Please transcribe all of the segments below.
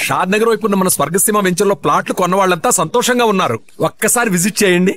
షాద్ నగర్ వైపు ఉన్న మన స్వర్గసీమ వెంచర్ లో ప్లాట్లు కొన్న వాళ్ళంతా సంతోషంగా ఉన్నారు. ఒక్కసారి విజిట్ చేయండి.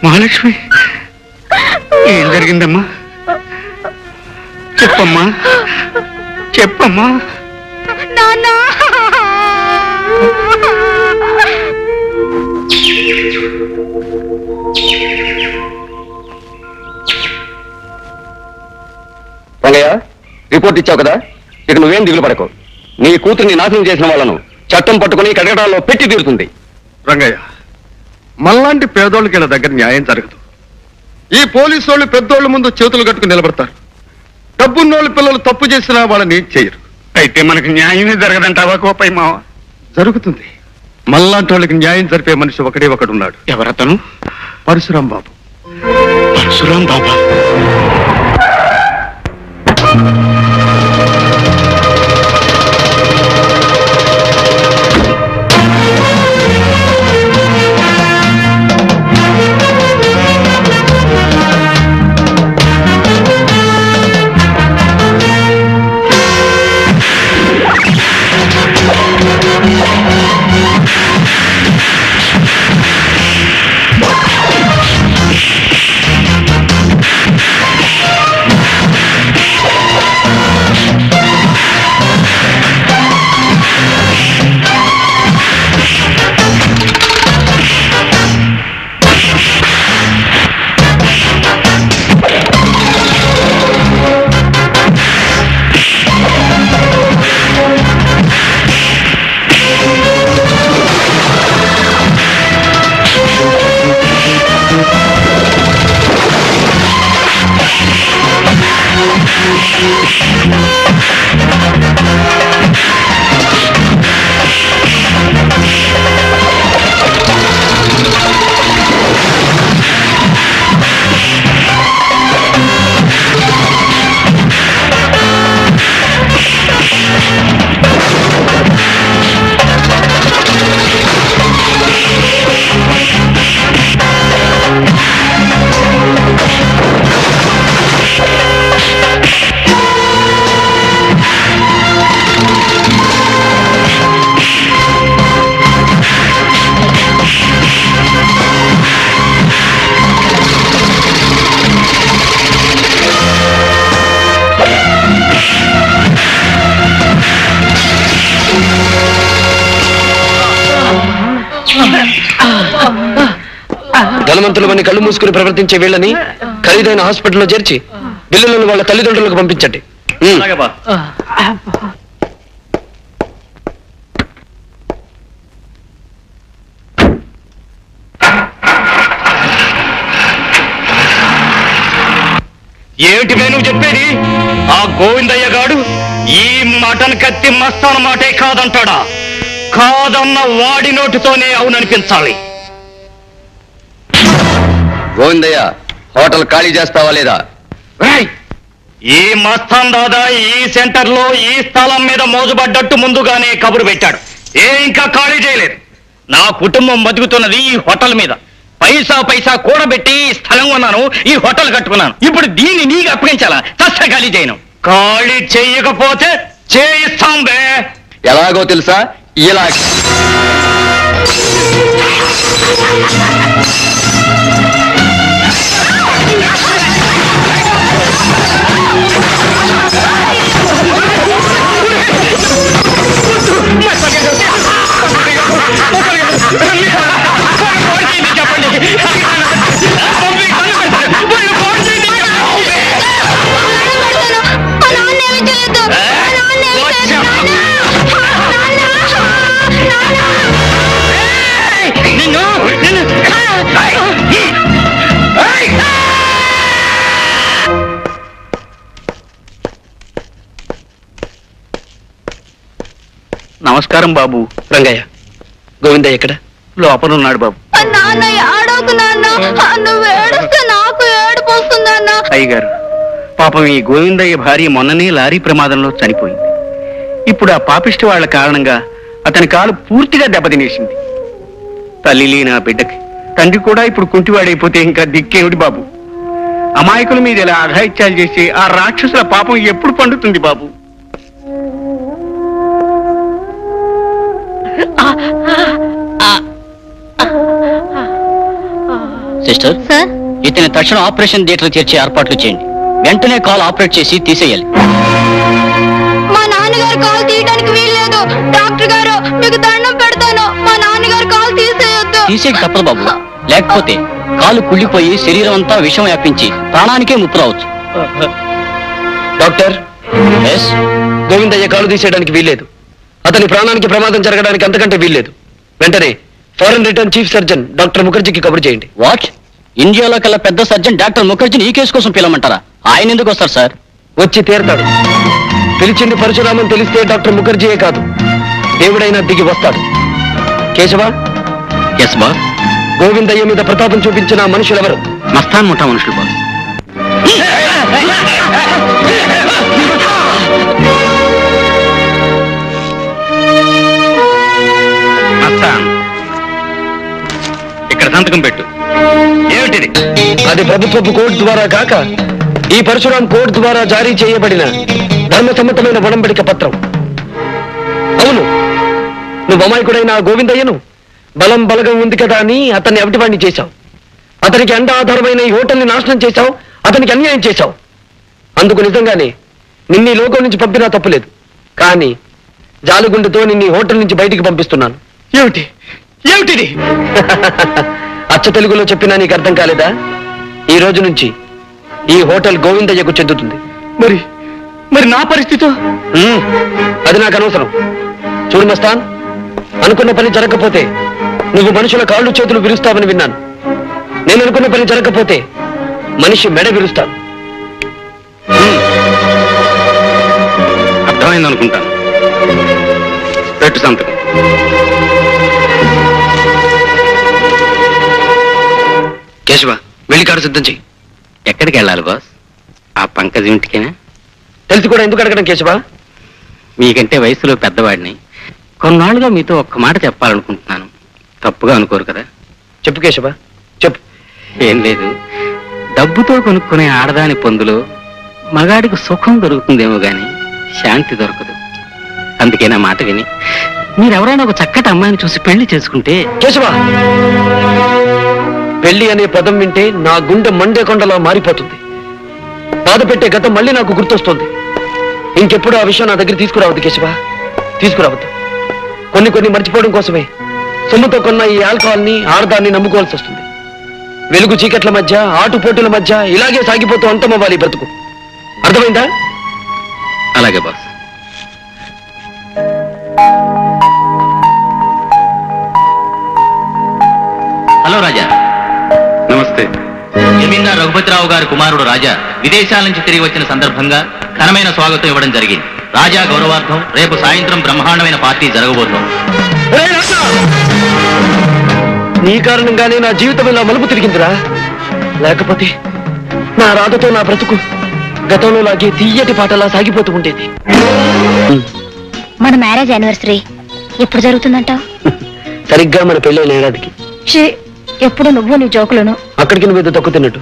మహాలక్ష్మి, ఏం జరిగిందమ్మా? చెప్పమ్మా, చెప్పమ్మా. రంగయ్య, రిపోర్ట్ ఇచ్చావు కదా, ఇక నువ్వేం దిగులు పడకు. నీ కూతుర్ని నాశనం చేసిన వాళ్ళను చట్టం పట్టుకుని కటకటాల్లో పెట్టి తీరుతుంది. రంగయ్య, మనలాంటి పేదోళ్ళకి ఇలా దగ్గర న్యాయం జరగదు. ఈ పోలీసు వాళ్ళు పెద్దోళ్ళ ముందు చేతులు కట్టుకుని నిలబడతారు. డబ్బున్నోళ్ళు పిల్లలు తప్పు చేసినా వాళ్ళని ఏం చేయరు. అయితే మనకి న్యాయమే జరగదంటావా కోపై మావ? జరుగుతుంది. మనలాంటి వాళ్ళకి న్యాయం జరిపే మనిషి ఒకడే ఒకడున్నాడు. ఎవరతను? పరశురాం బాబు. పరశురాం బాబా? ధనవంతులమని కళ్ళు మూసుకుని ప్రవర్తించే వీళ్ళని ఖరీదైన హాస్పిటల్లో చేర్చి బిల్లులను వాళ్ళ తల్లిదండ్రులకు పంపించండి. ఏమిటి నువ్వు చెప్పేది? ఆ గోవిందయ్య గాడు ఈ మటన్ కత్తి మస్తాన మాటే కాదంటాడా? కాదన్న వాడి నోటితోనే అవుననిపించాలి. గోవిందయ్య, హోటల్ ఖాళీ చేస్తావా లేదా? ఈ మస్తాన్ దాదా ఈ సెంటర్ లో ఈ స్థలం మీద మోజుపడ్డట్టు ముందుగానే కబురు పెట్టాడు. ఇంకా ఖాళీ చేయలేదు. నా కుటుంబం బతుకుతున్నది ఈ హోటల్ మీద. పైసా పైసా కూడబెట్టి స్థలం కొన్నాను, ఈ హోటల్ కట్టుకున్నాను. ఇప్పుడు దీన్ని నీకు అప్పగించాలా? చస్త ఖాళీ చేయను. ఖాళీ చెయ్యకపోతే చేయిస్తాం బే. ఎలాగో తెలుసా? ఇలా నమస్కారం బాబు. రంగయ్య, గోవిందయ్య ఎక్కడ? లోపల ఉన్నాడు బాబు. అయ్యగారు, పాపం ఈ గోవిందయ్య భార్య మొన్ననే లారీ ప్రమాదంలో చనిపోయింది. ఇప్పుడు ఆ పాపిష్టి వాళ్ల కారణంగా అతని కాలు పూర్తిగా దెబ్బతినేసింది. తల్లి లేని ఆ బిడ్డకి తండ్రి కూడా ఇప్పుడు కుంటివాడైపోతే ఇంకా దిక్కేమిటి బాబు? అమాయకుల మీద ఇలా అఘాయిత్యాలు చేసి ఆ రాక్షసుల పాపం ఎప్పుడు పండుతుంది బాబు? సిస్టర్, ఇతని తక్షణ ఆపరేషన్ థియేటర్ చేర్చే ఏర్పాట్లు చేయండి. వెంటనే కాల్ ఆపరేట్ చేసి తీసేయాలి. మా నాన్నగారు కాల్ తీయడానికి వీల్లేదు. డాక్టర్ గారు, మీకు దండం పెడతాను, మా నాన్నగారు కాల్ తీసేయొద్దు. తీసేకి తప్పదు బాబు, లేకపోతే కాలు కుళ్ళిపోయి శరీరం అంతా విషం వ్యాపించి ప్రాణానికే ముప్పు రావచ్చు. డాక్టర్, గోవిందయ్య కాలు తీసేయడానికి వీల్లేదు. అతని ప్రాణానికి ప్రమాదం జరగడానికి అంతకంటే వీల్లేదు. వెంటనే foreign return chief surgeon doctor ముఖర్జీకి కబురు చేయండి. వాట్? ఇండియాలో కల్లా పెద్ద సర్జన్ డాక్టర్ ముఖర్జీని ఈ కేసు కోసం పిలవమంటారా? ఆయన ఎందుకు వస్తారు సార్? వచ్చి తీరతాడు. పిలిచింది పరశురామని తెలిస్తే డాక్టర్ ముఖర్జీయే కాదు, దేవుడైనా దిగి వస్తాడు. Keshava, yes boss. గోవిందయ్య మీద ప్రతాపం చూపించిన మనుషులెవరు? మస్తాన్ ముఠా మనుషులు బాస్. ఇక్కడ సంతకం పెట్టు. ఏమిటిది? అది ప్రభుత్వపు కోర్టు ద్వారా కాక ఈ పరశురాం కోర్టు ద్వారా జారీ చేయబడిన ధర్మసమ్మతమైన ఒడంబడిక పత్రం. అవును, నువ్వు అమాయకుడైన ఆ గోవిందయ్యను బలం బలగం ఉంది కదా అని అతన్ని అవిటివాణ్ణి చేశావు. అతనికి అండ ఆధారమైన ఈ హోటల్ని నాశనం చేశావు. అతనికి అన్యాయం చేశావు. అందుకు నిజంగానే నిన్ను లోకం నుంచి పంపినా తప్పులేదు. కానీ జాలిగుండెతో నిన్ను హోటల్ నుంచి బయటికి పంపిస్తున్నాను. ఏమిటి ఏమిటిది? అచ్చ తెలుగులో చెప్పినా నీకు అర్థం కాలేదా? ఈ రోజు నుంచి ఈ హోటల్ గోవిందయ్యకు చెందుతుంది. మరి మరి నా పరిస్థితి? అది నాకు అనవసరం. చూడు మస్తాన్, అనుకున్న పని జరగకపోతే నువ్వు మనుషుల కాళ్ళు చేతులు విరుస్తావని విన్నాను. నేను అనుకున్న పని జరగకపోతే మనిషి మెడ విరుస్తాను. అర్థమైంది అనుకుంటాను. పెట్టు సంతకం. కేశవ, వెళ్ళి కారు సిద్ధం చెయ్యి. ఎక్కడికి వెళ్ళాలి బాస్? ఆ పంకజ్ ఇంటికేనా? తెలిసి కూడా ఎందుకు అడగడం కేశవ? మీకంటే వయసులో పెద్దవాడిని. కొన్నాళ్ళుగా మీతో ఒక్క మాట చెప్పాలనుకుంటున్నాను. తప్పుగా అనుకోరు కదా? చెప్పు కేశవ, చెప్పు. ఏం లేదు, డబ్బుతో కొనుక్కునే ఆడదాని పొందులో మగాడికి సుఖం దొరుకుతుందేమో గాని శాంతి దొరకదు. అందుకే నా మాట విని మీరెవరైనా ఒక చక్కటి అమ్మాయిని చూసి పెళ్లి చేసుకుంటే. కేశవ, పెళ్లి అనే పదం వింటే నా గుండె మండే కొండలా మారిపోతుంది. బాధ పెట్టే గతం మళ్ళీ నాకు గుర్తొస్తుంది. ఇంకెప్పుడు ఆ విషయం నా దగ్గర తీసుకురావద్దు కేశవ, తీసుకురావద్దు. కొన్ని మర్చిపోవడం కోసమే సొమ్ముతో కొన్న ఈ ఆల్కహాల్ని, ఆడదాన్ని నమ్ముకోవాల్సి వస్తుంది. వెలుగు చీకట్ల మధ్య, ఆటుపోటుల మధ్య ఇలాగే సాగిపోతూ అంతమవ్వాలి బ్రతుకు. అర్థమైందా? అలాగే బాస్. హలో రాజా. నమస్తే. జమీందార్ రఘుపతిరావు గారి కుమారుడు రాజా విదేశాల నుంచి తిరిగి వచ్చిన సందర్భంగా ఘనమైన స్వాగతం ఇవ్వడం జరిగింది. రాజా గౌరవార్థం రేపు సాయంత్రం బ్రహ్మాండమైన పార్టీ జరగబోతోంది. నీ కారణంగానే నా జీవితం ఇలా మలుపు తిరిగిందిరా. లేకపోతే నా రాధతో నా బ్రతుకు గతంలో లాగే తీయటి పాటలా సాగిపోతూ ఉండేది. మన మ్యారేజ్ యానివర్సరీ ఎప్పుడు జరుగుతుందంటావు? సరిగ్గా మన పెళ్ళైన ఏడాదికి. ఎప్పుడు నువ్వు నీ జోకులను అక్కడికి నువ్వు ఏదో తక్కువ తిన్నట్టు.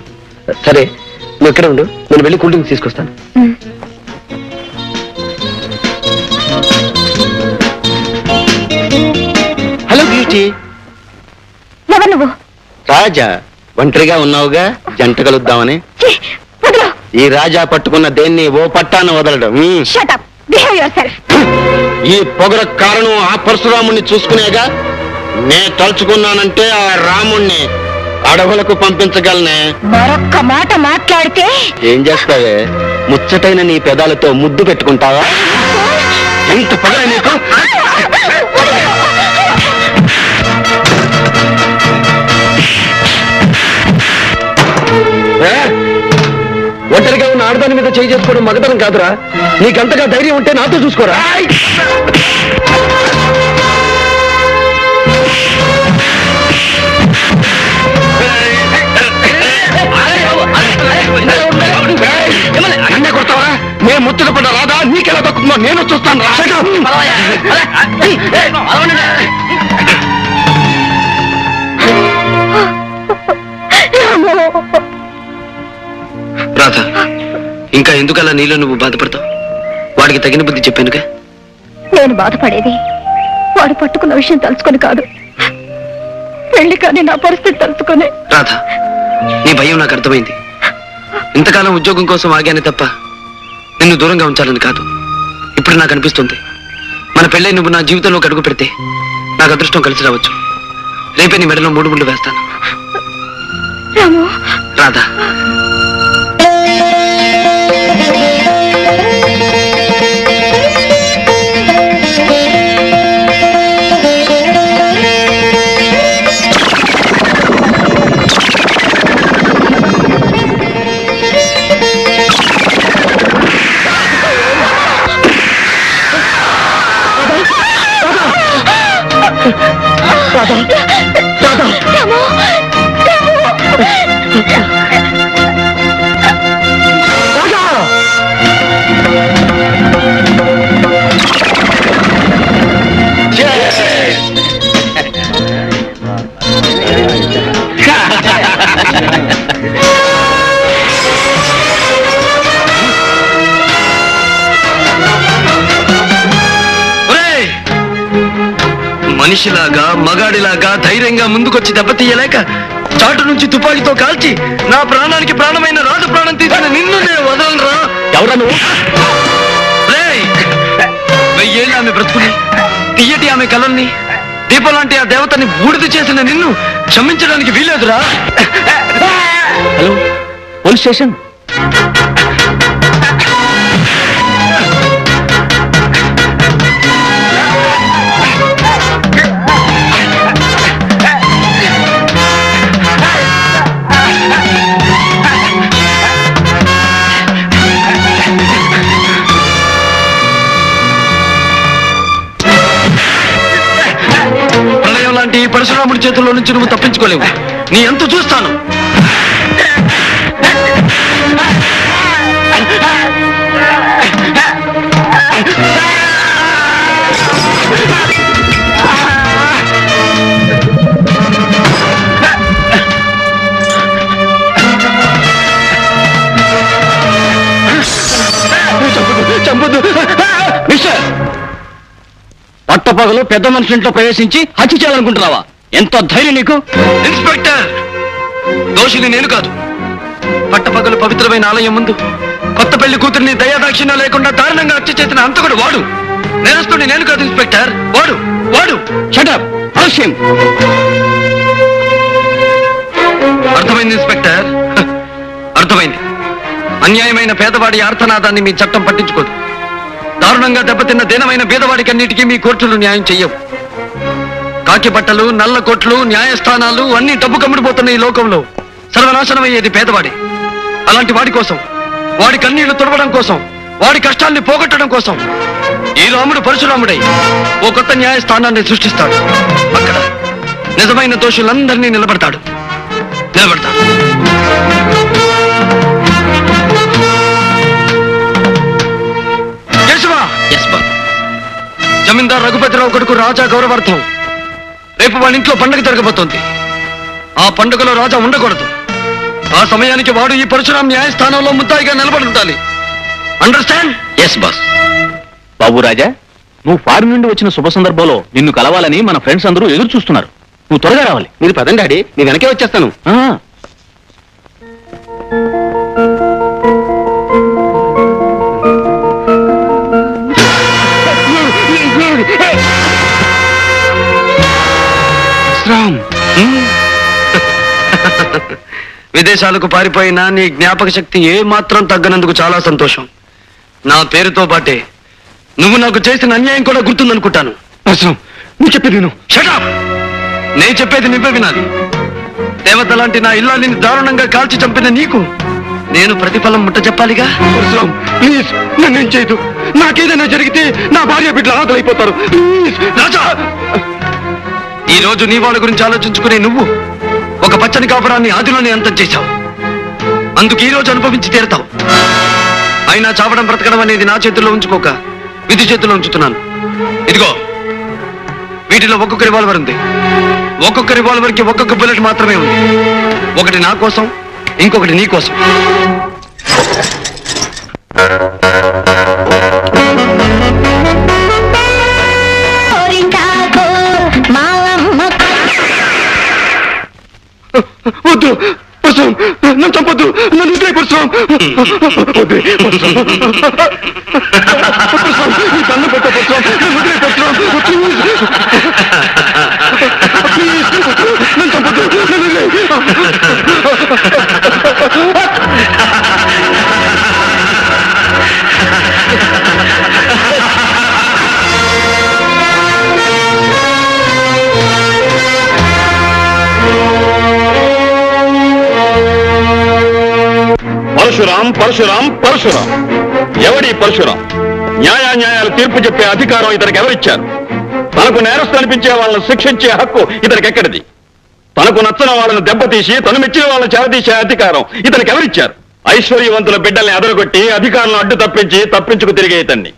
సరే నువ్వు ఎక్కడ ఉండు, నేను వెళ్ళి కూల్ డ్రింక్స్ తీసుకొస్తాను. Hello beauty. ఎవరు నువ్వు? రాజా, ఒంటరిగా ఉన్నావుగా, జంట కలుద్దామని. ఈ రాజా పట్టుకున్న దేన్ని ఓ పట్టాన వదలడం. Shut up, behave yourself. ఈ పొగర కారణం ఆ పరశురాముణ్ణి చూసుకునేగా. నే తలుచుకున్నానంటే ఆ రాముణ్ణి అడవులకు పంపించగలనే. మరొక్క మాట మాట్లాడితే ఏం చేస్తావే? ముచ్చటైన నీ పెదాలతో ముద్దు పెట్టుకుంటావా? ఎంత పొగర నీకు! ఒంటరిగా ఉన్న ఆడదాని మీద చేయి చేసుకోవడం మగతనం కాదురా. నీకంతగా ధైర్యం ఉంటే నాతో చూసుకోరా. అన్నే కొడతావా? నేను ముచ్చట పడ్డ రాదా నీకెలా దక్కుందో నేను చూస్తాను. రాధా, ఇంకా ఎందుకలా నీలో నువ్వు బాధపడతావు? వాడికి తగిన బుద్ధి చెప్పానుగా. నేను బాధపడేది వాడు పట్టుకున్న విషయం తలుచుకొని కాదు, పెళ్లి కానీ నా పరిస్థితి తలుచుకొని. రాధా, నీ భయం నాకు అర్థమైంది. ఇంతకాలం ఉద్యోగం కోసం ఆగానే తప్ప నిన్ను దూరంగా ఉంచాలని కాదు. ఇప్పుడు నాకు అనిపిస్తుంది, మన పెళ్ళై నువ్వు నా జీవితంలోకి అడుగు పెడితే నాకు అదృష్టం కలిసి రావచ్చు. రేపే నీ మెడలో 3 ముళ్ళు వేస్తాను. రాధా, మనిషిలాగా మగాడిలాగా ధైర్యంగా ముందుకొచ్చి దెబ్బతీయలేక చాటు నుంచి తుపాకీతో కాల్చి నా ప్రాణానికి ప్రాణమైన రాజు ప్రాణం తీసిన నిన్ను నేను వదలరా. ఎవరా నువ్వు? 1000 ఏళ్ళు ఆమె బ్రతుకుని, తీయటి ఆమె కలల్ని, దీపం లాంటి ఆ దేవతని బూడిద చేసిన నిన్ను క్షమించడానికి వీలేదురా. Hello, police station. ఈ పరశురాముడి చేతుల్లో నుంచి నువ్వు తప్పించుకోలేవు. నీ ఎంత చూస్తాను. చంపదు మిస్టర్. పట్టపగలు పెద్ద మనుషులింట్లో ప్రవేశించి హత్య చేయాలనుకుంటున్నావా? ఎంత ధైర్యం నీకు? ఇన్స్పెక్టర్, దోషిని నేను కాదు. పట్టపగలు పవిత్రమైన ఆలయం ముందు కొత్త పెళ్లి కూతురిని దయాదాక్షిణ్యం లేకుండా దారుణంగా హత్య చేసిన అంతకుడు వాడు. నేరస్తుడిని నేను కాదు ఇన్స్పెక్టర్, వాడు వాడు. Shut up. అవశ్యం. అర్థమైంది ఇన్స్పెక్టర్, అర్థమైంది. అన్యాయమైన పేదవాడి ఆర్తనాదాన్ని మీ చట్టం పట్టించుకోదు. దారుణంగా దెబ్బతిన్న దీనమైన బీదవాడికి అన్నిటికీ మీ కోర్టులు న్యాయం చెయ్యవు. కాకి బట్టలు, నల్ల కోట్లు, న్యాయస్థానాలు అన్ని డబ్బు కమ్ముడిపోతున్న ఈ లోకంలో సర్వనాశనమయ్యేది పేదవాడి. అలాంటి వాడి కోసం, వాడి కన్నీళ్లు తుడవడం కోసం, వాడి కష్టాల్ని పోగొట్టడం కోసం ఈ రాముడు పరశురాముడై ఓ కొత్త న్యాయస్థానాన్ని సృష్టిస్తాడు. అక్కడ నిజమైన దోషులందరినీ నిలబడతాడు. జమీందార్ రఘుపతిరావు కొడుకు రాజా గౌరవార్థం రేపు వాళ్ళ ఇంట్లో పండుగ జరగబోతోంది. ఆ పండుగలో రాజా ఉండకూడదు. ఆ సమయానికి వాడు ఈ పరశురాం న్యాయస్థానంలో ముద్దాయిగా నిలబడి ఉండాలి. అండర్స్టాండ్? Yes boss. బాబు రాజా, నువ్వు ఫారిన్ నుండి వచ్చిన శుభ సందర్భంలో నిన్ను కలవాలని మన ఫ్రెండ్స్ అందరూ ఎదురు చూస్తున్నారు. నువ్వు త్వరగా రావాలి. మీరు పదండి డాడీ, నేను వెనకే వచ్చేస్తాను. విదేశాలకు పారిపోయినా నీ జ్ఞాపక శక్తి ఏ మాత్రం తగ్గనందుకు చాలా సంతోషం. నా పేరుతో పాటే నువ్వు నాకు చేసిన అన్యాయం కూడా గుర్తుందనుకుంటాను. నువ్వు చెప్పేది విను. Shut up! నేను చెప్పేది నువ్వే వినాలి. దేవత లాంటి నా ఇల్లాలిని దారుణంగా కాల్చి చంపిన నీకు నేను ప్రతిఫలం ముట్ట చెప్పాలిగా. ప్లీజ్ నన్నేం చేయదు. నాకేదైనా జరిగితే నా భార్య బిడ్డలు ఆకలైపోతారు. రాజా, ఈ రోజు నీ వాళ్ళ గురించి ఆలోచించుకునే నువ్వు ఒక పచ్చని కాపురాన్ని ఆదిలోనే అంతం చేశావు. అందుకు ఈ రోజు అనుభవించి తీరుతావు. అయినా చావడం బ్రతకడం అనేది నా చేతుల్లో ఉంచుకోక విధి చేతుల్లో ఉంచుతున్నాను. ఇదిగో, వీటిలో ఒక్కొక్క రివాల్వర్ ఉంది. ఒక్కొక్క రివాల్వర్ కి ఒక్కొక్క బుల్లెట్ మాత్రమే ఉంది. ఒకటి నా కోసం, ఇంకొకటి నీ కోసం. వద్దు పరశురాం, నన్ను చంపొద్దు. నన్ను వదిలే పరశురాం. కన్ను పెట్ట పరశురాం, నన్ను వదిలే పరశురాం. ప్లీజ్ నన్ను చంపొద్దు. నన్ను వదిలే. పరశురాం పరశురాం పరశురాం. ఎవడి పరశురాం? న్యాయాలు తీర్పు చెప్పే అధికారం ఇతనికి ఎవరిచ్చారు? తనకు నేరస్తు అనిపించే వాళ్ళను శిక్షించే హక్కు ఇతనికి ఎక్కడిది? తనకు నచ్చిన వాళ్ళను దెబ్బతీసి తను మెచ్చిన వాళ్ళని చేరదీసే అధికారం ఇతనికి ఎవరిచ్చారు? ఐశ్వర్యవంతుల బిడ్డల్ని అదరగొట్టి అధికారులను అడ్డు తప్పించుకు తిరిగే ఇతన్ని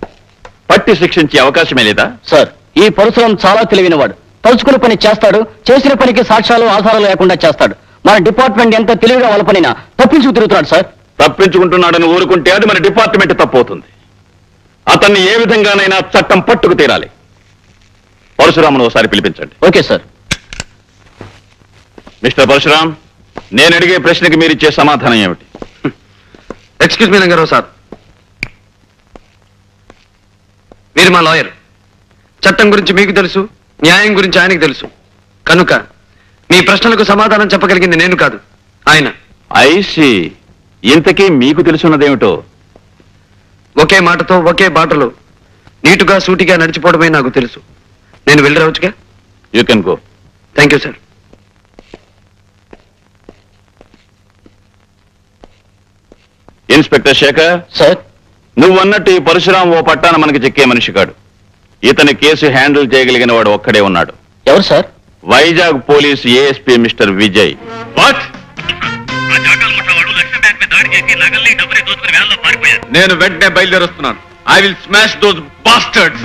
పట్టి శిక్షించే అవకాశమే లేదా? సార్, ఈ పరశురాం చాలా తెలివినవాడు. తలుచుకున్న పని చేస్తాడు. చేసిన పనికి సాక్ష్యాలు ఆధారాలు లేకుండా చేస్తాడు. మన డిపార్ట్మెంట్ ఎంత తెలివిగా వాళ్ళ పనినా తప్పించుకు తిరుగుతున్నాడు సార్. తప్పించుకుంటున్నాడని ఊరుకుంటే అది మన డిపార్ట్మెంట్ తప్పవుతుంది. అతన్ని ఏ విధంగానైనా చట్టం పట్టుకు తీరాలి. పరశురామును ఒకసారి పిలిపించండి. Okay sir. మిస్టర్ పరశురాం, నేను అడిగే ప్రశ్నకి మీరిచ్చే సమాధానం ఏమిటి? ఎక్స్క్యూజ్ మీ రంగారావు సార్, మీరు మా లాయర్. చట్టం గురించి మీకు తెలుసు, న్యాయం గురించి ఆయనకు తెలుసు. కనుక మీ ప్రశ్నలకు సమాధానం చెప్పగలిగింది నేను కాదు, ఆయన. ఐసి, ఇంతకీ మీకు తెలుసున్నదేమిటో? ఒకే మాటతో ఒకే బాటలో నీటుగా సూటిగా నడిచిపోవడమే నాకు తెలుసు. నేను వెళ్ళి రావచ్చుగా? You can go. Thank you sir. Inspector Shekhar sir, నువ్వన్నట్టు ఈ పరశురాం ఓ పట్టాన మనకి చిక్కే మనిషి కాడు. ఇతని కేసు హ్యాండిల్ చేయగలిగిన వాడు ఒక్కడే ఉన్నాడు. ఎవరు సార్? Vizag police ASP mister Vijay. What? నేను వెంటనే బయలుదేరుస్తున్నాను. I will smash those bastards.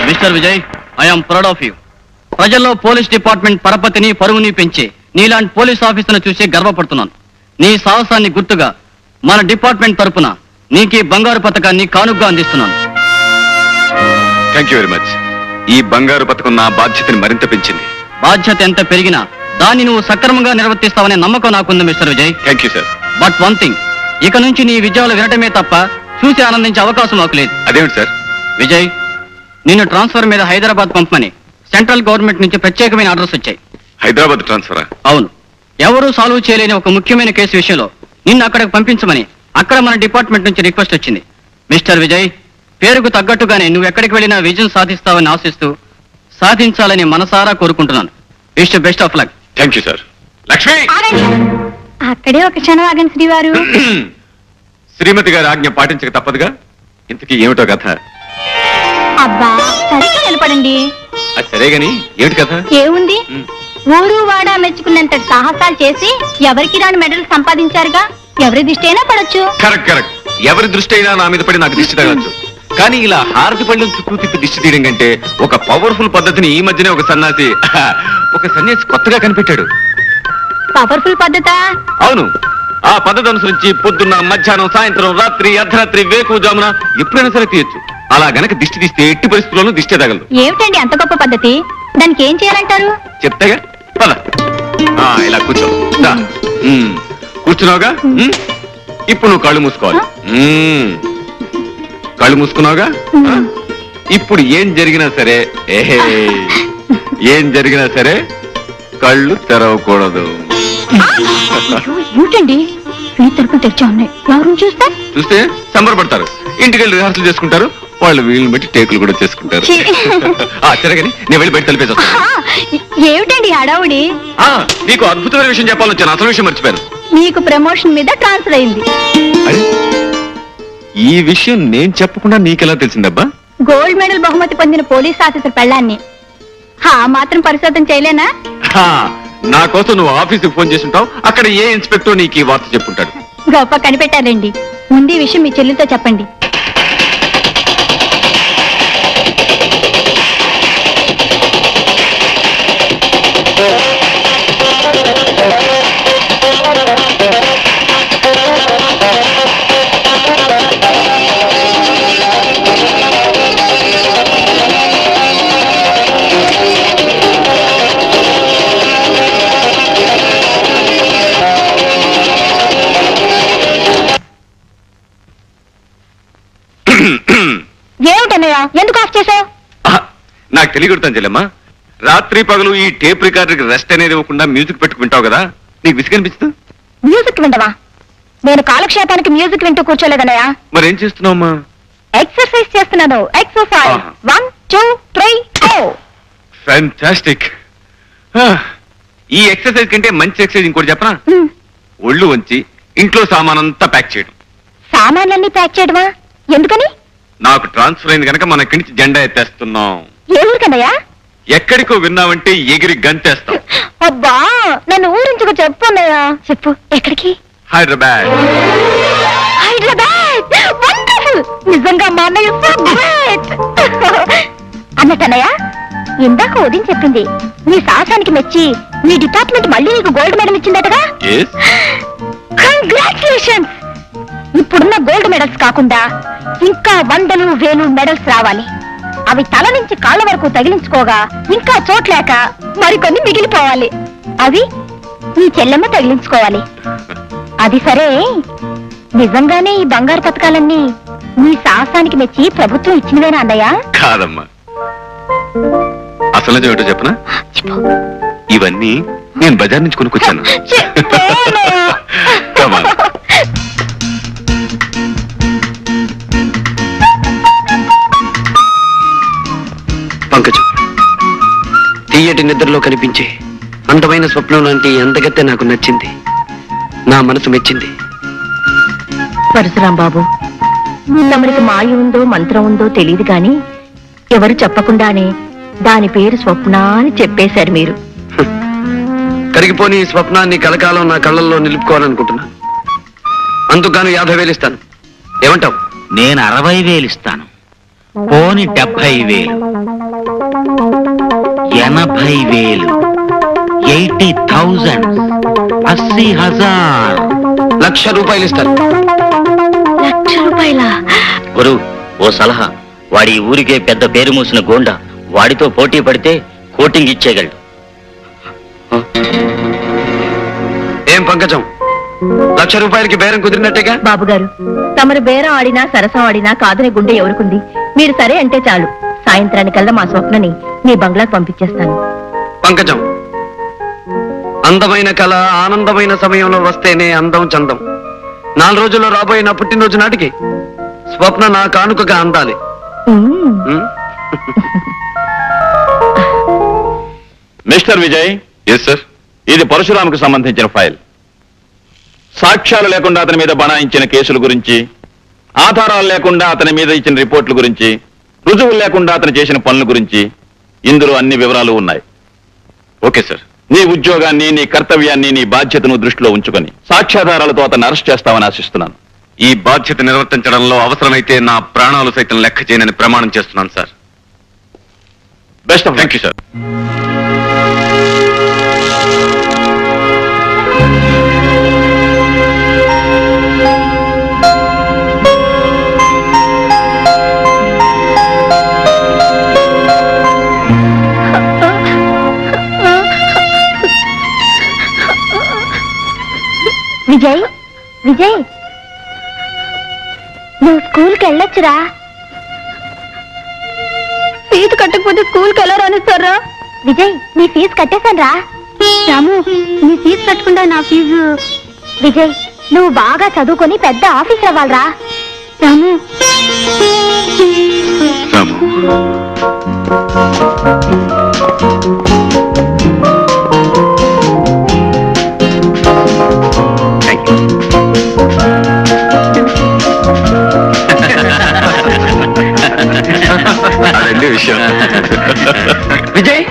Mister Vijay, I'm proud of you. ప్రజల్లో పోలీస్ డిపార్ట్మెంట్ పరపతిని పరువుని పెంచి నీలాంటి పోలీస్ ఆఫీసర్ను చూసి గర్వపడుతున్నాను. నీ సాహసాన్ని గుర్తుగా మన డిపార్ట్మెంట్ తరపున నీకు ఈ బంగారు పథకాన్ని కానుగ్గా అందిస్తున్నాను. Thank you very much. ఈ బంగారు పథకం నా బాధ్యతని మరింత పెంచింది. బాధ్యత ఎంత పెరిగినా దాన్ని నువ్వు సక్రమంగా నిర్వర్తిస్తావనే నమ్మకం నాకుంది mister Vijay. Thank you sir. But one thing, ఇక నుంచి నీ విజయాలు వినటమే తప్ప చూసి ఆనందించే అవకాశం నాకు లేదు. అదేమిటి సార్? విజయ్, నిన్ను ట్రాన్స్ఫర్ మీద హైదరాబాద్ పంపమని సెంట్రల్ గవర్నమెంట్ నుంచి ప్రత్యేకమైన ఆర్డర్స్ వచ్చాయి. హైదరాబాద్ ట్రాన్స్ఫరా? అవును. ఎవరూ సాల్వ్ చేయలేని ఒక ముఖ్యమైన కేసు విషయంలో నిన్ను అక్కడికి పంపించమని అక్కడ మన డిపార్ట్మెంట్ నుంచి రిక్వెస్ట్ వచ్చింది. మిస్టర్ విజయ్, పేరుకు తగ్గట్టుగానే నువ్వు ఎక్కడికి వెళ్ళినా విజయం సాధిస్తావని ఆశిస్తూ సాధించాలని మనసారా కోరుకుంటున్నాను. Wish best of luck. Thank you sir. Lakshmi, అక్కడే ఒక క్షణం ఆగండి శ్రీవారు. శ్రీమతి గారి ఆజ్ఞ పాటించక తప్పదుగా. ఇంతకీ ఏమిటో కథ? అబ్బా సరిగ్గా నిలబడండి. అది సరే గాని ఏమిటి కథ? ఏముంది, ఊరు వాడ మెచ్చుకున్నంత సాహసాలు చేసి ఎవరికి రాని మెడల్ సంపాదించారుగా. ఎవరి దృష్టి అయినా పడొచ్చు. Correct correct. ఎవరి దృష్టి అయినా నా మీద పడి నాకు దిష్టి తగలచ్చు. కానీ ఇలా హారతి పళ్ళం చుట్టూ తిప్పి దిష్టి తీయడం కంటే ఒక పవర్ఫుల్ పద్ధతిని ఈ మధ్యనే ఒక సన్యాసి కొత్తగా కనిపెట్టాడు. పవర్ఫుల్ పద్ధత? అవును. ఆ పద్ధతి అనుసరించి పొద్దున్న, మధ్యాహ్నం, సాయంత్రం, రాత్రి, అర్ధరాత్రి, వేకువజామున ఎప్పుడైనా సరే తీయచ్చు. అలా గనక దిష్టి తీస్తే ఎట్టి పరిస్థితుల్లోనూ దిష్టి తగలదు. ఏమిటండి అంత గొప్ప పద్ధతి? దానికి ఏం చేయాలంటారు? చెప్తాగా, పద. ఇలా కూర్చో. కూర్చున్నావుగా, ఇప్పుడు నువ్వు కళ్ళు మూసుకోవాలి. కళ్ళు మూసుకున్నావుగా, ఇప్పుడు ఏం జరిగినా సరే కళ్ళు తెరవకూడదు. ఏమిటండి ఈ తరపులు తెచ్చా ఉన్నాయి, ఎవరు చూస్తే సంబరపడతారు. ఇంటికెళ్ళి రిహార్సల్ చేసుకుంటారు. వాళ్ళు వీళ్ళని బట్టి టేకులు కూడా చేసుకుంటారు. సరేగాని నేను వెళ్ళి బయట తలిపేసి. ఏమిటండి హడావుడి? నీకు అద్భుతమైన విషయం చెప్పాలొచ్చాను. అసలు విషయం మర్చిపోయాను. మీకు ప్రమోషన్ మీద ట్రాన్స్ఫర్ అయింది. ఈ విషయం నేను చెప్పకుండా నీకెలా తెలిసిందబ్బా? గోల్డ్ మెడల్ బహుమతి పొందిన పోలీస్ ఆఫీసర్ పెళ్ళాన్ని మాత్రం పరిశోధన చేయలేనా? నా కోసం నువ్వు ఆఫీసుకి ఫోన్ చేసి ఉంటావు. అక్కడ ఏ ఇన్స్పెక్టర్ నీకు ఈ వార్త చెప్పుంటాడు. గొప్ప కనిపెట్టారండి. ముందు ఈ విషయం మీ చెల్లితో చెప్పండి. ఏమిటన్నయ్యా, ఎందుకు ఆఫ్ చేసావు? నాకు తెలియకూడతాను చెల్లెమ్మా. రాత్రి పగలు ఈ టేప్ రికార్డర్కి రెస్ట్ అనేది ఇవ్వకుండా మ్యూజిక్ పెట్టుకుంటావు కదా, నీకు విసిగనిపిస్తుంది? మ్యూజిక్ వింటవా? నేను కాలక్షేపానికి మ్యూజిక్ వింటూ కూర్చోలేదన్నయ్యా. మరేం చేస్తున్నావమ్మా? ఎక్సర్సైజ్ చేస్తున్నాను. Exercise 1 2 3 go. ఫ్యాంటాస్టిక్. ఈ ఎక్సర్సైజ్ కంటే మంచి ఎక్సర్సైజ్ ఇంకోటి చెప్పనా? ఒళ్ళు వంచి ఇంట్లో సామానంతా ప్యాక్ చేయడం. సామాన్లన్నీ ప్యాక్ చేయడమా? ఎందుకని? నాకు ట్రాన్స్ఫర్ అయింది కనుక మన ఇక్కడి నుంచి జెండా ఎత్తేస్తున్నాం. ఏ ఊరికన్నయ్యా? ఎక్కడికో విన్నావంటే ఎగిరి గంతేస్తాం. అబ్బా నన్ను ఊరించుకు చెప్పు అన్నయ్యా. చెప్పు. ఎక్కడికి? హైదరాబాద్. హైదరాబాద్ వండర్ఫుల్. నిజంగా మా అన్నయ్య సో గ్రేట్. అన్నట్టన్నయ్య, ఇందాక ఉదయం చెప్పింది నీ సాహసానికి మెచ్చి మీ డిపార్ట్మెంట్ మళ్ళీ నీకు గోల్డ్ మెడల్ ఇచ్చిందటగా? కంగ్రాచులేషన్స్. ఇప్పుడున్న గోల్డ్ మెడల్స్ కాకుండా ఇంకా 100 1000 మెడల్స్ రావాలి. అవి తల నుంచి కాళ్ళ వరకు తగిలించుకోగా ఇంకా చోట్లేక మరికొన్ని మిగిలిపోవాలి. అవి నీ చెల్లెమ్మ తగిలించుకోవాలి. అది సరే, నిజంగానే ఈ బంగారు పథకాలన్నీ నీ సాహసానికి మెచ్చి ప్రభుత్వం ఇచ్చినవేనా అన్నయ్య? కాదమ్మా. అసలు ఏమిటో చెప్పనా? ఇవన్నీ నేను బజార్ నుంచి కొనుక్కొచ్చాను. పంకజం, తీయటి నిద్రలో కనిపించే అందమైన స్వప్నం లాంటి అందగత్తె నాకు నచ్చింది. నా మనసు మెచ్చింది. పరశురాం బాబు, తమరికి మాయ ఉందో మంత్రం ఉందో తెలియదు గాని ఎవరు చెప్పకుండానే దాని పేరు స్వప్న అని చెప్పేశారు మీరు. కరిగిపోని స్వప్నాన్ని కలకాలం నా కళ్ళల్లో నిలుపుకోవాలనుకుంటున్నా. అందుకు 50,000 ఇస్తాను. ఏమంటావు? నేను 60,000 ఇస్తాను. పోని 70,000, 80,000, 80,000, 80,000. ₹1,00,000 ఇస్తాను. ₹1,00,000? గురు, ఓ సలహా. వాడి ఈ ఊరికే పెద్ద పేరు మూసిన గోండా. వాడితో పోటీ పడితే కోటింగ్ ఇచ్చేయగలడు. ఏం పంకజం, ₹1,00,000 బేరం కుదిరినట్టేగా? బాబు గారు, తమరు బేరం ఆడినా సరసం ఆడినా కాదనే గుండె ఎవరుకుంది? మీరు సరే అంటే చాలు. సాయంత్రానికల్లా మా స్వప్నని మీ బంగ్లాకు పంపించేస్తాను. పంకజం, అందమైన కళ ఆనందమైన సమయంలో వస్తేనే అందం చందం. 4 రోజుల్లో రాబోయే నా పుట్టినరోజు నాటికి స్వప్న నా కానుకగా అందాలి. మిస్టర్ విజయ్. Yes sir. ఇది పరశురాముకు సంబంధించిన ఫైల్. సాక్ష్యాలు లేకుండా అతని మీద బనాయించిన కేసుల గురించి, ఆధారాలు లేకుండా అతని మీద ఇచ్చిన రిపోర్ట్ల గురించి, రుజువులు లేకుండా అతను చేసిన పనుల గురించి ఇందులో అన్ని వివరాలు ఉన్నాయి. Okay sir. నీ ఉద్యోగాన్ని, నీ కర్తవ్యాన్ని, నీ బాధ్యతను దృష్టిలో ఉంచుకొని సాక్ష్యాధారాలతో అతన్ని అరెస్ట్ చేస్తామని ఆశిస్తున్నాను. ఈ బాధ్యత నిర్వర్తించడంలో అవసరమైతే నా ప్రాణాలు సైతం లెక్క చేయనని ప్రమాణం చేస్తున్నాను sir. Best of thank you sir. Vijay, Vijay, నువ్వు స్కూల్కి వెళ్ళొచ్చురా. ఫీజు కట్టకపోతే స్కూల్కి ఎలా రానిస్తారా? విజయ్, నీ ఫీజు కట్టేశాను రా. రాము, నీ ఫీజు కట్టకుండా నా ఫీజు. విజయ్, నువ్వు బాగా చదువుకొని పెద్ద ఆఫీసర్ అవ్వాలరా. రాము, రాము, అదే విషయం. విజయ్,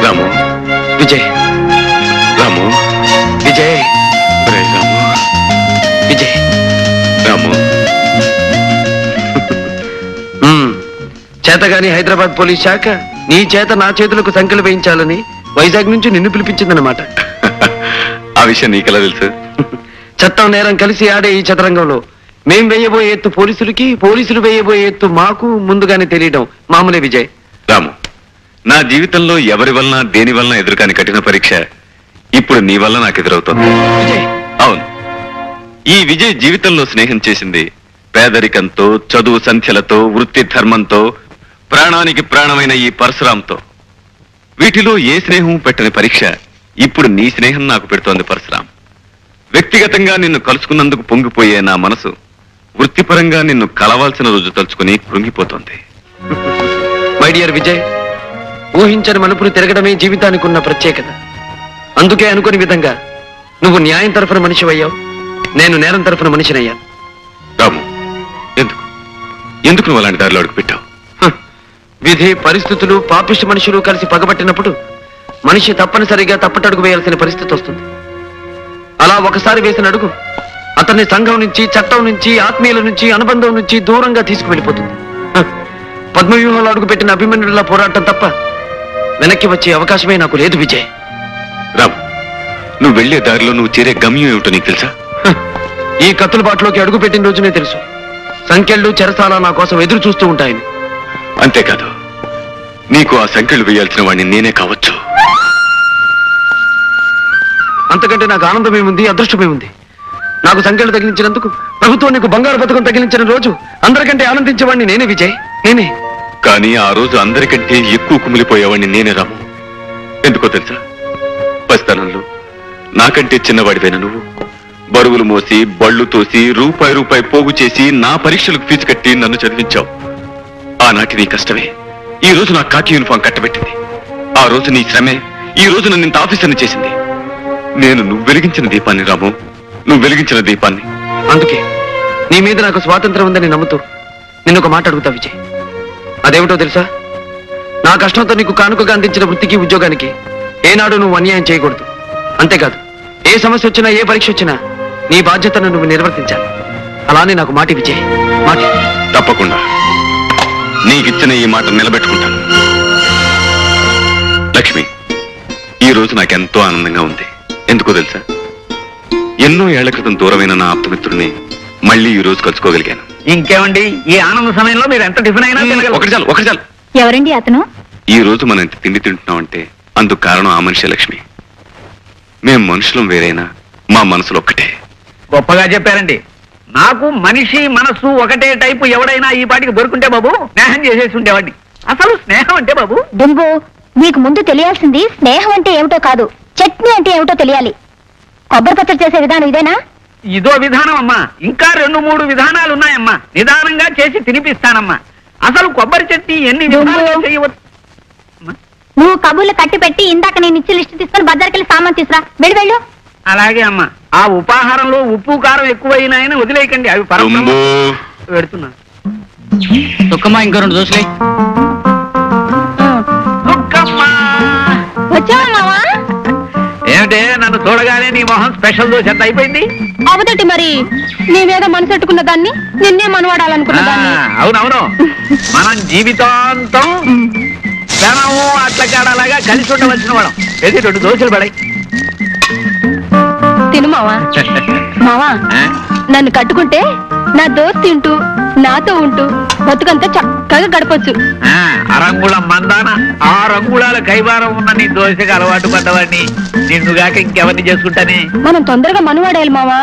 రాము, విజయ్, రాము, విజయ్, ఒరే రాము, విజయ్. రాము. చేతగాని హైదరాబాద్ పోలీస్ శాఖ నీ చేత నా చేతులకు సంఖ్యలు వేయించాలని వైజాగ్ నుంచి నిన్ను పిలిపించిందన్నమాట. ఆ విషయం నీకెలా తెలుసు? చట్టం నేరం కలిసి ఆడే ఈ చదరంగంలో మేం వేయబోయే ఎత్తు పోలీసులకి, పోలీసులు వేయబోయే ఎత్తు మాకు ముందుగానే తెలియడం మామూలే విజయ్. రాము, నా జీవితంలో ఎవరి వలన దేని వలన ఎదురుకాని కఠిన పరీక్ష ఇప్పుడు నీ వల్ల నాకు ఎదురవుతుంది. విజయ్, అవును, ఈ విజయ్ జీవితంలో స్నేహం చేసింది పేదరికంతో, చదువు సంఖ్యలతో, వృత్తి ధర్మంతో, ప్రాణానికి ప్రాణమైన ఈ పరశురాంతో. వీటిలో ఏ స్నేహం పెట్టని పరీక్ష ఇప్పుడు నీ స్నేహం నాకు పెడుతోంది పరశురాం. వ్యక్తిగతంగా నిన్ను కలుసుకున్నందుకు పొంగిపోయే నా మనసు వృత్తిపరంగా నిన్ను కలవాల్సిన రోజు తలుచుకుని కృంగిపోతోంది. మై డియర్ విజయ్, ఊహించని మలుపులు తిరగడమే జీవితానికి ఉన్న ప్రత్యేకత. అందుకే అనుకుని విధంగా నువ్వు న్యాయం తరఫున మనిషి అయ్యావు, నేను నేరం తరఫున మనిషినయ్యాను. రాము, ఎందుకు ఎందుకు నువ్వు అలాంటి దారిలో అడుగు పెట్టావు? విధి, పరిస్థితులు, పాపిష్టి మనుషులు కలిసి పగబట్టినప్పుడు మనిషి తప్పనిసరిగా తప్పటడుగు వేయాల్సిన పరిస్థితి వస్తుంది. అలా ఒకసారి వేసిన అడుగు అతన్ని సంఘం నుంచి, చట్టం నుంచి, ఆత్మీయుల నుంచి, అనుబంధం నుంచి దూరంగా తీసుకువెళ్ళిపోతుంది. పద్మవ్యూహంలో అడుగుపెట్టిన అభిమన్యుడిలా పోరాటం తప్ప వెనక్కి వచ్చే అవకాశమే నాకు లేదు విజయ్. రాము, నువ్వు వెళ్లే దారిలో నువ్వు చేరే గమ్యం ఏమిటో నీకు తెలుసా? ఈ కత్తుల బాటలోకి అడుగు పెట్టిన రోజునే తెలుసు సంఖ్యలు, చెరసాల నా కోసం ఎదురు చూస్తూ ఉంటాయని. అంతేకాదు, నీకు ఆ సంఖ్యలు వేయాల్సిన వాడిని నేనే కావచ్చు. అంతకంటే నాకు ఆనందమేముంది, అదృష్టమేముంది? నాకు సంఖ్యలు తగిలించినందుకు ప్రభుత్వం నీకు బంగారు పథకం తగిలించిన రోజు అందరికంటే ఆనందించేవాడిని నేనే విజయ్, నేనే. కానీ ఆ రోజు అందరికంటే ఎక్కువ కుమిలిపోయేవాడిని నేనే రాము. ఎందుకో తెలుసా? పసితనంలో నాకంటే చిన్నవాడివైన నువ్వు బరువులు మోసి, బళ్ళు తోసి, రూపాయి పోగు చేసి నా పరీక్షలకు ఫీజు కట్టి నన్ను చదివించావు. ఆనాటి నీ కష్టమే ఈ రోజు నా కాకి యూనిఫామ్ కట్టబెట్టింది. ఆ రోజు నీ శ్రమే ఈ రోజు నన్ను ఇంత ఆఫీసర్ని చేసింది. నేను నువ్వు వెలిగించిన దీపాన్ని రాము, నువ్వు వెలిగించిన దీపాన్ని. అందుకే నీ మీద నాకు స్వాతంత్రం ఉందని నమ్ముతూ నిన్ను ఒక మాట అడుగుతా విజయ్. అదేమిటో తెలుసా? నా కష్టంతో నీకు కానుకగా అందించిన వృత్తికి ఉద్యోగానికి ఏనాడు నువ్వు అన్యాయం చేయకూడదు. అంతేకాదు, ఏ సమస్య వచ్చినా ఏ పరీక్ష వచ్చినా నీ బాధ్యతను నువ్వు నిర్వర్తించాలి. అలానే నాకు మాట విజయ్, మాట. తప్పకుండా నీకిచ్చిన ఈ మాట నిలబెట్టుకుంటాను. లక్ష్మి, ఈ రోజు నాకెంతో ఆనందంగా ఉంది. ఎందుకో తెలుసా? ఎన్నో ఏళ్ల క్రితం దూరమైన నా ఆప్తమిత్రుడిని మళ్ళీ ఈ రోజు కలుసుకోగలిగాను. ఇంకేమండి, ఈ ఆనంద సమయంలో మీరు ఎంత టిఫిన్ అయినా ఒకటి చాలు. ఎవరండి అతను? ఈ రోజు మనం ఎంత తిండి తింటున్నామంటే అందుకు కారణం ఆ మనిషి లక్ష్మి. మేం మనుషులం వేరైనా మా మనసులు ఒక్కటే. గొప్పగా చెప్పారండి. నాకు మనిషి మనసు ఒకటే టైపు ఎవడైనా ఈ పాటికి దొరుకుంటే బాబు స్నేహం చేసేసి ఉండేవాడిని. అసలు స్నేహం అంటే బాబు డుంబు, మీకు ముందు తెలియాల్సింది స్నేహం అంటే ఏమిటో కాదు, చట్నీ అంటే ఏమిటో తెలియాలి. కొబ్బరి పచ్చడి చేసే విధానం ఇదేనా? ఇదో విధానం అమ్మా. ఇంకా 2-3 విధానాలు ఉన్నాయమ్మా. నిదానంగా చేసి తినిపిస్తానమ్మా. అసలు కొబ్బరి చట్నీ ఎన్ని విధాలుగా చేయవచ్చు? నువ్వు కబుర్లు కట్టి పెట్టి ఇందాక నేను ఇచ్చి లిస్టు తీసుకొని బజార్కెళ్ళి సామాన్ తీసురా. వెళ్ళు. అలాగే అమ్మా. ఆ ఉపాహారంలో ఉప్పు కారం ఎక్కువైనాయని వదిలేయకండి. అవి పెడుతున్నా. దుఃఖమ్మా, ఇంకో 2 దోశలే. వచ్చావా మావా? ఏమిటే, నన్ను చూడగానే నీ మొహం స్పెషల్ దోశ ఎంత అయిపోయింది? అవదటి మరి, నీ మీద మనసెట్టుకున్న దాన్ని నిన్నే మనవాడాలనుకున్న దాన్ని. అవునవును, మనం జీవితాంతం ధనము అట్ల కాడలాగా కలిసి ఉండవలసిన వాళ్ళం. ఏది 2 దోశలు పడాయి. తిను మావా. మావా, నన్ను కట్టుకుంటే నా దోస్త్ తింటూ నాతో ఉంటూ బతుకంతా చక్కగా గడపచ్చు. అరంగుళం మందాన 6 అంగుళాల కైవారం ఉన్న నీ దోశకి అలవాటు పడ్డవాడిని నిన్నుగాక ఇంకెవరిని చేసుకుంటానే. మనం తొందరగా మనవాడేయాలి మావా,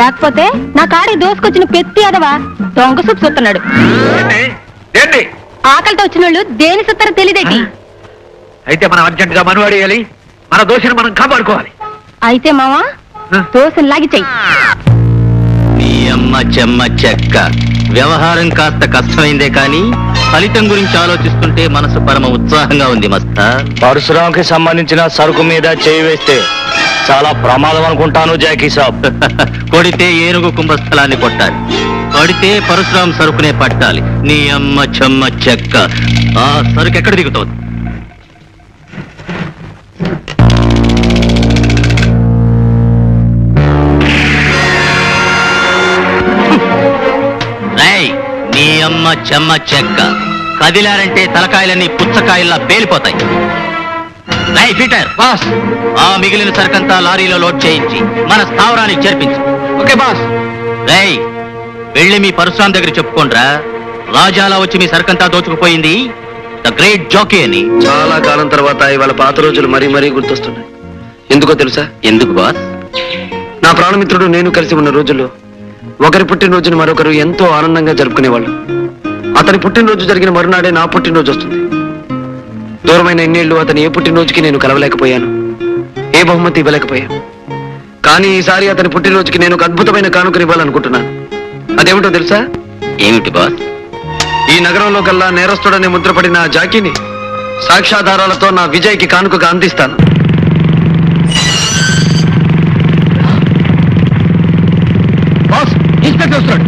లేకపోతే నా కాడి దోసుకొచ్చిన పెత్తి అదవా దొంగ సూపు చూస్తున్నాడు. ఆకలితో వచ్చిన వాళ్ళు దేని సుత్తారో తెలియదేటి. అయితే మనం అర్జెంట్ గా మనవాడేయాలి. మన దోశను మనం కాపాడుకోవాలి. అయితే మావా, దోశను లాగి చెయ్యి. మీ అమ్మ చెమ్మ చెక్క. వ్యవహారం కాస్త కష్టమైందే కానీ ఫలితం గురించి ఆలోచిస్తుంటే మనసు పరమ ఉత్సాహంగా ఉంది మస్తా. పరశురాంకి సంబంధించిన సరుకు మీద చేయి వేస్తే చాలా ప్రమాదం అనుకుంటాను జాకీ సాబ్. కొడితే ఏనుగు కుంభస్థలాన్ని కొట్టాలి, కొడితే పరశురాం సరుకునే పట్టాలి. నీ అమ్మ చెమ్మ చెక్క. ఆ సరుకు ఎక్కడ దిగుతోంది? నీ అమ్మ చెమ్మ చెక్క. కదిలారంటే తలకాయలన్నీ పుచ్చకాయల్లా పేలిపోతాయి. రై పీటర్, బాస్, ఆ మిగిలిన సరుకంతా లారీలో లోడ్ చేయించి మన స్థావరానికి చేర్పించు. Okay boss. రై, వెళ్ళి మీ పరశురాం దగ్గర చెప్పుకోండ్రా, రాజాలా వచ్చి మీ సరుకంతా దోచుకుపోయింది ద గ్రేట్ జాకీ అని. చాలా కాలం తర్వాత ఇవాళ పాత రోజులు మరీ మరీ గుర్తొస్తున్నాయి. ఎందుకో తెలుసా? ఎందుకు బాస్? నా ప్రాణమిత్రుడు నేను కలిసి ఉన్న రోజుల్లో ఒకరి పుట్టినరోజుని మరొకరు ఎంతో ఆనందంగా జరుపుకునేవాళ్ళు. అతని పుట్టినరోజు జరిగిన మరునాడే నా పుట్టినరోజు వస్తుంది. దూరమైన ఎన్నేళ్లు అతని ఏ పుట్టినరోజుకి నేను కలవలేకపోయాను, ఏ బహుమతి ఇవ్వలేకపోయాను. కానీ ఈసారి అతని పుట్టినరోజుకి నేను ఒక అద్భుతమైన కానుకని ఇవ్వాలనుకుంటున్నాను. అదేమిటో తెలుసా? ఏమిటి బాస్? ఈ నగరంలో కల్లా నేరస్తుడనే ముద్రపడిన ఆ జాకీని సాక్ష్యాధారాలతో నా విజయ్కి కానుకగా అందిస్తాను. బాస్, ఇన్స్పెక్టర్ వస్తాడు.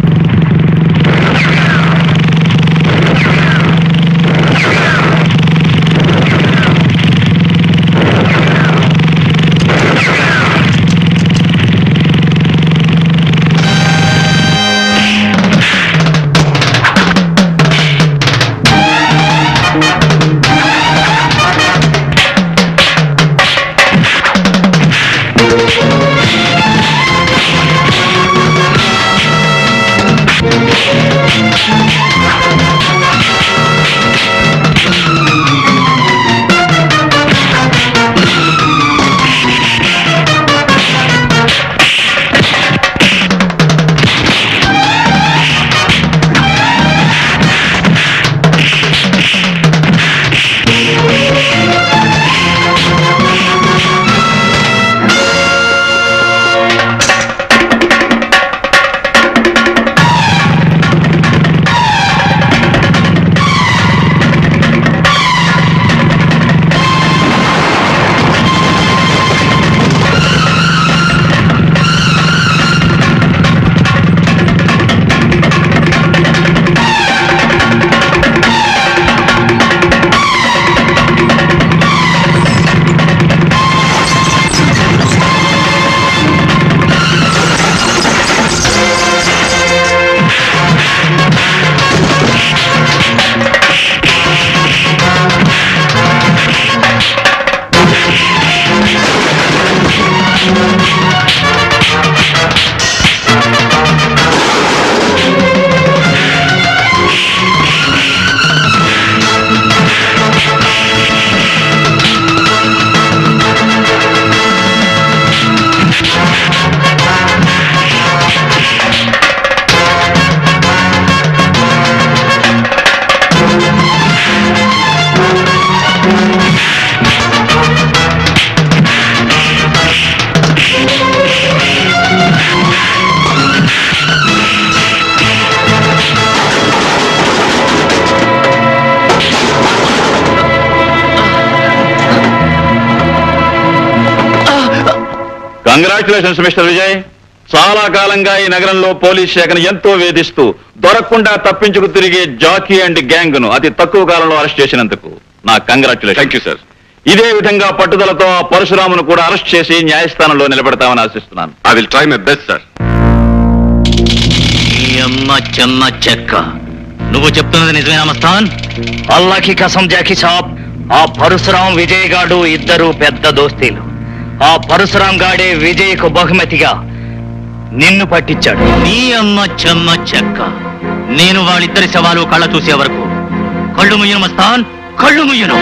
Congratulations mister Vijay. చాలా కాలంగా ఈ నగరంలో పోలీస్ శాఖను ఎంతో వేధిస్తూ దొరకకుండా తప్పించుకు తిరిగే జాకీ అండ్ గ్యాంగ్ ను అతి తక్కువ కాలంలో అరెస్ట్ చేసినందుకు నా కంగ్రాచులేషన్. Thank you sir. ఇదే విధంగా పట్టుదలతో ఆ పరశురామును కూడా అరెస్ట్ చేసి న్యాయస్థానంలో నిలబెడతామని ఆశిస్తున్నాను. I will try my best sir. నీ అమ్మ చెమ్మ చెక్క, నువ్వు చెప్తున్నది నిజమేనా మస్తాన్? అల్లాకి కసం జాకీ సాబ్, ఆ పరశురాం విజయ్ గాడు ఇద్దరు పెద్ద దోస్తీలు. ఆ పరశురాం గాడే విజయ్కు బహుమతిగా నిన్ను పట్టించాడు. నీ అమ్మ చెమ్మ చెక్క, నేను వాళ్ళిద్దరి శవాలు కళ్ళ చూసే వరకు కళ్ళు ముయ్యను మస్తాన్, కళ్ళు ముయ్యను.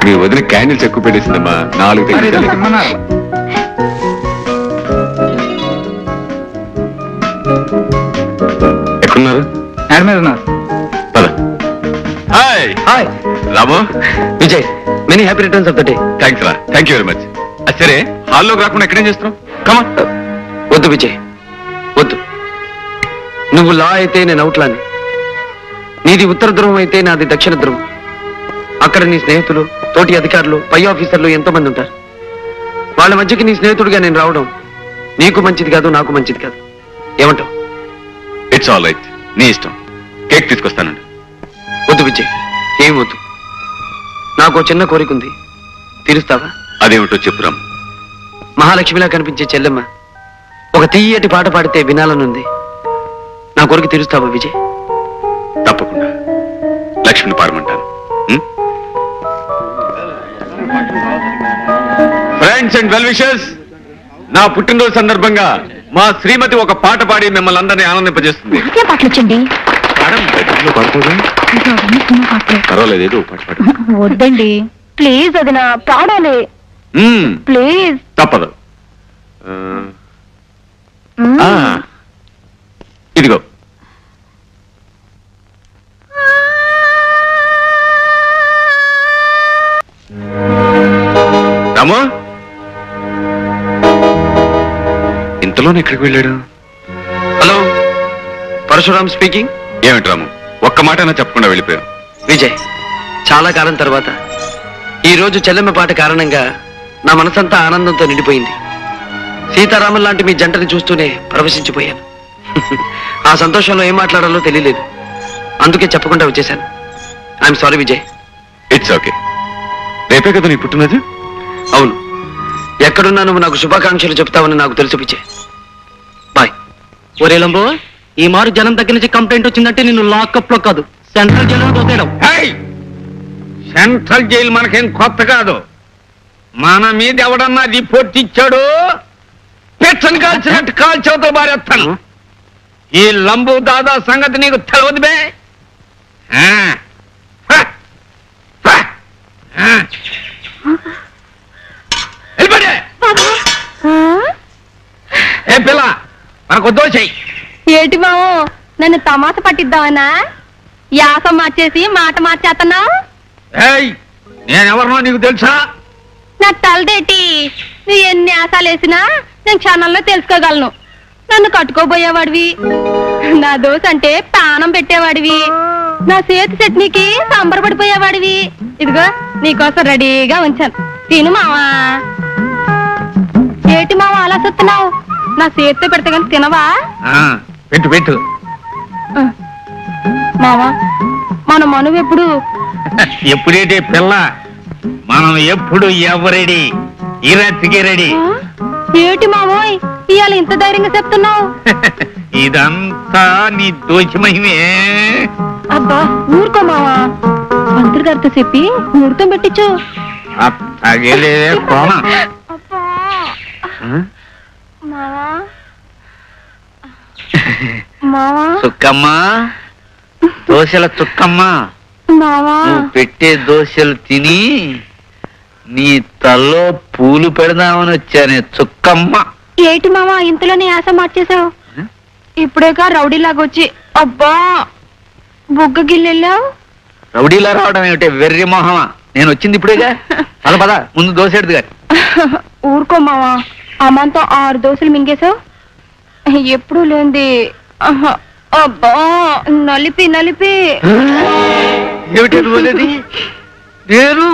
మీ వదిన క్యాండిల్స్ ఎక్కువ పెట్టేసిందమ్మా. 4 తెగించాలి. ఎక్కడున్నారు? పద. Hi hi Ramu. Vijay, many happy returns of the day. Thanks రా. Thank you very much. సరే, హాల్లోకి రాకుండా ఎక్కడేం చేస్తున్నావు? కమా. వద్దు విజయ్, వద్దు. నువ్వు లా అయితే నేను అవుట్లాని, నీది ఉత్తర ధ్రువం అయితే నాది దక్షిణ ధ్రువం. అక్కడ నీ స్నేహితులు, తోటి అధికారులు, పై ఆఫీసర్లు ఎంతో మంది ఉంటారు. వాళ్ళ మధ్యకి నీ స్నేహితుడిగా నేను రావడం నీకు మంచిది కాదు, నాకు మంచిది కాదు. ఏమంటావు? It's all right. నీ ఇష్టం. కేక్ తీసుకొస్తానండి. వద్దు విజయ్, ఏం వద్దు. నాకు చిన్న కోరిక ఉంది, తీరుస్తావా? అదేమిటో చెప్పురాం. మహాలక్ష్మిలా కనిపించే చెల్లెమ్మ ఒక తీయటి పాట పాడితే వినాలనుంది. నా కోరిక తీరుస్తావా విజయ్? తప్పకుండా లక్ష్మిని పాడమంటాను. ఫ్రెండ్స్ అండ్ వెల్ విషర్స్, నా పుట్టినరోజు సందర్భంగా మా శ్రీమతి ఒక పాట పాడి మిమ్మల్ని అందరినీ ఆనందింపజేస్తుంది. నాకేం పాటలు వచ్చండి? పర్వాలేదు, ఏదో పాట పాడు. వద్దండి ప్లీజ్, అది నా పాడాలి ప్లీజ్. తప్పదు. ఇదిగో. రాము, ఇంతలోనే ఎక్కడికి వెళ్ళాడు? Hello, Parashuram speaking. ఏమిటి రాము, ఒక్క మాట అయినా చెప్పకుండా వెళ్ళిపోయారు? విజయ్, చాలా కాలం తర్వాత ఈ రోజు చెల్లెమ్మ పాట కారణంగా నా మనసంతా ఆనందంతో నిండిపోయింది. సీతారాముల లాంటి మీ జంటని చూస్తూనే పరవశించిపోయాను. ఆ సంతోషంలో ఏం మాట్లాడాలో తెలియలేదు, అందుకే చెప్పకుండా వచ్చేశాను. I'm sorry Vijay. It's okay. రేపే కదా నీ పుట్టినది? అవును. ఎక్కడున్నా నువ్వు నాకు శుభాకాంక్షలు చెప్తావని నాకు తెలుసు విజయ్. బాయ్. ఒరే లంబో, ఈ మారు జనం దగ్గర నుంచి కంప్లైంట్ వచ్చిందంటే నిన్ను లాకప్ లో కాదు, సెంట్రల్ జైల్లో దోసేయడం. సెంట్రల్ జైలు మనకేం కొత్త కాదు. మన మీద ఎవడన్నా రిపోర్ట్ ఇచ్చాడు, పెచ్చని కాల్చినట్టు కాల్చవతో బారేస్తాను. ఈ లంబు దాదా సంగతి నీకు తెలవదు బే. ఏ పిల్ల, మనకు దోషై. ఏటి బావు, నన్ను తమాస పట్టిద్దామనా? యాసం మార్చేసి మాట మార్చేస్తున్నావు. ఏయ్, నేనెవరినో నీకు తెలుసా? నా తలదేటి, నువ్వు ఎన్ని ఆశాలు వేసినా నేను క్షణంలో తెలుసుకోగలను. నన్ను కట్టుకోబోయేవాడివి, నా దోశ అంటే ప్రాణం పెట్టేవాడివి, నా చేతి చట్నీకి సంబరపడిపోయేవాడివి. ఇదిగో నీకోసం రెడీగా ఉంచాను, తిను మావా. ఏటి మావా అలా చూస్తున్నావు? నా చేతితో పెడితే కానీ తినవా? పెట్టు పెట్టు. మావా, మన మనువు ఎప్పుడు? ఎప్పుడేటే పిల్ల, మనం ఎప్పుడు ఎవరెడీ, ఈ రాత్రికి రెడీ. ఏటి మావోయ్ ఇవాళ ఇంత ధైర్యంగా చెప్తున్నావు? ఇదంతా నీ దోషి మహిమే. అబ్బా ఊరుకో మావా, మంత్రి గారితో చెప్పి ముహూర్తం పెట్టించు. తగిలే కోణ. మావా మావా చుక్కమ్మా, దోశల చుక్కమ్మా, మావా నువ్వు పెట్టే దోశలు తిని నీ తల్లో పూలు పెడదామని వచ్చానే చుక్కమ్మ. ఏటి మావా ఇంతలోనే యాస మార్చేసావు? ఇప్పుడేగా రౌడీలాగా వచ్చి అబ్బా బొగ్గ గిల్లెళ్ళావు. రౌడీలా రావడం ఏమిటే వెర్రి మొహమా, నేను వచ్చింది ఇప్పుడేగా. పద పద, ముందు దోశ ఎడుదు గారి. ఊరుకోమావా, అమ్మంతో 6 దోశలు మింగేశావు. ఎప్పుడూ లేంది. అబ్బా, నలిపి నలిపి. ఏమిటి నేను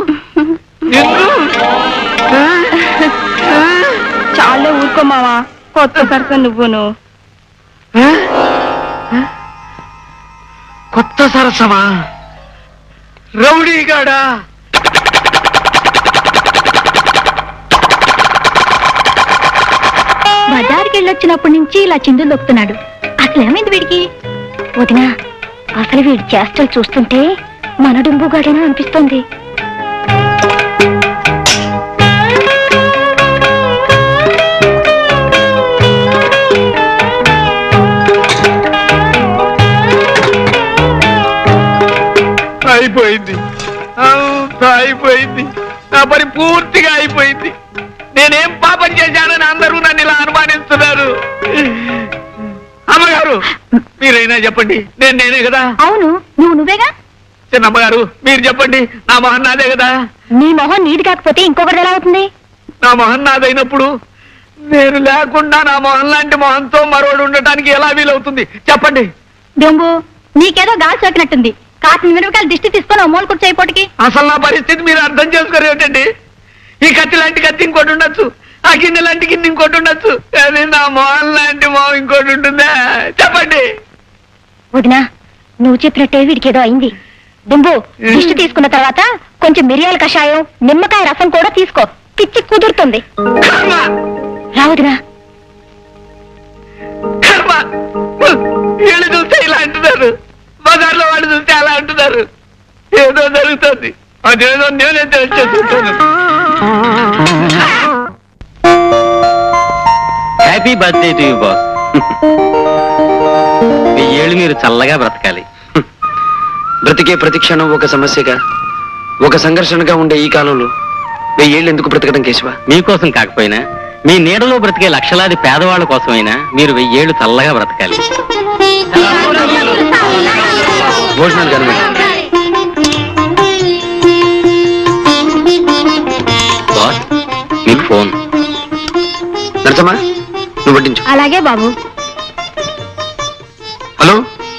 చాలా ఊరుకోమావా, కొత్త సరస నువ్వును. కొత్త సరసమా? రౌడీగాడా? బజార్కి వెళ్ళొచ్చినప్పటి నుంచి ఇలా చిందులు దొక్కుతున్నాడు. అసలు ఏమైంది వీడికి? వదినా, అసలు వీడి చేష్టలు చూస్తుంటే మన డుంబుగాడేనా అనిపిస్తోంది. అయిపోయింది, అయిపోయింది, నా పని పూర్తిగా అయిపోయింది. నేనేం పాపం చేశానని అందరూ నన్ను ఇలా అనుమానిస్తున్నారు. అమ్మగారు, మీరైనా చెప్పండి, నేనే కదా? అవును, నువ్వేగా. చిన్నమ్మగారు, మీరు చెప్పండి, నా మొహన్ నాదే కదా? నీ మొహం నీది కాకపోతే ఇంకొకటి ఎలా అవుతుంది? నా మొహన్ నాదైనప్పుడు నేను లేకుండా నా మొహన్ లాంటి మొహంతో మరోడు ఉండటానికి ఎలా వీలవుతుంది చెప్పండి. దొంగు, నీకేదో గాలి సోకినట్టుంది. కాసిన మిరపకాయలు దిష్టి తీసుకొని అమ్మోలు కూర్చోయిపోటికి. అసలు నా పరిస్థితి మీరు అర్థం చేసుకోరు ఏమిటండి? ఈ కత్తి లాంటి కత్తి ఇంకోటి ఉండొచ్చు, ఆ గిన్నె లాంటి గిన్నె ఇంకోటి ఉండొచ్చు, కానీ నా మొహన్ లాంటి మొహం ఇంకోటి ఉంటుందా చెప్పండి. వదినా, నువ్వు చెప్పినట్టే వీడికేదో అయింది. దుంబు, దిష్టి తీసుకున్న తర్వాత కొంచెం మిరియాల కషాయం, నిమ్మకాయ రసం కూడా తీసుకో, పిచ్చి కుదురుతుంది. రావదినా. వీళ్ళు చూస్తే ఇలా అంటున్నారు, బజార్లో వాళ్ళు చూస్తే అలా అంటున్నారు. ఏదో జరుగుతుంది, అదేదో నేనే తెలుసుకుంటాను. Happy birthday to you boss. 1000 ఏళ్ళు మీరు చల్లగా బ్రతకాలి. బ్రతికే ప్రతి క్షణం ఒక సమస్యగా, ఒక సంఘర్షణగా ఉండే ఈ కాలంలో 1000 ఏళ్ళు ఎందుకు బ్రతకడం కేశవ? మీకోసం కాకపోయినా మీ నీడలో బ్రతికే లక్షలాది పేదవాళ్ళ కోసమైనా మీరు 1000 ఏళ్ళు చల్లగా బ్రతకాలి. భోజనాలు కానీ బాస్, మీకు ఫోన్. నరసమ్మా, నువ్వు వడ్డించు. అలాగే బాబు. Hello.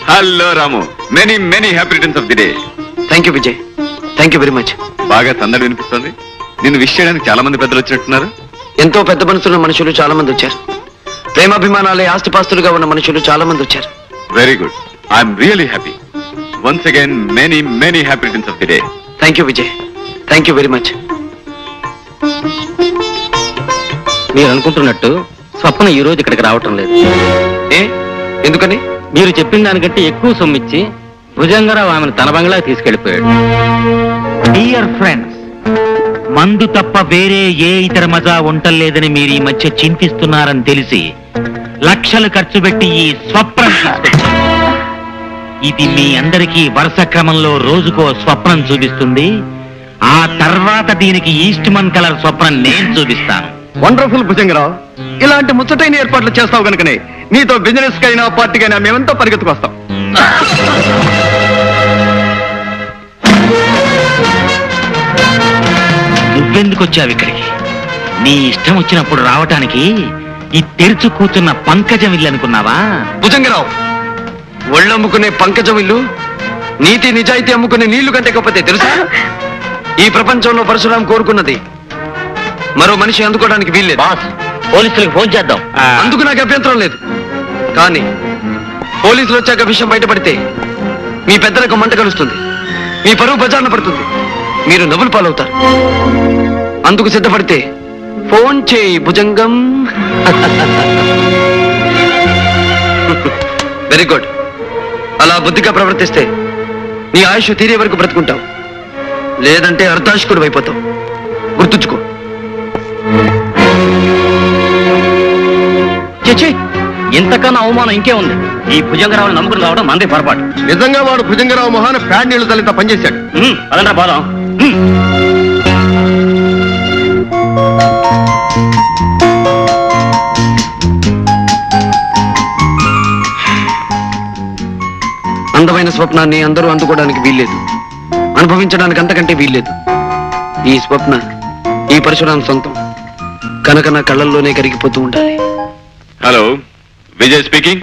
Hello Ramu, many many happy returns of the day. Thank you Vijay, thank you very much. బాగా సందడి వినిపిస్తుంది. నిన్ను విష్ చేయడానికి చాలా మంది పెద్దలు వచ్చినట్టున్నారు. ఎంతో పెద్ద మనసున్న మనుషులు చాలా మంది వచ్చారు. ప్రేమాభిమానాలే ఆస్తిపాస్తులుగా ఉన్న మనుషులు చాలా మంది వచ్చారు. Very good, I'm really happy. Once again many many happy returns of the day. Thank you Vijay, thank you very much. మీరు అనుకుంటున్నట్టు స్వప్న ఈ రోజు ఇక్కడికి రావటం లేదు. ఏ, ఎందుకని? మీరు చెప్పిన దానికంటే ఎక్కువ సొమ్మిచ్చి భుజంగరావు ఆమెను తన బంగ్లాకి తీసుకెళ్లిపోయాడు. డియర్ ఫ్రెండ్స్, మందు తప్ప వేరే ఏ ఇతర మజా ఉండలేదని మీరు ఈ మధ్య చింతిస్తున్నారని తెలిసి లక్షలు ఖర్చు పెట్టి ఈ స్వప్నం తీసుకొచ్చాను. ఇది మీ అందరికీ వరుస క్రమంలో రోజుకో స్వప్నం చూపిస్తుంది. ఆ తర్వాత దీనికి ఈస్ట్మన్ కలర్ స్వప్నం నేను చూపిస్తాను. వండర్ఫుల్ భుజంగరావు, ఇలాంటి ముచ్చటైన ఏర్పాట్లు చేస్తావు కనుకనే నీతో బిజినెస్ కైనా పార్టీకైనా మేమంతా పరిగెత్తుకొస్తాం. నువ్వెందుకు వచ్చావు ఇక్కడికి? నీ ఇష్టం వచ్చినప్పుడు రావటానికి ఈ తెరుచు కూర్చున్న పంకజం ఇల్లు అనుకున్నావా? భుజంగరావు, ఒళ్ళమ్ముకునే పంకజం ఇల్లు నీతి నిజాయితీ అమ్ముకునే నీళ్లు కంటే గొప్పతే తెలుసా? ఈ ప్రపంచంలో పరశురాం కోరుకున్నది మరో మనిషి అందుకోవడానికి వీల్లేదు. బాస్, పోలీసులకు ఫోన్ చేద్దాం. అందుకు నాకు అభ్యంతరం లేదు. కానీ పోలీసులు వచ్చాక విషయం బయటపడితే మీ పెద్దలకు మంట కలుస్తుంది, మీ పరువు బజార్న పడుతుంది, మీరు నవ్వులు పాలవుతారు. అందుకు సిద్ధపడితే ఫోన్ చేయి భుజంగం. Very good. అలా బుద్ధిగా ప్రవర్తిస్తే నీ ఆయుష్ తీరే వరకు బ్రతుకుంటావు, లేదంటే అర్ధాశకుడు అయిపోతావు. గుర్తుంచుకో. చేచి, ఇంతకన్నా అవమానం ఇంకే ఉంది. ఈ భుజంగరావుని నమ్ముకుని రావడం మందే పొరపాటు. నిజంగా వాడు భుజంగరావు మొహాన ఫ్యాన్ నీళ్లు తల్లింత పనిచేశాడు. అదంతా పోదాం. అందమైన స్వప్నాన్ని అందరూ అందుకోవడానికి వీల్లేదు, అనుభవించడానికి అంతకంటే వీల్లేదు. ఈ స్వప్న ఈ పరశురాం సొంతం కనుక నా కళ్ళల్లోనే కరిగిపోతూ ఉండాలి. Hello, Vijay speaking.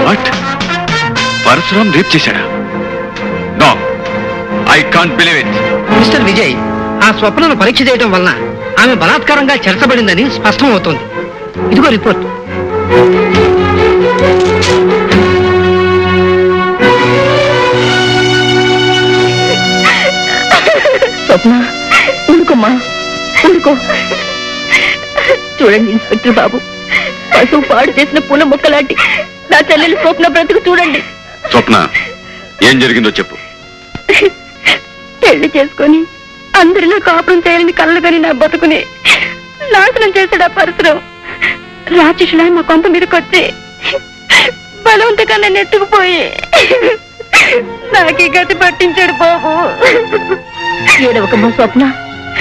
What? Parashuram rape చేశాడా? No, I can't believe it. Mister Vijay, ఆ స్వప్నను పరీక్ష చేయడం వలన ఆమె బలాత్కారంగా చెరచబడిందని స్పష్టం అవుతోంది. ఇదిగో రిపోర్ట్. స్వప్న, ఊరుకోమ్మా, ఊరుకో. చూడండి ఇన్స్పెక్టర్ బాబు, పశువు పాడు చేసిన పూల మొక్కలాంటి నా చెల్లెలు స్వప్న బ్రతుకు చూడండి. స్వప్న, ఏం జరిగిందో చెప్పు. పెళ్లి చేసుకొని అందరిలో కాపురం చేయాలని కళ్ళగని నా బతుకుని నాశనం చేశాడు ఆ పరశురాం. రాక్షసులా మా కొంప మీదకి వచ్చి బలవంతగా నన్ను ఎత్తుకుపోయి నాకీ గతి పట్టించాడు బాబు. ఏడవకమ్మా స్వప్న,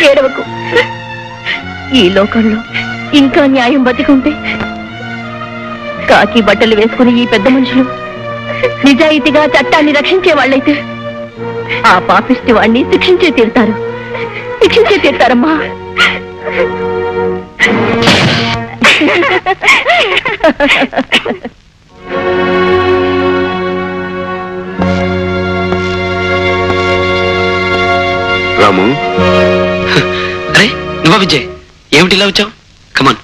ఏడవకు. ఈ లోకంలో ఇంకా న్యాయం బతికుంటే కాకి బట్టలు వేసుకుని ఈ పెద్ద మనుషులు నిజాయితీగా చట్టాన్ని రక్షించే వాళ్ళైతే ఆ పాపిష్టి వాణ్ణి శిక్షించే తీరుతారమ్మా. రాము, అరే నువ్వా విజయ్? ఏమిటి ఇలా వచ్చావు? కమాన్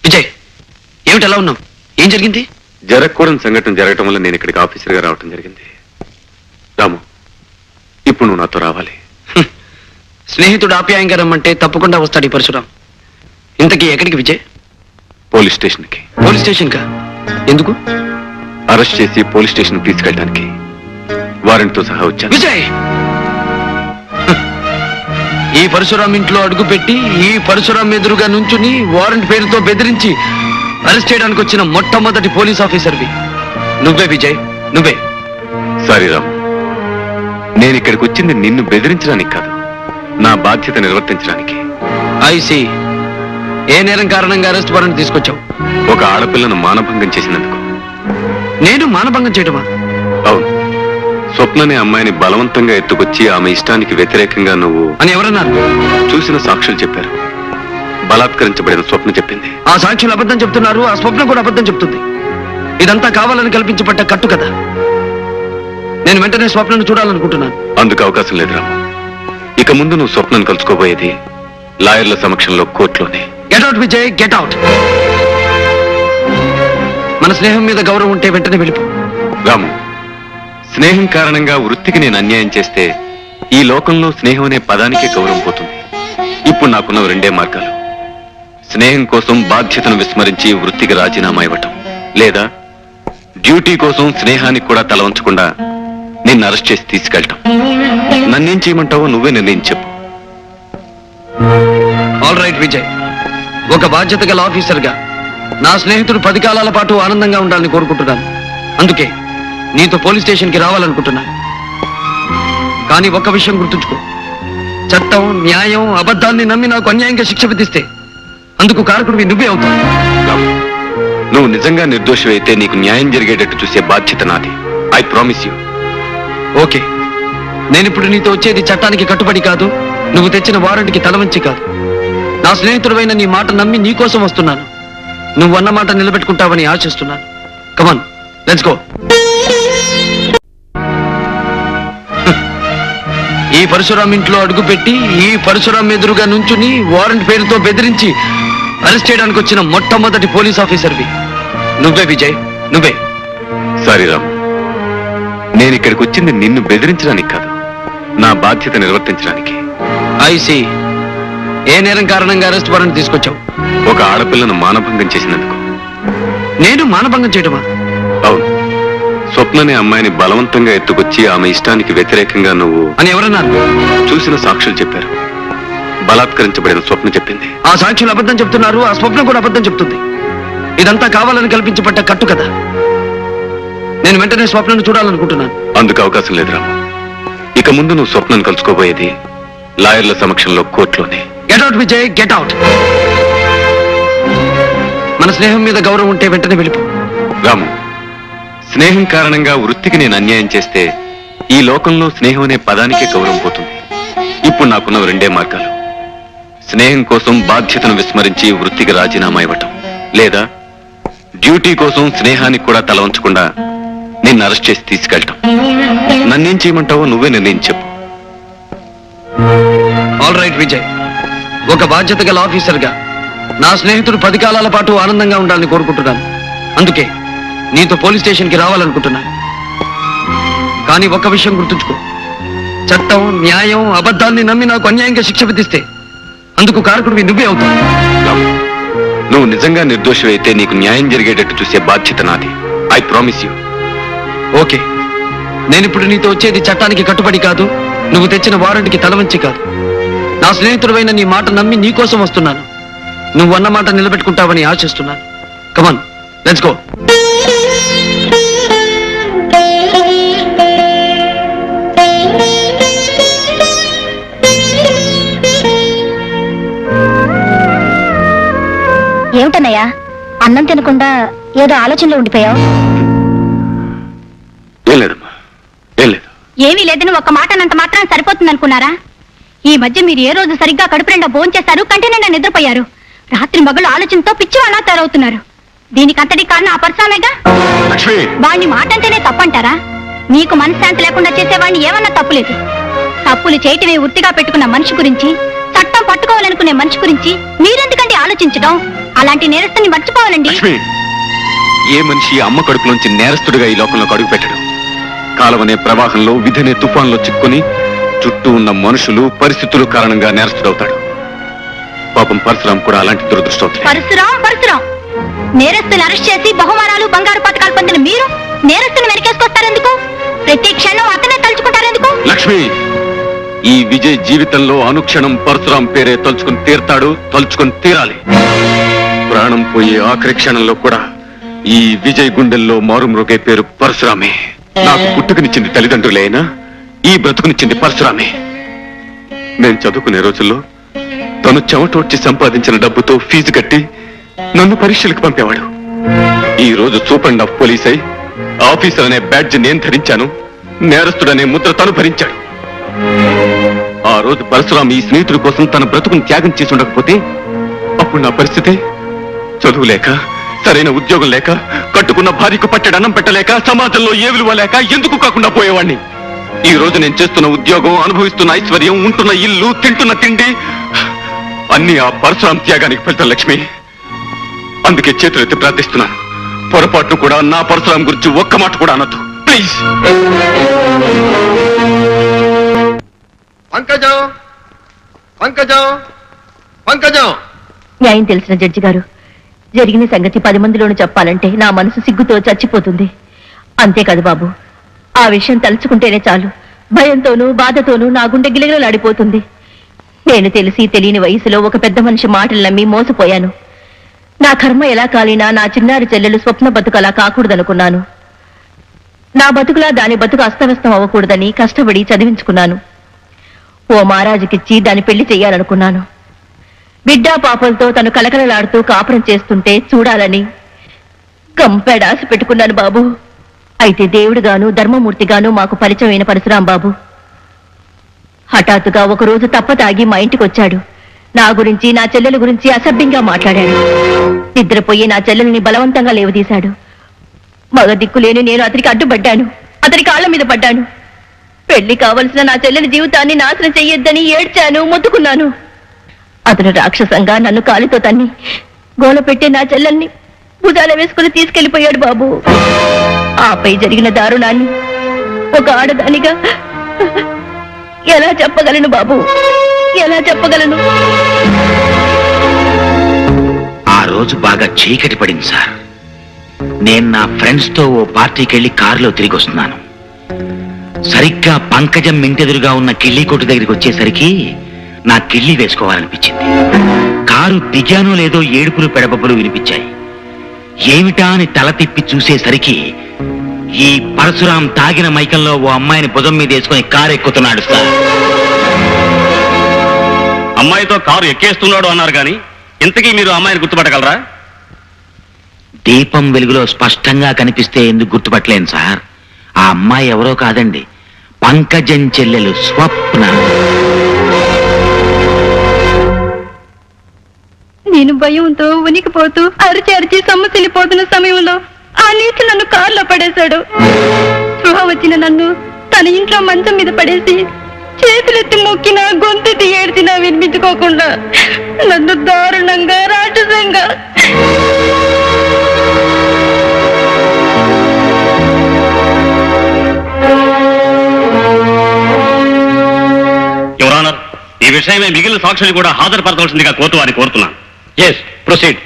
విజయ్, ఏమిటి ఎలా ఉన్నావు? ఏం జరిగింది? జరగకూడని సంఘటన జరగటం వల్ల నేను ఇక్కడికి ఆఫీసర్గా రావటం జరిగింది. రాము, ఇప్పుడు నువ్వు నాతో రావాలి. స్నేహితుడు ఆప్యాయంగా రమ్మంటే తప్పకుండా వస్తాడు ఈ పరశురాం. ఇంతకీ ఎక్కడికి విజయ్? పోలీస్ స్టేషన్కి. పోలీస్ స్టేషన్ కా? ఎందుకు? అరెస్ట్ చేసి పోలీస్ స్టేషన్ తీసుకెళ్ళడానికి వారెంట్తో సహా వచ్చాను. విజయ్, ఈ పరశురాం ఇంట్లో అడుగుపెట్టి ఈ పరశురాం ఎదురుగా నుంచుని వారెంట్ పేరుతో బెదిరించి అరెస్ట్ చేయడానికి వచ్చిన మొట్టమొదటి పోలీస్ ఆఫీసర్వి నువ్వే విజయ్, నువ్వే. సారీ రాము, నేను ఇక్కడికి వచ్చింది నిన్ను బెదిరించడానికి కాదు, నా బాధ్యత నిర్వర్తించడానికి. ఐసి, ఏ నేరం కారణంగా అరెస్ట్ వారెంట్ తీసుకొచ్చావు? ఒక ఆడపిల్లను మానభంగం చేసినందుకు. నేను మానభంగం చేయటమా? అవును, స్వప్ననే అమ్మాయిని బలవంతంగా ఎత్తుకొచ్చి ఆమె ఇష్టానికి వ్యతిరేకంగా నువ్వు అని ఎవరన్నారు? చూసిన సాక్షులు చెప్పారు. బలాత్కరించబడిన స్వప్న చెప్పింది. ఆ సాక్షులు అబద్ధం చెప్తున్నారు, ఆ స్వప్న కూడా అబద్ధం చెప్తుంది. ఇదంతా కావాలని కల్పించబడ్డ కట్టు కదా. నేను వెంటనే స్వప్నను చూడాలనుకుంటున్నాను. అందుకు అవకాశం లేదు రాము. ఇక ముందు నువ్వు స్వప్నను కలుసుకోబోయేది లాయర్ల సమక్షంలో కోర్టులోనే. Get out Vijay, get out. మన స్నేహం మీద గౌరవం ఉంటే వెంటనే వెళ్ళిపో. రాము, స్నేహం కారణంగా వృత్తికి నేను అన్యాయం చేస్తే ఈ లోకంలో స్నేహం అనే పదానికే గౌరవం పోతుంది. ఇప్పుడు నాకున్న రెండే మార్గాలు: స్నేహం కోసం బాధ్యతను విస్మరించి వృత్తికి రాజీనామా ఇవ్వటం, లేదా డ్యూటీ కోసం స్నేహానికి కూడా తల వంచకుండా నిన్ను అరెస్ట్ చేసి తీసుకెళ్ళటం. నన్నేం చేయమంటావో నువ్వే నిర్ణయించి చెప్పు. ఆల్ రైట్ విజయ్, ఒక బాధ్యత గల ఆఫీసర్గా నా స్నేహితుడు 10 కాలాల పాటు ఆనందంగా ఉండాలని కోరుకుంటున్నాను. అందుకే నీతో పోలీస్ స్టేషన్కి రావాలనుకుంటున్నాను. కానీ ఒక్క విషయం గుర్తుంచుకో, చట్టం, న్యాయం, అబద్ధాన్ని నమ్మి నాకు అన్యాయంగా శిక్ష విధిస్తే అందుకు కారకుడివి నువ్వే అవుతావు. నువ్వు నిజంగా నిర్దోషమైతే నీకు న్యాయం జరిగేటట్టు చూసే బాధ్యత నాది. I promise you. ఓకే, నేనిప్పుడు నీతో వచ్చేది చట్టానికి కట్టుబడి కాదు, నువ్వు తెచ్చిన వారెంట్కి తలవంచి కాదు. నా స్నేహితుడైన నీ మాట నమ్మి నీ కోసం వస్తున్నాను. నువ్వు అన్న మాట నిలబెట్టుకుంటావని ఆశిస్తున్నాను. కమాన్, లెట్స్ గో. ఈ పరశురాం ఇంట్లో అడుగుపెట్టి ఈ పరశురాం ఎదురుగా నుంచుని వారెంట్ పేరుతో బెదిరించి అరెస్ట్ చేయడానికి వచ్చిన మొట్టమొదటి పోలీస్ ఆఫీసర్వి నువ్వే విజయ్, నువ్వే. సారీ రాము, నేను ఇక్కడికి వచ్చింది నిన్ను బెదిరించడానికి కాదు, నా బాధ్యత నిర్వర్తించడానికి. ఐసి, ఏ నేరం కారణంగా అరెస్ట్ వారెంట్ తీసుకొచ్చావు? ఒక ఆడపిల్లను మానభంగం చేసినందుకు. నేను మానభంగం చేయటమా? అవును, స్వప్ననే అమ్మాయిని బలవంతంగా ఎత్తుకొచ్చి ఆమె ఇష్టానికి వ్యతిరేకంగా నువ్వు అని ఎవరన్నారు? చూసిన సాక్షులు చెప్పారు. బలాత్కరించబడిన స్వప్న చెప్పింది. ఆ సాక్షులు అబద్ధం చెప్తున్నారు, ఆ స్వప్న కూడా అబద్ధం చెప్తుంది. ఇదంతా కావాలని కల్పించబడ్డ కట్టు కదా. నేను వెంటనే స్వప్నను చూడాలనుకుంటున్నాను. అందుకు అవకాశం లేదు రాము. ఇక ముందు నువ్వు స్వప్నను కలుసుకోబోయేది లాయర్ల సమక్షంలో కోర్టులోనే. Get out Vijay, get out. మన స్నేహం మీద గౌరవం ఉంటే వెంటనే వెళ్ళిపో. రాము, స్నేహం కారణంగా వృత్తికి నేను అన్యాయం చేస్తే ఈ లోకంలో స్నేహం అనే పదానికే గౌరవం పోతుంది. ఇప్పుడు నాకున్న రెండే మార్గాలు. స్నేహం కోసం బాధ్యతను విస్మరించి వృత్తికి రాజీనామా ఇవ్వటం, లేదా డ్యూటీ కోసం స్నేహానికి కూడా తల వంచకుండా నిన్ను అరెస్ట్ చేసి తీసుకెళ్ళటం. నన్నేం చేయమంటావో నువ్వే నిర్ణయం చెప్పు. ఆల్ రైట్ విజయ్, ఒక బాధ్యత గల ఆఫీసర్గా నా స్నేహితుడు 10 కాలాల పాటు ఆనందంగా ఉండాలని కోరుకుంటున్నాను. అందుకే నీతో పోలీస్ స్టేషన్కి రావాలనుకుంటున్నాను. కానీ ఒక్క విషయం గుర్తుంచుకో, చట్టం, న్యాయం, అబద్ధాన్ని నమ్మి నాకు అన్యాయంగా శిక్ష విధిస్తే అందుకు కారకుడివి నువ్వే అవుతావు. నువ్వు నిజంగా నిర్దోషమైతే నీకు న్యాయం జరిగేటట్టు చూసే బాధ్యత నాది. I promise you. ఓకే, నేనిప్పుడు నీతో వచ్చేది చట్టానికి కట్టుబడి కాదు, నువ్వు తెచ్చిన వారెంట్కి తలవంచి కాదు. నా స్నేహితుడైన నీ మాట నమ్మి నీ కోసం వస్తున్నాను. నువ్వు అన్న మాట నిలబెట్టుకుంటావని ఆశిస్తున్నాను. కమాన్, లెట్స్ గో. ఏమిటన్నయ్యా అన్నం తినకుండా ఏదో ఆలోచనలో ఉండిపోయావు? ఏం లేదమ్మా, ఏం లేదు. ఏమీ లేదని ఒక్క మాట అన్నంత మాత్రం సరిపోతుంది అనుకున్నారా? ఈ మధ్య మీరు ఏ రోజు సరిగ్గా కడుపు నిండా భోంచేశారు, కంటి నిండా నిద్రపోయారు. రాత్రి మగళ్ళు ఆలోచనతో పిచ్చివాళ్ళ తయారవుతున్నారు. దీనికి అంతటి కారణం ఆ పరసామేగా. వాణ్ణి మాట అంటేనే తప్పంటారా? మీకు మనశ్శాంతి లేకుండా చేసేవాడిని ఏమన్నా తప్పులేదు. తప్పులు చేయటమే వృత్తిగా పెట్టుకున్న మనిషి గురించి, చట్టం పట్టుకోవాలనుకునే మనిషి గురించి మీరెందుకంటే ఆలోచించడం? అలాంటి నేరస్తుని మర్చిపోవాలండి. ఏ మనిషి అమ్మ కడుపులోంచి నేరస్తుడిగా ఈ లోకంలో అడుగు పెట్టడం? కాలమనే ప్రవాహంలో, విధనే తుఫాన్లో చిక్కుని చుట్టూ ఉన్న మనుషులు, పరిస్థితులు కారణంగా నేరస్తుడవుతాడు. పాపం పరశురాం కూడా అలాంటి దురదృష్టం. పరశురాం నేరస్తుని అరెస్ట్ చేసి బహుమానాలు, బంగారు పథకాలు పొందిన మీరు నేరస్తుని వెనకేసుకొస్తారెందుకు? ప్రతి క్షణం అతనే తలుచుకుంటారెందుకు? లక్ష్మి, ఈ విజయ్ జీవితంలో అనుక్షణం పరశురాం పేరే తలుచుకుని తీరతాడు, తలుచుకుని తీరాలి. ప్రాణం పోయే ఆఖరి క్షణంలో కూడా ఈ విజయ్ గుండెల్లో మారుమ్రోగే పేరు పరశురామే. నాకు పుట్టుకనిచ్చింది తల్లిదండ్రులే అయినా ఈ బ్రతుకునిచ్చింది పరశురామే. నేను చదువుకునే రోజుల్లో తను చెమటోడ్చి సంపాదించిన డబ్బుతో ఫీజు కట్టి నన్ను పరీక్షలకు పంపేవాడు. ఈ రోజు సూపరింట్ ఆఫ్ పోలీస్ అయి ఆఫీసర్ అనే బ్యాడ్జ్ నేను ధరించాను, నేరస్తుడనే ముద్ర తను భరించాడు. ఆ రోజు పరశురాం ఈ స్నేహితుడి కోసం తన బ్రతుకుని త్యాగం చేసి ఉండకపోతే అప్పుడు నా పరిస్థితి చదువు లేక, సరైన ఉద్యోగం లేక, కట్టుకున్న భార్యకు పట్టెడు అన్నం పెట్టలేక, సమాజంలో ఏ విలువ లేక ఎందుకు కాకుండా పోయేవాణ్ణి. ఈ రోజు నేను చేస్తున్న ఉద్యోగం, అనుభవిస్తున్న ఐశ్వర్యం, ఉంటున్న ఇల్లు, తింటున్న తిండి అన్ని ఆ పరశురాం త్యాగానికి ఫలితం లక్ష్మి. అందుకే చేతులెత్తి ప్రార్థిస్తున్నాను, పొరపాటు కూడా నా పరశురాం గురించి ఒక్క మాట కూడా అనొద్దు ప్లీజ్. పంకజం, పంకజం, పంకజం. న్యాయం తెలిసిన జడ్జి గారు, జరిగిన సంగతి 10 మందిలోనూ చెప్పాలంటే నా మనసు సిగ్గుతో చచ్చిపోతుంది. అంతేకాదు బాబు, ఆ విషయం తలుచుకుంటేనే చాలు భయంతోనూ బాధతోనూ నా గుండె గిలగిలలాడిపోతుంది. నేను తెలిసి తెలియని వయసులో ఒక పెద్ద మనిషి మాటలు నమ్మి మోసపోయాను. నా కర్మ ఎలా కాలినా నా చిన్నారి చెల్లెలు స్వప్న బతుకు అలా కాకూడదనుకున్నాను. నా బతుకులా దాని బతుకు అస్తవ్యస్తం అవ్వకూడదని కష్టపడి చదివించుకున్నాను. ఓ మహారాజుకిచ్చి దాని పెళ్లి చెయ్యాలనుకున్నాను. బిడ్డా పాపలతో తను కలకలలాడుతూ కాపురం చేస్తుంటే చూడాలని గంపెడాస పెట్టుకున్నాను బాబు. అయితే దేవుడుగాను ధర్మమూర్తిగాను మాకు పరిచయం అయిన పరశురాం బాబు హఠాత్తుగా ఒకరోజు తప్పతాగి మా ఇంటికి వచ్చాడు. నా గురించి, నా చెల్లెల గురించి అసభ్యంగా మాట్లాడాడు. నిద్రపోయి నా చెల్లెల్ని బలవంతంగా లేవదీశాడు. మగ దిక్కులేని నేను అతనికి అడ్డుపడ్డాను, అతని కాళ్ల మీద పడ్డాను. పెళ్లి కావలసిన నా చెల్లెలి జీవితాన్ని నాశనం చెయ్యొద్దని ఏడ్చాను, మొత్తుకున్నాను. అతను రాక్షసంగా నన్ను కాలితో తన్ని గోల పెట్టి నా చెల్లెల్ని భుజాల వేసుకుని తీసుకెళ్లిపోయాడు బాబు. ఆపై జరిగిన దారుణాన్ని ఒక ఆడదానిగా ఎలా చెప్పగలను బాబు, ఎలా చెప్పగలను? ఆ రోజు బాగా చీకటి పడింది సార్. నేను నా ఫ్రెండ్స్ తో ఓ పార్టీకి వెళ్లి కారులో తిరిగి వస్తున్నాను. సరిగ్గా పంకజం ఇంటెదురుగా ఉన్న కిళ్ళీ కొట్టు దగ్గరికి వచ్చేసరికి నా కిళ్ళి వేసుకోవాలనిపించింది. కారు దిగానో లేదో ఏడుపులు పెడబబ్బులు వినిపించాయి. ఏమిటా అని తల తిప్పి చూసేసరికి ఈ పరశురాం తాగిన మైకంలో ఓ అమ్మాయిని భుజం మీద వేసుకుని కారు ఎక్కుతున్నాడు సార్. అమ్మాయితో కారు ఎక్కేస్తున్నాడు అన్నారు కానీ ఇంతకీ మీరు అమ్మాయిని గుర్తుపట్టగలరా? దీపం వెలుగులో స్పష్టంగా కనిపిస్తే ఎందుకు గుర్తుపట్టలేను సార్? ఆ అమ్మాయి ఎవరో కాదండి, పంకజం చెల్లెలు స్వప్న. నేను భయంతో ఉనికిపోతూ అరిచి అరిచి సొమ్మసిల్లిపోతున్న సమయంలో ఆ నీచు నన్ను కారులో పడేశాడు. స్పృహ వచ్చిన నన్ను తన ఇంట్లో మంచం మీద పడేసి చేతులెత్తి మొక్కినా గొంతెత్తి ఏడ్చినా వినిపించుకోకుండా నన్ను దారుణంగా రాక్షసంగా యువర్ ఆనర్, ఈ విషయమే మిగిలిన సాక్షులు కూడా హాజరుపరచవలసిందిగా కోర్టు వారిని కోరుతున్నాను. Yes, proceed.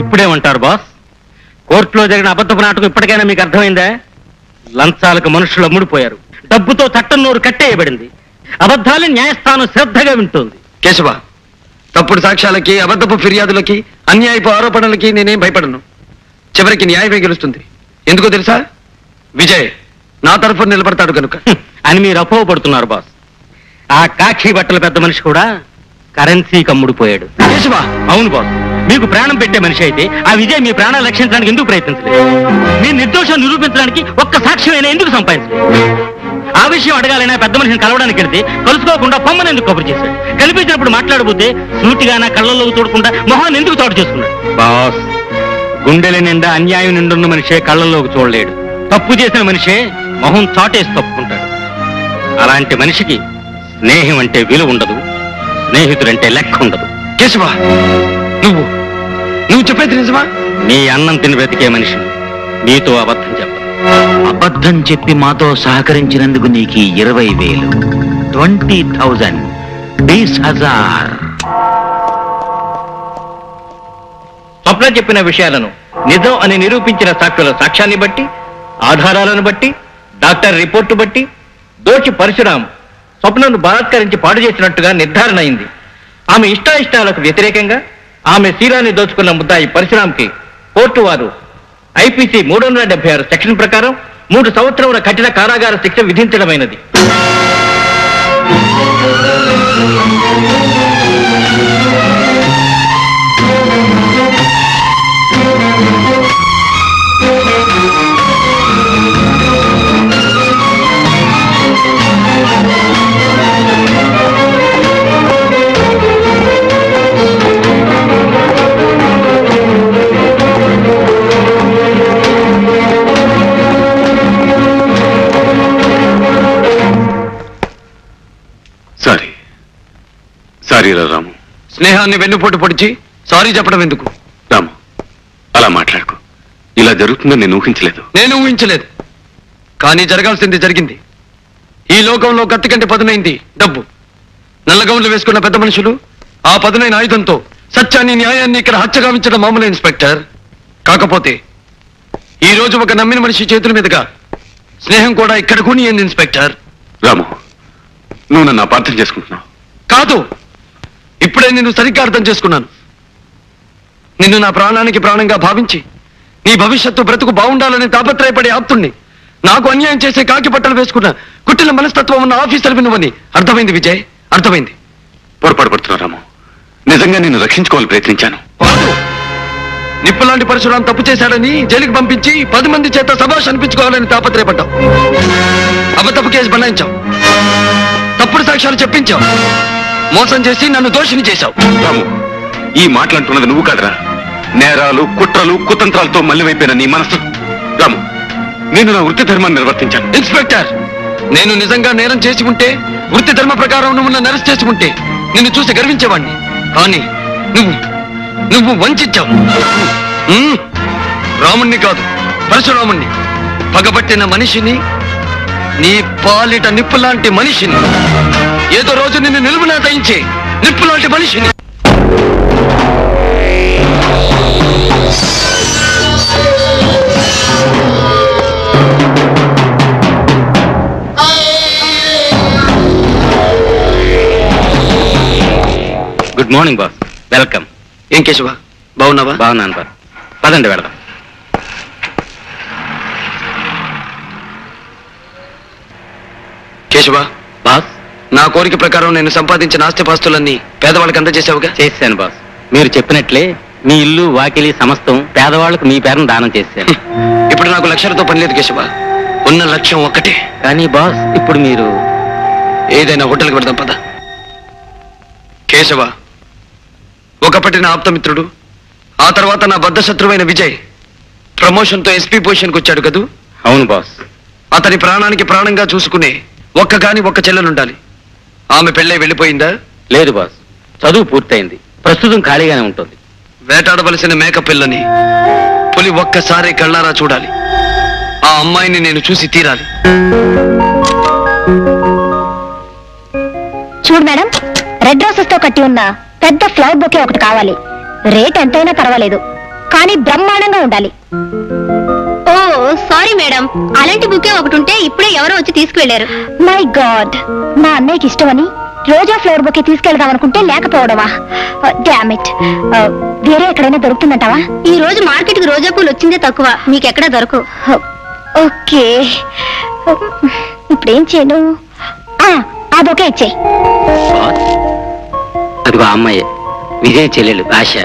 ఇప్పుడేమంటారు బాస్? కోర్టులో జరిగిన అబద్ధపు నాటకం ఇప్పటికైనా మీకు అర్థమైందా? లంచాలకు మనుషులు అమ్ముడిపోయారు, డబ్బుతో చట్టం నోరు కట్టేయబడింది, అబద్ధాలను న్యాయస్థానం శ్రద్ధగా వింటోంది. కేశవ, తప్పుడు సాక్ష్యాలకి, అబద్ధపు ఫిర్యాదులకి, అన్యాయపు ఆరోపణలకి నేనేం భయపడను. చివరికి న్యాయమే గెలుస్తుంది. ఎందుకో తెలుసా? విజయ్ నా తరఫున నిలబడతాడు కనుక అని మీరు అపోహపడుతున్నారు బాస్. ఆ కాకి బట్టల పెద్ద మనిషి కూడా కరెన్సీకి అమ్ముడిపోయాడు. కేశవ, అవును బాస్, మీకు ప్రాణం పెట్టే మనిషి అయితే ఆ విజయ్ మీ ప్రాణాలు రక్షించడానికి ఎందుకు ప్రయత్నించలేదు? మీ నిర్దోషం నిరూపించడానికి ఒక్క సాక్ష్యమైనా ఎందుకు సంపాదించలేదు? ఆ విషయం అడగాలైనా పెద్ద మనిషిని కలవడానికి వెళ్తే కలుసుకోకుండా పొమ్మని ఎందుకు కబురు చేశాడు? కనిపించినప్పుడు మాట్లాడబోతే సూటిగా నా కళ్ళల్లో చూడకుండా మొహాన్ని ఎందుకు తోట చేసుకున్నాడు? బాస్, గుండెల నిండా అన్యాయం నిండున్న మనిషే కళ్ళల్లోకి చూడలేడు. తప్పు చేసిన మనిషే మొహం చాటేసి తప్పుకుంటాడు. అలాంటి మనిషికి స్నేహం అంటే విలువ ఉండదు, స్నేహితుడంటే లెక్క ఉండదు. కేశవ, నువ్వు చెప్పేది నిజమా? మీ అన్నం తిని బ్రతికే మనిషిని మీతో అబద్ధం చెప్పదు. అబద్ధం చెప్పి మాతో సహకరించినందుకు నీకు 20,000, 20,000, 20,000. స్వప్న చెప్పిన విషయాలను నిజం అని నిరూపించిన సాక్షుల సాక్ష్యాన్ని బట్టి, ఆధారాలను బట్టి, డాక్టర్ రిపోర్టు బట్టి దోషి పరశురాం స్వప్నను బలాత్కరించి పాడు చేసినట్టుగా నిర్ధారణ అయింది. ఆమె ఇష్టాయిష్టాలకు వ్యతిరేకంగా ఆమె శీలాన్ని దోచుకున్న ముద్దాయి పరశురాంకి కోర్టు వారు ఐపీసీ 376 సెక్షన్ ప్రకారం 3 సంవత్సరముల కఠిన కారాగార శిక్ష విధించడమైనది. సారీ రాము. స్నేహాన్ని వెన్నుపోటు పొడిచి సారీ చెప్పడం ఎందుకు? రాము, అలా మాట్లాడుకో. ఇలా జరుగుతుందని నేను ఊహించలేదు. నేను ఊహించలేదు, కానీ జరగాల్సింది జరిగింది. ఈ లోకంలో కత్తి కంటే పదునైంది డబ్బు. నల్లగౌన్లు వేసుకున్న పెద్ద మనుషులు ఆ పదునైన ఆయుధంతో సత్యాన్ని, న్యాయాన్ని ఇక్కడ హత్యగావించడం మామూలు ఇన్స్పెక్టర్. కాకపోతే ఈ రోజు ఒక నమ్మిన మనిషి చేతుల మీదుగా స్నేహం కూడా ఇక్కడ కూనియంది ఇన్స్పెక్టర్. రాము, నువ్వు నన్ను అపార్థం చేసుకుంటున్నావు. కాదు, ఇప్పుడే నిన్ను సరిగ్గా అర్థం చేసుకున్నాను. నిన్ను నా ప్రాణానికి ప్రాణంగా భావించి నీ భవిష్యత్తు బ్రతుకు బాగుండాలని తాపత్రయపడే ఆప్తుణ్ణి, నాకు అన్యాయం చేసే కాకి బట్టలు వేసుకున్న కుట్టిన మనస్తత్వం ఉన్న ఆఫీసర్ నువ్వని అర్థమైంది విజయ్, అర్థమైంది. పొరపాటు పడుతున్నావు రాము. నిజంగా నిన్ను రక్షించుకోవాలని ప్రయత్నించాను. నిప్పులాంటి పరశురాం తప్పు చేశాడని జైలుకి పంపించి 10 మంది చేత సభాష్ అనిపించుకోవాలని తాపత్రయపడ్డావు. అబద్ధపు కేసు బనాయించావు, తప్పుడు సాక్ష్యాలు చెప్పించావు, మోసం చేసి నన్ను దోషిని చేశావు. రాము, ఈ మాటలంటున్నది నువ్వు కాదురా. నేరాలు, కుట్రలు, కుతంత్రాలతో మళ్ళీవైపోయిన నీ మనసు. రాము, నేను నా వృత్తి ధర్మాన్ని నిర్వర్తించాను. ఇన్స్పెక్టర్, నేను నిజంగా నేరం చేసి ఉంటే, వృత్తి ధర్మ ప్రకారం నువ్వు నన్ను అరెస్ట్ చేసి ఉంటే నిన్ను చూసి గర్వించేవాణ్ణి. కానీ నువ్వు వంచావు. రాముణ్ణి కాదు, పరశురాముణ్ణి, పగబట్టిన మనిషిని, నీ పాలిట నిప్పులాంటి మనిషిని, ఏదో రోజు నిన్ను నిలువునా దయించే నిప్పులాంటి మనిషిని. Good morning boss, welcome. ఏం కేశవ, బాగున్నావా? బాగున్నాను బాస్, పదండి వెళదాం. కేశవ, బాస్ నా కోరిక ప్రకారం నేను సంపాదించిన ఆస్తిపాస్తులన్నీ పేదవాళ్ళకి అందజేసావుగా? చేశాను బాస్. మీరు చెప్పినట్లే మీ ఇల్లు వాకిలి సమస్తం పేదవాళ్లకు మీ పేరును దానం చేశాను. ఇప్పుడు నాకు లక్ష్యాలతో పని లేదు కేశవ, ఉన్న లక్ష్యం ఒక్కటే. కానీ బాస్ ఇప్పుడు మీరు ఏదైనా హోటల్కి పెడదాం పద. కేశవ, ఒకప్పటి నా ఆప్తమిత్రుడు, ఆ తర్వాత నా బద్ధశత్రువైన విజయ్ ప్రమోషన్తో ఎస్పీ పొజిషన్కి వచ్చాడు కదూ? అవును బాస్. అతని ప్రాణానికి ప్రాణంగా చూసుకునే ఒక్క చెల్లెలుండాలి. ఆమె పెళ్ళై వెళ్ళిపోయిందా? లేదు బాస్, చదువు పూర్తయింది, ప్రస్తుతం ఖాళీగానే ఉంటుంది. వేటాడవలసిన మేక పిల్లని పులి ఒక్కసారి కళ్ళారా చూడాలి. ఆ అమ్మాయిని నేను చూసి తీరాలి. చూడు మేడం, రెడ్ రోసెస్ తో కట్టి ఉన్న పెద్ద ఫ్లవర్ బొకే ఒకటి కావాలి. రేట్ ఎంతైనా పర్వాలేదు, కానీ బ్రహ్మాండంగా ఉండాలి. ఓ సారీ మేడం, అలాంటి బుకే ఒకటి ఉంటే ఇప్పుడే ఎవరో వచ్చి తీసుకువెళ్లారు. మై గాడ్, మా అన్నయ్యకి ఇష్టమని రోజా ఫ్లవర్ బొకే తీసుకెళ్దాం అనుకుంటే లేకపోవడమా? Damn it. వేరే ఎక్కడైనా దొరుకుతుందంటావా? ఈ రోజు మార్కెట్ కి రోజా పూలు వచ్చిందే తక్కువ, మీకు ఎక్కడ దొరకవు. ఓకే, ఇప్పుడేం చేయను? ఆ బొకే ఇచ్చేయి. అదిగో అమ్మాయి, విజయ్ చెల్లెలు ఆశ.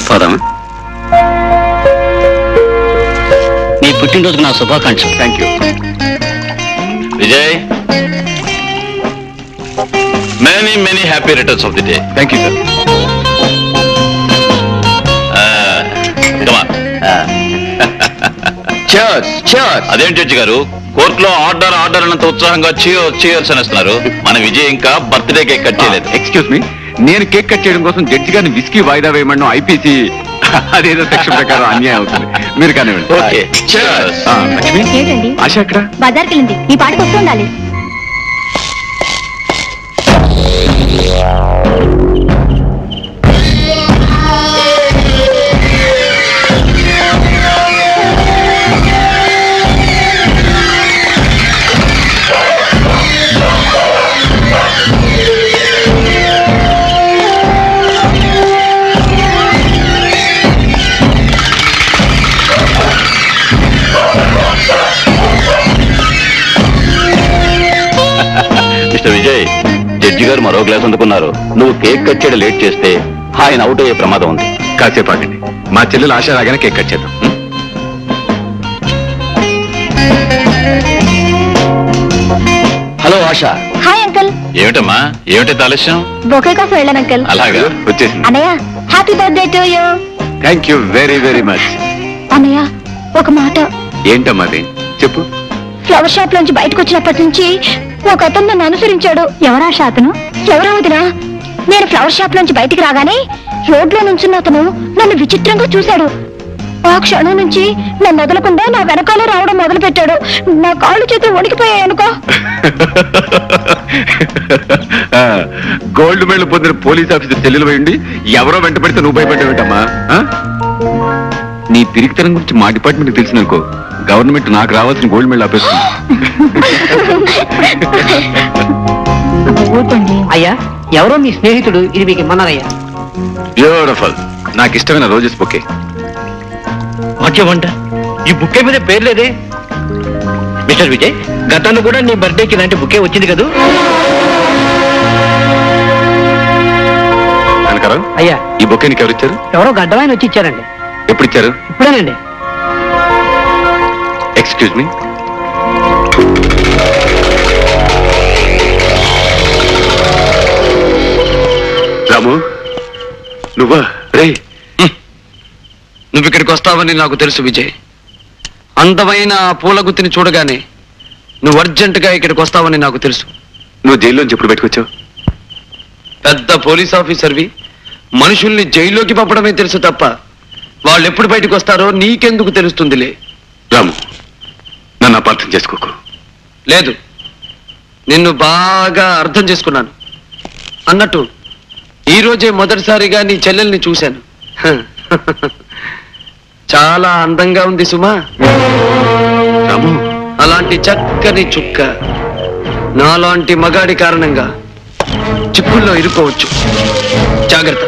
పోదామా? నీ పుట్టినరోజుకు నా శుభాకాంక్షలు. Thank you Vijay. Many happy returns of the day. Thank you sir. అదేంటి జడ్జి గారు, కోర్టులో ఆర్డర్ అన్నంత ఉత్సాహంగా చీయర్స్ అనేస్తున్నారు. మన విజయ్ ఇంకా బర్త్డే కేక్ కట్ చేయలేదు. ఎక్స్క్యూజ్ మీ, నేను కేక్ కట్ చేయడం కోసం జడ్జి గారిని విస్కీ వాయిదా వేయమన్నా ఐపీసీ అదేదో సెక్షన్ ప్రకారం అన్యాయం అవుతుంది. మీరు కానివ్వండి. ఓకే, లక్ష్మి, ఏంటండి ఆశ ఎక్కడ? బజార్కి వెళ్ళింది, ఈ పాటికి వస్తూ ఉండాలి. విజయ్, జడ్జి గారు మరో గ్లాస్ అందుకున్నారు. నువ్వు కేక్ కట్ చేయడం లేట్ చేస్తే ఆయన అవుట్ అయ్యే ప్రమాదం ఉంది. కాసేపు ఆగండి, మా చెల్లెలు ఆశ రాగానే కేక్ కట్ చేద్దాం. హలో ఆశ. Hi uncle. ఏమిటమ్మా, ఏమిటి ఆలస్యం? బొకే కోసం వెళ్ళాను అంకుల్. అలాగా, వచ్చేసింది. అన్నయ్య, happy birthday to you. Thank you very much. అన్నయ్య, ఒక మాట. ఏంటమ్మా అది, చెప్పు. ఫ్లవర్ షాప్ లోంచి బయటకు వచ్చినప్పటి నుంచి ఒక అతను నన్ను అనుసరించాడు. ఎవరా అతను? ఎవరా వదినా? నేను ఫ్లవర్ షాప్ నుంచి బయటికి రాగానే రోడ్లో నుంచున్న అతను నన్ను విచిత్రంగా చూశాడు. ఆ క్షణం నుంచి నన్ను వదలకుండా నా వెనకాలే రావడం మొదలు పెట్టాడు. నా కాళ్ళు చేతులు వణికిపోయాయి అనుకో. గోల్డ్ మెడల్ పొందిన పోలీస్ ఆఫీసర్ చెల్లెలు పోయింది ఎవరో వెంట పెడితే నువ్వు భయపడ్డావేంటమ్మా? నీ పిరికితనం గురించి మా డిపార్ట్మెంట్ తెలిసిందనుకో, గవర్నమెంట్ నాకు రావాల్సిన గోల్డ్ మెడల్ ఆపేస్తుంది. అయ్యా, ఎవరో మీ స్నేహితుడు ఇది మీకు ఇమ్మన్నారయ్యా. బ్యూటిఫుల్, నాకు ఇష్టమైన రోజెస్ బొకే. వాక్యమంట, ఈ బుక్కే మీద పేరు లేదే. మిస్టర్ విజయ్, గతంలో కూడా నీ బర్త్డేకి ఇలాంటి బుక్కే వచ్చింది కదూ? కనకారావు, అయ్యా, ఈ బొకే నీకు ఎవరు ఇచ్చారు? ఎవరో గడ్డవాయన వచ్చి ఇచ్చారండి. ఎప్పుడు ఇచ్చారు? ఇప్పుడేనండి. Excuse me. రాము, నువ్వా? రే, నువ్వు ఇక్కడికి వస్తావని నాకు తెలుసు విజయ్. అందమైన ఆ పూల గుత్తిని చూడగానే నువ్వు అర్జెంటుగా ఇక్కడికి వస్తావని నాకు తెలుసు. నువ్వు జైల్లోంచి ఎప్పుడు బయటకు పెద్ద పోలీస్ ఆఫీసర్వి, మనుషుల్ని జైల్లోకి పంపడమే తెలుసు తప్ప వాళ్ళు ఎప్పుడు బయటకు వస్తారో నీకెందుకు తెలుస్తుందిలే. రాము, నన్ను అపార్థం చేసుకోకు. లేదు, నిన్ను బాగా అర్థం చేసుకున్నాను. అన్నట్టు ఈ రోజే మొదటిసారిగా నీ చెల్లెల్ని చూశాను. చాలా అందంగా ఉంది సుమా. రాము, అలాంటి చక్కని చుక్క నాలాంటి మగాడి కారణంగా చిక్కుల్లో ఇరుకోవచ్చు. జాగ్రత్త.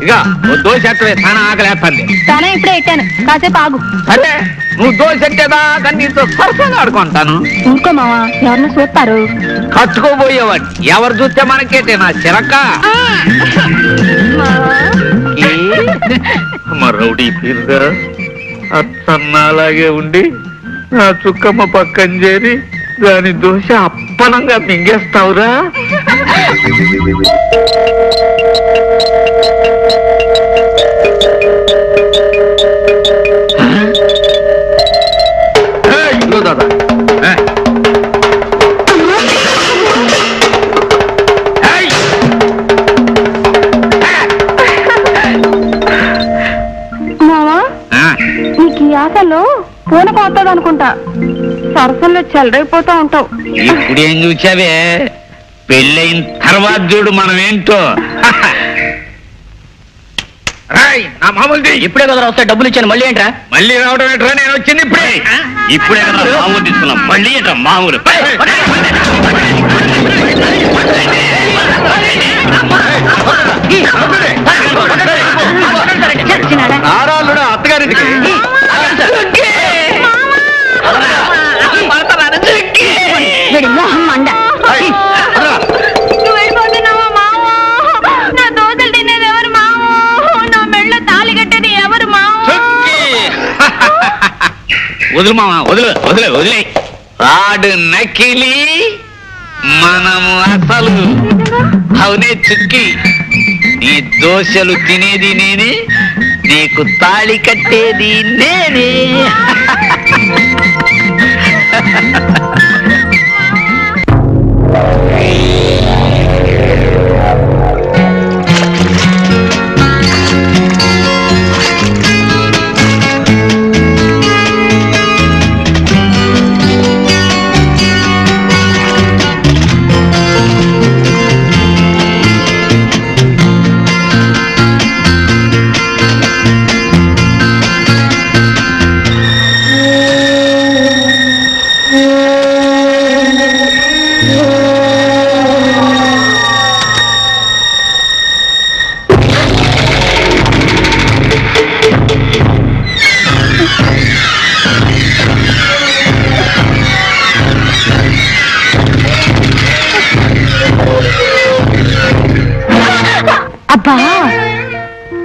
ఇక దోశ ఎట్టవే, చాలా ఆకలేస్తుంది. తానే ఇప్పుడే పెట్టాను, కాసేపు ఆగు. సరే, నువ్వు దోశ ఎట్టేదా కానీ నీతో సరసంగా ఆడుకుంటాను. ఊరుకో మావా, ఎవరిని చూస్తారు. కట్టుకోబోయేవాడు ఎవరు చూస్తే మనకేటే నా చిరక్క. మరౌడి పీరుగా అత్తన్నాలాగే ఉండి నా చుక్కమ్మ పక్కన చేరి దాని దోశ అప్పనంగా మింగేస్తావురా. దాదా మావా, నీకు ఈ ఆశలో పూనకం వస్తుంది అనుకుంటా. సరసంలో చెల్లరైపోతా ఉంటావు. ఇప్పుడు ఏం చూసావే, పెళ్ళైన తర్వాత చూడు మనం ఏంటో. నా మామూలు ఇప్పుడే కదా వస్తే డబ్బులు ఇచ్చాను, మళ్ళీ ఏంట్రా? మళ్ళీ రావడం ఏంట్రా? నేను వచ్చింది ఇప్పుడే కదా మామూలు తీసుకున్నాం, మళ్ళీ ఏంట్రా మామూలు. నారాలుడా అత్తగారింటికి వీడి మొహం మండ. నువ్వు వెళ్ళిపోతున్నావా మావా? నా దోశలు తినేది ఎవరు మావా? నా మెళ్ళ తాళి కట్టేది ఎవరు మావా? వదులు మామా, వదిలే వదిలే వదిలే. ఆడు నకిలీ, మనము అసలు. అవునే చుక్కి, నీ దోశలు తినేది నేనే, నీకు తాళి కట్టేది నేనే. అబ్బా,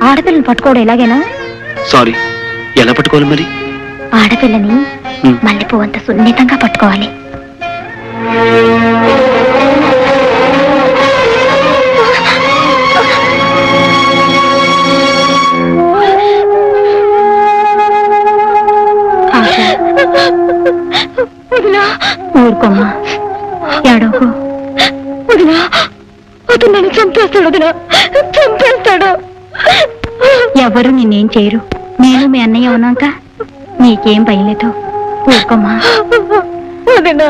ఆడపిల్లని పట్టుకోవడం ఎలాగేనా? సారీ, ఎలా పట్టుకోవాలి మరి? ఆడపిల్లని మల్లెపూ అంత సున్నితంగా పట్టుకోవాలి. ఊరుకోమ్మా, ఏడోకు. వదినా, అతను నన్ను చంపేస్తాడు. వదినా, చంపేస్తాడు. ఎవరు నిన్నేం చేయరు. నేను మీ అన్నయ్య ఉన్నాక నీకేం భయలేదు. ఊరుకోమ్మా. వదినా,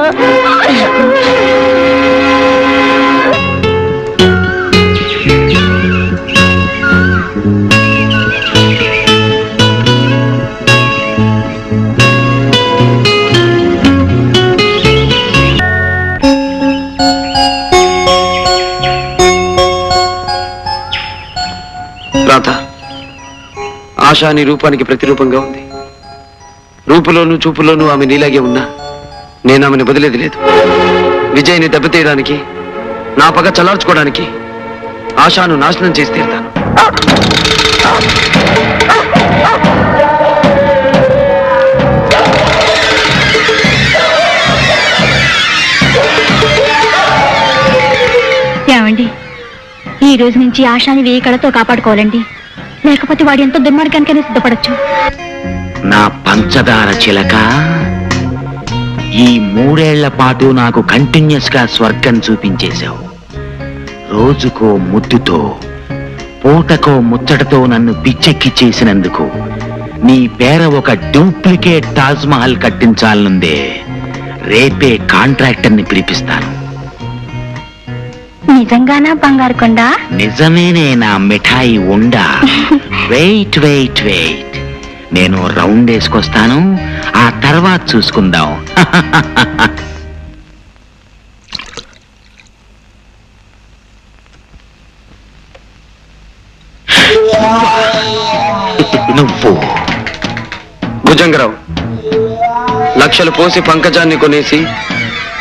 రాధ, ఆశ నీ రూపానికి ప్రతిరూపంగా ఉంది. రూపులోనూ చూపులోనూ ఆమె నీలాగే ఉన్నా నేను ఆమెను వదిలేది లేదు. విజయ్ని దెబ్బతీయడానికి, నా పగ చల్లార్చుకోవడానికి ఆశను నాశనం చేసి తీరుతాను. ఏమండి, ఈ రోజు నుంచి ఆశాని వేయి కళతో కాపాడుకోవాలండి. లేకపోతే వాడు ఎంతో దుర్మార్గానికైనా సిద్ధపడచ్చు. నా పంచదార చిలక, ఈ 3 ఏళ్ల పాటు నాకు కంటిన్యూస్ గా స్వర్గం చూపించేశావు. రోజుకో ముద్దుతో, పూటకో ముచ్చటతో నన్ను పిచ్చెక్కి చేసినందుకు నీ పేర ఒక డూప్లికేట్ తాజ్ మహల్ కట్టించాలనుందే. రేపే కాంట్రాక్టర్ని పిలిపిస్తాను. నిజంగానా బంగారు కొండ? నిజమేనే నా మిఠాయి ఉండా. వెయిట్ వెయిట్ వెయిట్, నేను రౌండ్ వేసుకొస్తాను, ఆ తర్వాత చూసుకుందాం. నువ్వు భుజంగరావు, లక్షలు పోసి పంకజాన్ని కొనేసి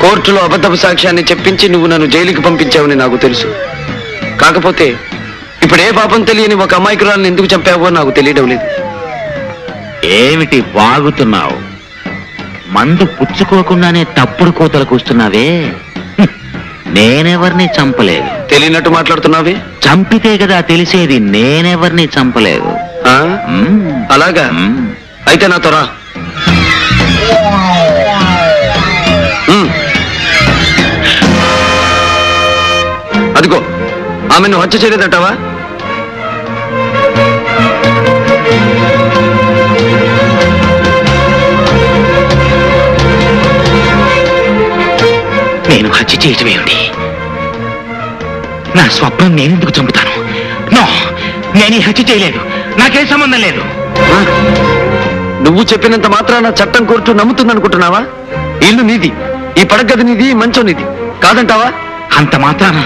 కోర్టులో అబద్ధపు సాక్ష్యాన్ని చెప్పించి నువ్వు నన్ను జైలుకి పంపించావని నాకు తెలుసు. కాకపోతే ఇప్పుడు ఏ పాపం తెలియని ఒక అమాయకురాలను ఎందుకు చంపావో నాకు తెలియడం లేదు. ఏమిటి వాగుతున్నావు? మందు పుచ్చుకోకుండానే తప్పుడు కోతలు కూస్తున్నావే. నేనెవరిని చంపలేదు. తెలియనట్టు మాట్లాడుతున్నావే. చంపితే కదా తెలిసేది. నేనెవరిని చంపలేదు. అలాగా? అయితే నాతో రా. అదిగో ఆమెను హత్య చేయలేదంటావా? నేను హత్య చేయటమేమిటి? నా స్వప్నం నేనెందుకు చంపుతాను? నో, నేను ఈ హత్య చేయలేదు. నాకేం సంబంధం లేదు. నువ్వు చెప్పినంత మాత్రాన చట్టం కోర్టు నమ్ముతుందనుకుంటున్నావా? ఇల్లు నీది, ఈ పడగది నీది, మంచం నీది కాదంటావా? అంత మాత్రాన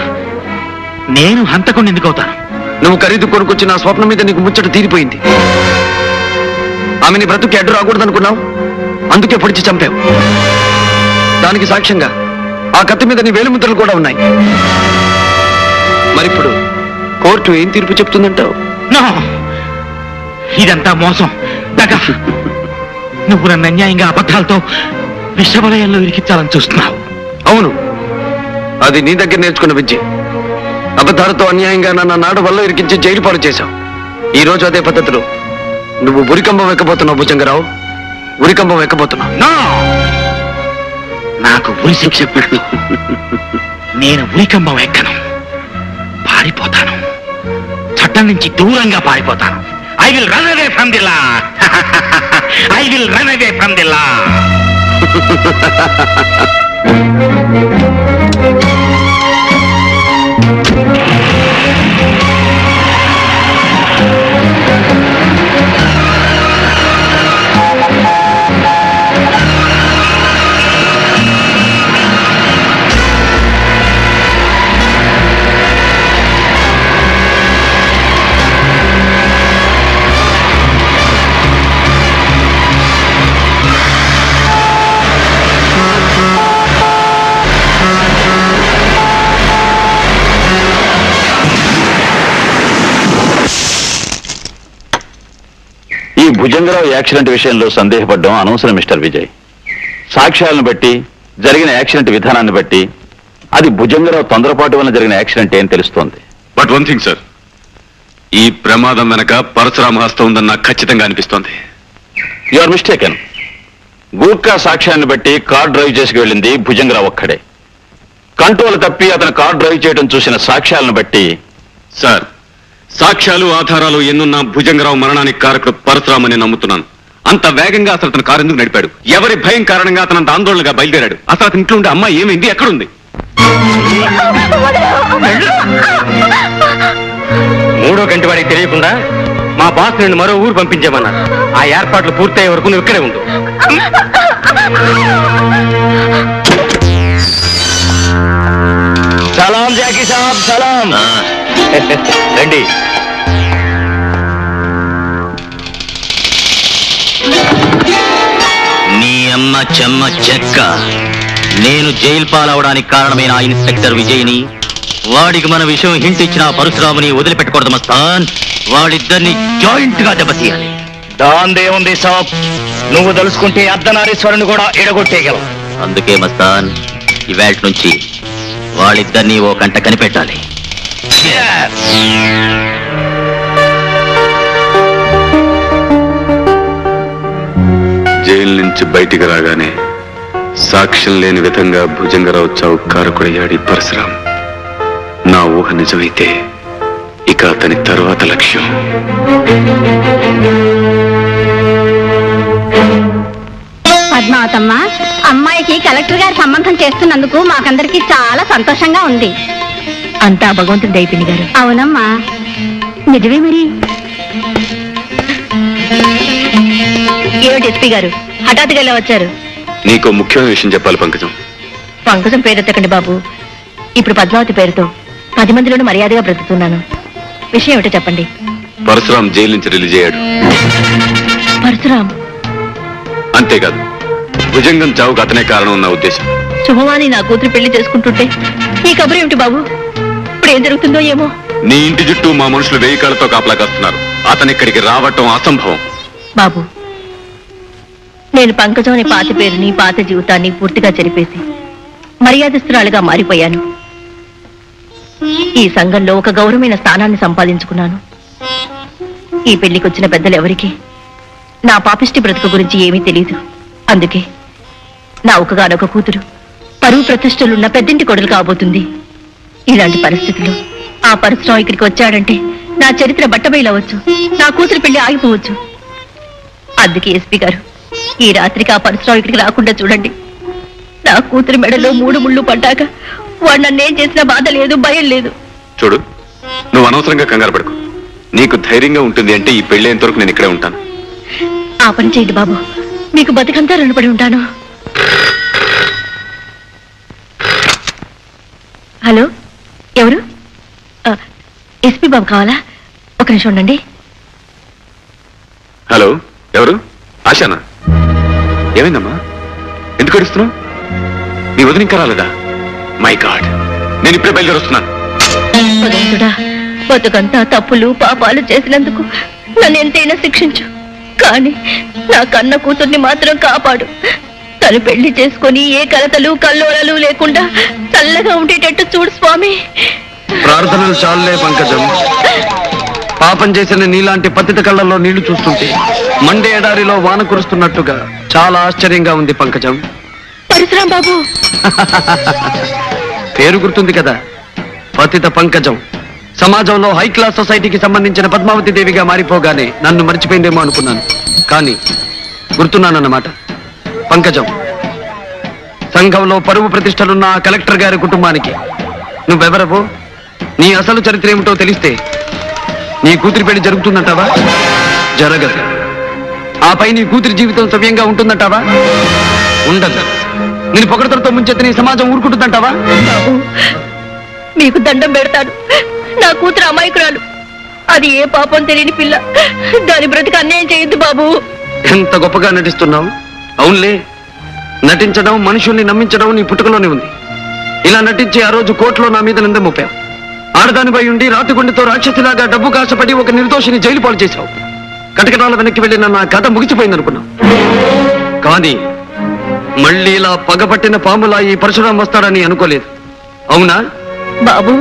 నేను హంతకుండా ఎందుకు అవుతాను? నువ్వు ఖరీదు కొనుక్కొచ్చి నా స్వప్నం మీద నీకు ముచ్చట తీరిపోయింది. ఆమెని బ్రతుకి అడ్డు రాకూడదనుకున్నావు, అందుకే పొడిచి చంపావు. దానికి సాక్ష్యంగా ఆ కత్తి మీద నీ వేలుముద్రలు కూడా ఉన్నాయి. మరిప్పుడు కోర్టు ఏం తీర్పు చెప్తుందంటావు? ఇదంతా మోసం, దగా. నువ్వు నన్ను అన్యాయంగా అబద్ధాలతో విషవలయంలో ఇరికించాలని చూస్తున్నావు. అవును, అది నీ దగ్గర నేర్చుకున్న విద్య. అబద్ధాలతో అన్యాయంగా నన్ను నాడు వల్ల ఇరికించి జైలు పాలు చేశావు. ఈ రోజు అదే పద్ధతిలో నువ్వు ఉరికంబం ఎక్కబోతున్నావు భుజంగరావు. ఉరికంబం ఎక్కబోతున్నావు. నాకు ఉరి శిక్ష పెట్టు. నేను ఉరికంబం ఎక్కను, పారిపోతాను. చట్టం నుంచి దూరంగా పారిపోతాను. I will run away from the law. I will run away from the law. ఈ భుజంగరావు యాక్సిడెంట్ విషయంలో సందేహపడ్డం అనవసరం మిస్టర్ విజయ్. సాక్ష్యాలను బట్టి, జరిగిన యాక్సిడెంట్ విధానాన్ని బట్టి అది భుజంగరావు తొందరపాటు వల్ల జరిగిన యాక్సిడెంట్ ఏం తెలుస్తోంది. బట్ వన్ థింగ్ సార్, ఈ ప్రమాదం వెనక పరశురామ హస్తం ఉందని నాకు ఖచ్చితంగా అనిపిస్తోంది. You are mistaken. గూర్ఖా సాక్ష్యాన్ని బట్టి కార్ డ్రైవ్ చేసుకు వెళ్ళింది భుజంగరావు ఒక్కడే. కంట్రోల్ తప్పి అతను కార్ డ్రైవ్ చేయడం చూసిన సాక్ష్యాలను బట్టి సార్, సాక్ష్యాలు ఆధారాలు ఎన్నున్నా భుజంగరావు మరణానికి కారకుడు పరశురామని నమ్ముతున్నాను. అంత వేగంగా అసలు అతను కారు ఎందుకు నడిపాడు? ఎవరి భయం కారణంగా అతను అంత ఆందోళనగా బయలుదేరాడు? అసలు అతని ఇంట్లో ఉండే అమ్మాయి ఏమైంది? ఎక్కడుంది? మూడో గంట వాడికి తెలియకుండా మా బాస్ నేను మరో ఊరు పంపించామన్నారు. ఆ ఏర్పాట్లు పూర్తయ్యే వరకు నువ్వు ఇక్కడే ఉండు. సలాం జాకీ సాబ్, సలాం. రండి. నీ అమ్మ చెమ్మ చెక్క. నేను జైలు పాలవడానికి కారణమైన ఆ ఇన్స్పెక్టర్ విజయ్ని, వాడికి మన విషయం హింట్ ఇచ్చిన పరశురాముని వదిలిపెట్టకూడదు మస్తాన్. వాళ్ళిద్దరిని జాయింట్ గా దెబ్బతీయాలి. దాందే ఉంది సాబ్, నువ్వు తలుసుకుంటే అర్ధనారీశ్వరుని కూడా ఎడగొట్టేయగలవు. అందుకే మస్తాన్, ఇవాళ నుంచి వాళ్ళిద్దరినీ ఓ కంట కనిపెట్టాలి. జైలు నుంచి బయటికి రాగానే సాక్ష్యం లేని విధంగా భుజంగరావు చావు కారకుడయ్యాడు పరశురాం. నా ఊహ నిజమైతే ఇక అతని తర్వాత లక్ష్యం పద్మావతమ్మ, అమ్మాయికి కలెక్టర్ గారి సంబంధం చేస్తున్నందుకు మాకందరికి చాలా సంతోషంగా ఉంది. అంతా భగవంతుడి దయ పిన్ని గారు. అవునమ్మా, నిజమే. మరి ఏమిటి ఎస్పీ గారు హఠాత్తుగా ఇలా వచ్చారు? నీకు ముఖ్యమైన విషయం చెప్పాలి పంకజం. పంకజం పేరెత్తకండి బాబు. ఇప్పుడు పద్మావతి పేరుతో 10 మందిలోనూ మర్యాదగా బ్రతుకుతున్నాను. విషయం ఏమిటో చెప్పండి. పరశురాం జైలు నుంచి రిలీజ్ అయ్యాడు. పరశురాం? అంతేకాదు, భుజంగం చావుకు అతనే కారణం ఉన్న ఉద్దేశం. శుభవాణి నా కూతురు పెళ్లి చేసుకుంటుంటే ఈ కబురు ఏమిటి బాబు? ఇప్పుడు ఏం జరుగుతుందో ఏమో. నీ ఇంటి చుట్టూ మా మనుషులు 1000 కాళ్ళతో కాపలా కాస్తున్నారు. అతను ఇక్కడికి రావటం అసంభవం. బాబు, నేను పంకజం అనే పాత పేరుని పాత జీవితాన్ని పూర్తిగా చెరిపేసి మర్యాదస్తురాలుగా మారిపోయాను. ఈ సంఘంలో ఒక గౌరవమైన స్థానాన్ని సంపాదించుకున్నాను. ఈ పెళ్లికి వచ్చిన పెద్దలు ఎవరికి నా పాపిష్టి బ్రతుకు గురించి ఏమీ తెలియదు. అందుకే నా ఒకగానొక కూతురు పరువు ప్రతిష్టలున్న పెద్దింటి కొడులు కాబోతుంది. ఇలాంటి పరిస్థితుల్లో ఆ పరశురాం ఇక్కడికి వచ్చాడంటే నా చరిత్ర బట్టబయలవచ్చు, నా కూతురు పెళ్లి ఆగిపోవచ్చు. అందుకే ఎస్పీ గారు, ఈ రాత్రికి ఆ పరశురాం ఇక్కడికి రాకుండా చూడండి. నా కూతురు మెడలో 3 ముళ్ళు పడ్డాక వాడు నన్నేం చేసినా బాధ లేదు, భయం లేదు. చూడు, నువ్వు అనవసరంగా కంగారు పడకు. నీకు ధైర్యంగా ఉంటుంది అంటే ఈ పెళ్ళేంత వరకు నేను ఇక్కడే ఉంటాను. ఆ పని చేయండి బాబు, మీకు బతుకంతా రుణపడి ఉంటాను. హలో, ఎవరు? ఎస్పీ బాబు కావాలా? ఒక నిమిషం ఉండండి. హలో, ఎవరు? ఆశానా? ఏమైందమ్మా? ఎందుకు అడుస్తున్నావు? నీ వదిన ఇంకా రాలేదా? మై గాడ్, నేను ఇప్పుడే బయలుదేరొస్తున్నాను. భగవంతుడా, బతుకంతా తప్పులు పాపాలు చేసినందుకు నన్ను ఎంతైనా శిక్షించు, కానీ నా కన్న కూతుర్ని మాత్రం కాపాడు. తను పెళ్లి చేసుకుని ఏ కలతలు కల్లోలలు లేకుండా చల్లగా ఉండేటట్టు చూడు స్వామి. ప్రార్థనలు చాలులే పంకజం. పాపం చేసిన నీలాంటి పతిత కళ్ళల్లో నీళ్లు చూస్తుంటే మండే ఎడారిలో వాన కురుస్తున్నట్టుగా చాలా ఆశ్చర్యంగా ఉంది పంకజం. పరశురాం బాబు పేరు గుర్తుంది కదా, పతిత పంకజం. సమాజంలో హై క్లాస్ సొసైటీకి సంబంధించిన పద్మావతి దేవిగా మారిపోగానే నన్ను మర్చిపోయిందేమో అనుకున్నాను, కానీ గుర్తున్నానన్నమాట. పంకజం, సంఘంలో పరువు ప్రతిష్టలున్న ఆ కలెక్టర్ గారి కుటుంబానికి నువ్వెవరవో, నీ అసలు చరిత్ర ఏమిటో తెలిస్తే నీ కూతురి పెళ్లి జరుగుతుందంటావా? జరగదు. ఆపై నీ కూతురి జీవితం సవ్యంగా ఉంటుందంటావా? ఉండదు. నేను పొగడతలతో ముంచెత్తి నీ సమాజం ఊరుకుంటుందంటావా? బాబు, మీకు దండం పెడతాను. నా కూతురు అమాయకురాలు, అది ఏ పాపం తెలియని పిల్ల. దాని బ్రతికి అన్యాయం చేయొద్దు బాబు. ఎంత గొప్పగా నటిస్తున్నావు. అవునులే, నటించడం, మనుషుల్ని నమ్మించడం నీ పుట్టుకలోనే ఉంది. ఇలా నటించి ఆ రోజు కోర్టులో నా మీద నింద మోపావు. ఆడదానిపై ఉండి రాతిగుండితో రాక్షసిలాగా డబ్బు కాసపడి ఒక నిర్దోషిని జైలు పాలు చేశావు. కటకటాల వెనక్కి వెళ్ళిన నా కథ ముగిసిపోయిందనుకున్నావు. కానీ మళ్ళీ ఇలా పగపట్టిన పాములా ఈ పరశురాం వస్తాడని అనుకోలేదు. అవునా? బాబు,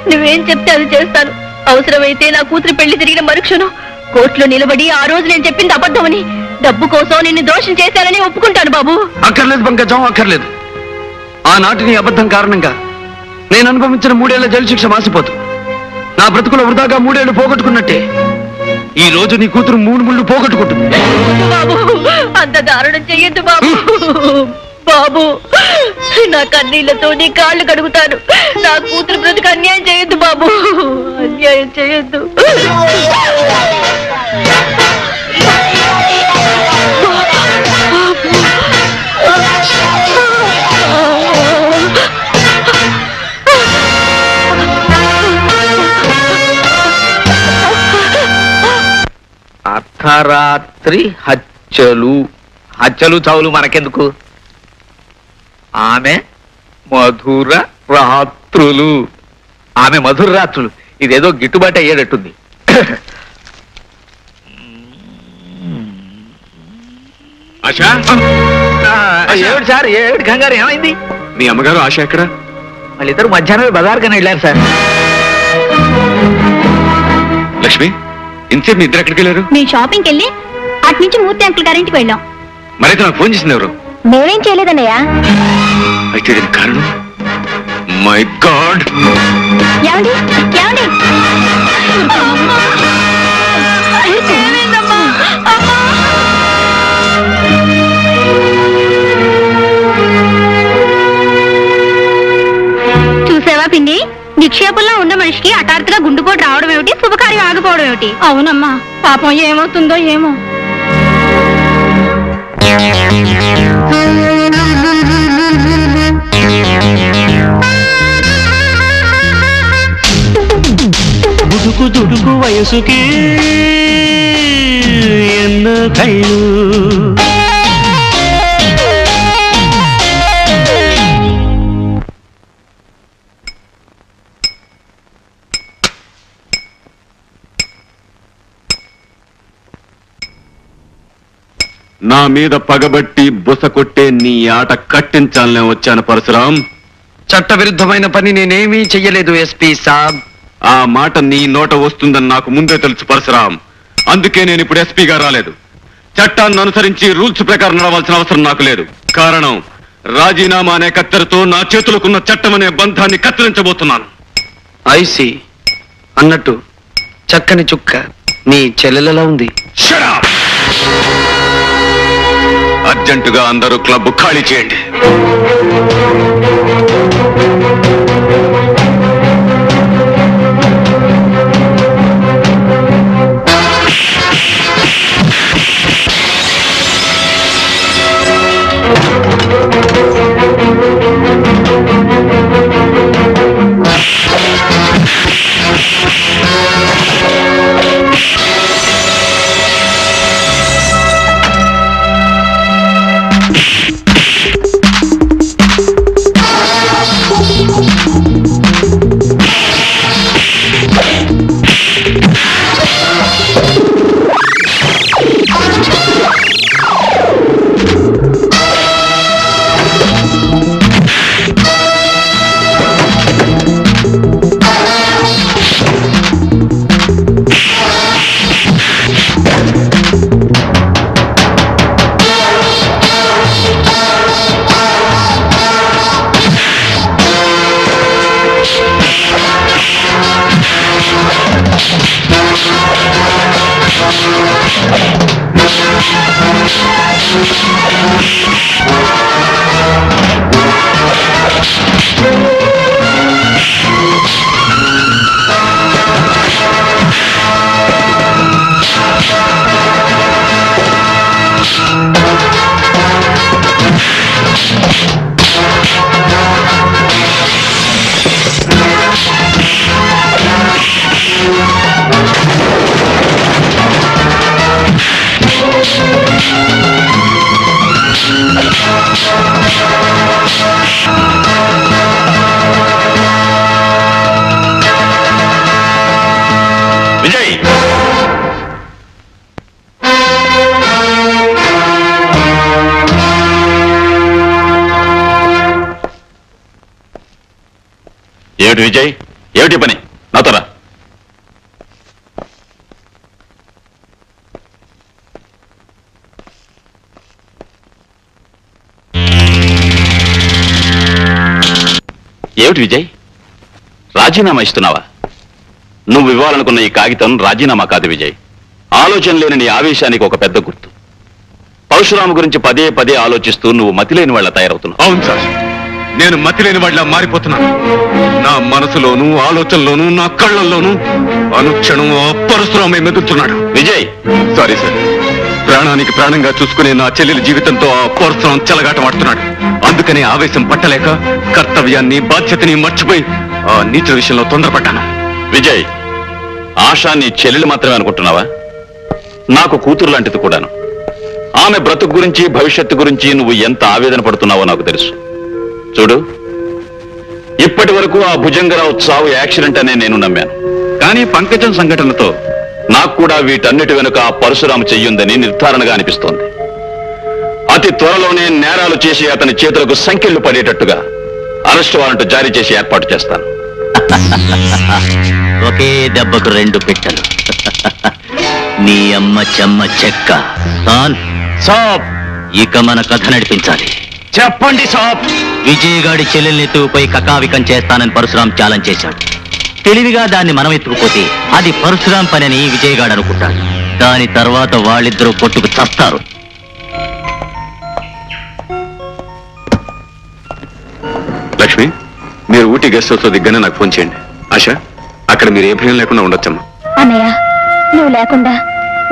నువ్వేం చెప్తే అది చేస్తాను. అవసరమైతే నా కూతురు పెళ్లి తిరిగిన మరుక్షణం కోర్టులో నిలబడి ఆ రోజు నేను చెప్పింది అబద్ధమని, డబ్బు కోసం నిన్ను దోషం చేశానని ఒప్పుకుంటాను బాబు. అక్కర్లేదు పంకజం, అక్కర్లేదు. ఆనాటి నీ అబద్ధం కారణంగా నేను అనుభవించిన 3 ఏళ్ల జైలు శిక్ష మాసిపోతు. నా బ్రతుకులో వృధాగా 3 ఏళ్లు పోగొట్టుకున్నట్టే ఈ రోజు నీ కూతురు 3 ముళ్ళు పోగొట్టుకుంటుంది. బాబు, అంత దారుణం చెయ్యొద్దు బాబు. బాబు, నా కన్నీళ్లతో నీ కాళ్ళు కడుగుతాను. నా కూతురు బ్రతుకు అన్యాయం చేయొద్దు బాబు, అన్యాయం చేయొద్దు. అర్ధరాత్రి హత్యలు చావులు మనకెందుకు? ఆమె మధుర రాత్రులు, ఆమె మధుర రాత్రులు. ఇదేదో గిట్టుబాటు అయ్యేటట్టుంది. ఆశా, ఏమిటి సార్, ఏమిటి కంగారు, ఏమైంది? మీ అమ్మగారు ఆశ ఎక్కడ? వాళ్ళిద్దరు మధ్యాహ్నమే బజార్కని వెళ్ళారు సార్. లక్ష్మి, ఇంతసేపు మీ ఇద్దరు ఎక్కడికి వెళ్ళారు? మేము షాపింగ్కి వెళ్ళి అటు నుంచి మూర్తి అంకుల్ గారింటికి వెళ్ళాం. మరైతే నాకు ఫోన్ చేసింది ఎవరు? మేమేం చేయలేదన్నయ్య. అయితే దీనికి కారణం మై గాడ్. ఏమండి ఏమండి, నిక్షేపంలో ఉన్న మనిషికి హఠాత్తుగా గుండెపోటు రావడం ఏమిటి, శుభకార్యం ఆగిపోవడం ఏమిటి? అవునమ్మా, పాపం ఏమవుతుందో ఏమో. దుడుకు దుడుకు వయసుకి ఎన్నో కళ్ళు, నా మీద పగబట్టి బుస కొట్టే నీ ఆట కట్టించాలనే వచ్చాను పరశురాం. చట్టవిరుద్ధమైన పని నేనేమీ చెయ్యలేదు ఎస్పీ సాబ్. ఆ మాట నీ నోట వస్తుందని నాకు ముందే తెలుసు పరశురాం. అందుకే నేను ఇప్పుడు ఎస్పీగా రాలేదు. చట్టాన్ని అనుసరించి రూల్స్ ప్రకారం నడవాల్సిన అవసరం నాకు లేదు. కారణం, రాజీనామా అనే కత్తెరతో నా చేతులకున్న చట్టం అనే బంధాన్ని కత్తిరించబోతున్నాను. ఐసి అన్నట్టు చక్కని చుక్క నీ చెల్లెలలా ఉంది. అర్జెంటుగా అందరూ క్లబ్ ఖాళీ చేయండి. ఏమిటి విజయ్, ఏమిటి పని? నాతోరా. ఏమిటి విజయ్, రాజీనామా ఇస్తున్నావా? నువ్వు ఇవ్వాలనుకున్న ఈ కాగితం రాజీనామా కాదు విజయ్. ఆలోచన లేని నీ ఆవేశానికి ఒక పెద్ద గుర్తు. పరశురామ గురించి పదే పదే ఆలోచిస్తూ నువ్వు మతిలేని వాళ్ళ తయారవుతున్నావు. అవును సార్, నేను మతిలేని వాళ్ళ మారిపోతున్నాను. నా మనసులోనూ ఆలోచనలోనూ నా కళ్ళల్లోనూ అనుక్షణం పరశురామే మెదులుతున్నాడు. విజయ్, సారీ సార్, ప్రాణానికి ప్రాణంగా చూసుకునే నా చెల్లెలి జీవితంతో ఆ పరశురాం చెలగాటమాడుతున్నాడు. అందుకనే ఆవేశం పట్టలేక కర్తవ్యాన్ని బాధ్యతని మర్చిపోయి ఆ నీచ విషయంలో తొందరపడ్డాను. విజయ్, ఆశా నీ చెల్లెలు మాత్రమే అనుకుంటున్నావా? నాకు కూతురు లాంటిది కూడాను. ఆమె బ్రతుకు గురించి భవిష్యత్తు గురించి నువ్వు ఎంత ఆవేదన పడుతున్నావో నాకు తెలుసు. చూడు, ఇప్పటి వరకు ఆ భుజంగరావు చావు యాక్సిడెంట్ అనే నేను నమ్మాను. కానీ పంకజం సంఘటనతో నాకు కూడా వీటన్నిటి వెనుక ఆ పరశురామ చెయ్యుందని నిర్ధారణగా అనిపిస్తోంది. అతి త్వరలోనే నేరాలు చేసి అతని చేతులకు సంకెళ్లు పడేటట్టుగా అరెస్ట్ వారెంట్ జారీ చేసి ఏర్పాటు చేస్తాను. ఒకే దెబ్బకు రెండు పిట్టలు. నీ అమ్మ చెమ్మ చెక్క. సాబ్, ఇక మన కథ నడిపించాలి. చెప్పండి సాబ్. విజయగాడి చెల్లెల్ని ఎత్తుకుపై కకావికం చేస్తానని పరశురాం ఛాలెంజ్ చేశాడు. తెలివిగా దాన్ని మనం ఎత్తుకుపోతే అది పరశురాం పని అని విజయగాడు అనుకుంటాడు. దాని తర్వాత వాళ్ళిద్దరూ కొట్టుకు చస్తారు. లక్ష్మి, మీరు ఊటీ గెస్ట్ హౌస్ దిగ్గానే నాకు ఫోన్ చేయండి. ఆశ, అక్కడ మీరు ఏ భయం లేకుండా ఉండొచ్చమ్మా. అన్నయ్య, నువ్వు లేకుండా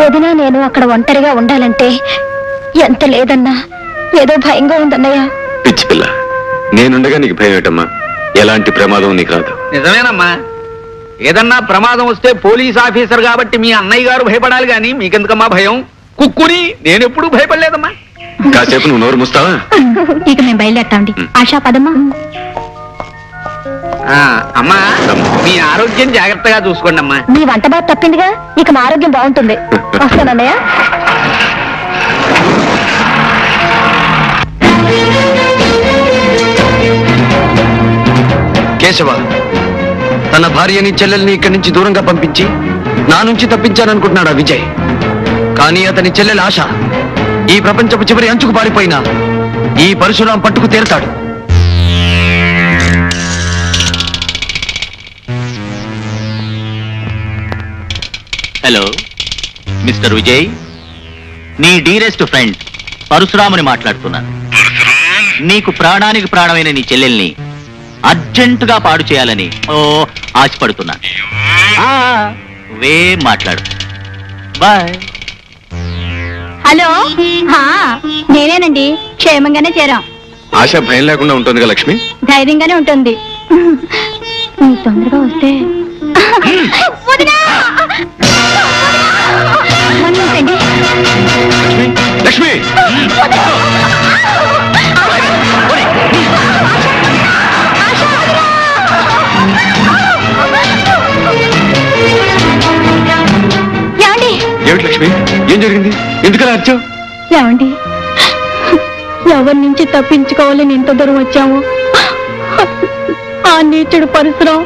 వదినా నేను అక్కడ ఒంటరిగా ఉండాలంటే ఎంత లేదన్నా ఏదో భయంగా ఉందన్నయ్య. పిచ్చి పిల్ల, నేనుండగా నీకు భయం ఏటమ్మా? ఎలాంటి ప్రమాదం నీకు రాదు. నిజమేనమ్మా, ఏదన్నా ప్రమాదం వస్తే పోలీస్ ఆఫీసర్ కాబట్టి మీ అన్నయ్య గారు భయపడాలి గాని మీకెందుకమ్మా భయం? కుక్కుని నేనెప్పుడు భయపడలేదమ్మా. కాసేపు నువ్వు నోరు ముస్తావా? ఇక మేము బయలుదేరతాండి. ఆశా పదమ్మా. అమ్మా, మీ ఆరోగ్యం జాగ్రత్తగా చూసుకోండి అమ్మా. మీ వంట బాధ తప్పిందిగా, ఇక మా ఆరోగ్యం బాగుంటుంది. వస్తానన్నయ్య. కేశవ తన భార్యని చెల్లెల్ని ఇక్కడి నుంచి దూరంగా పంపించి నా నుంచి తప్పించాననుకుంటున్నాడు ఆ విజయ్. కానీ అతని చెల్లెలు ఆశ ఈ ప్రపంచపు చివరి అంచుకు పారిపోయినా ఈ పరశురాం పట్టుకు తీరతాడు. హలో మిస్టర్ విజయ్, నీ డీరెస్ట్ ఫ్రెండ్ పరశురాముని మాట్లాడుతున్నాను. నీకు ప్రాణానికి ప్రాణమైన నీ చెల్లెల్ని అర్జెంటుగా పాడు చేయాలని ఆశపడుతున్నాను. మాట్లాడు. బాయ్. హలో, నేనేనండి. క్షేమంగానే చేరాం. ఆశ భయం లేకుండా ఉంటుంది కదా లక్ష్మి? ధైర్యంగానే ఉంటుంది. నువ్వు తొందరగా వస్తే లక్ష్మి, ఏమిటి లక్ష్మి, ఏం జరిగింది? ఎందుకలా అర్చావు? ఏమండి, ఎవరి నుంచి తప్పించుకోవాలని ఎంత దూరం వచ్చాము. ఆ నీచుడు పరశురాం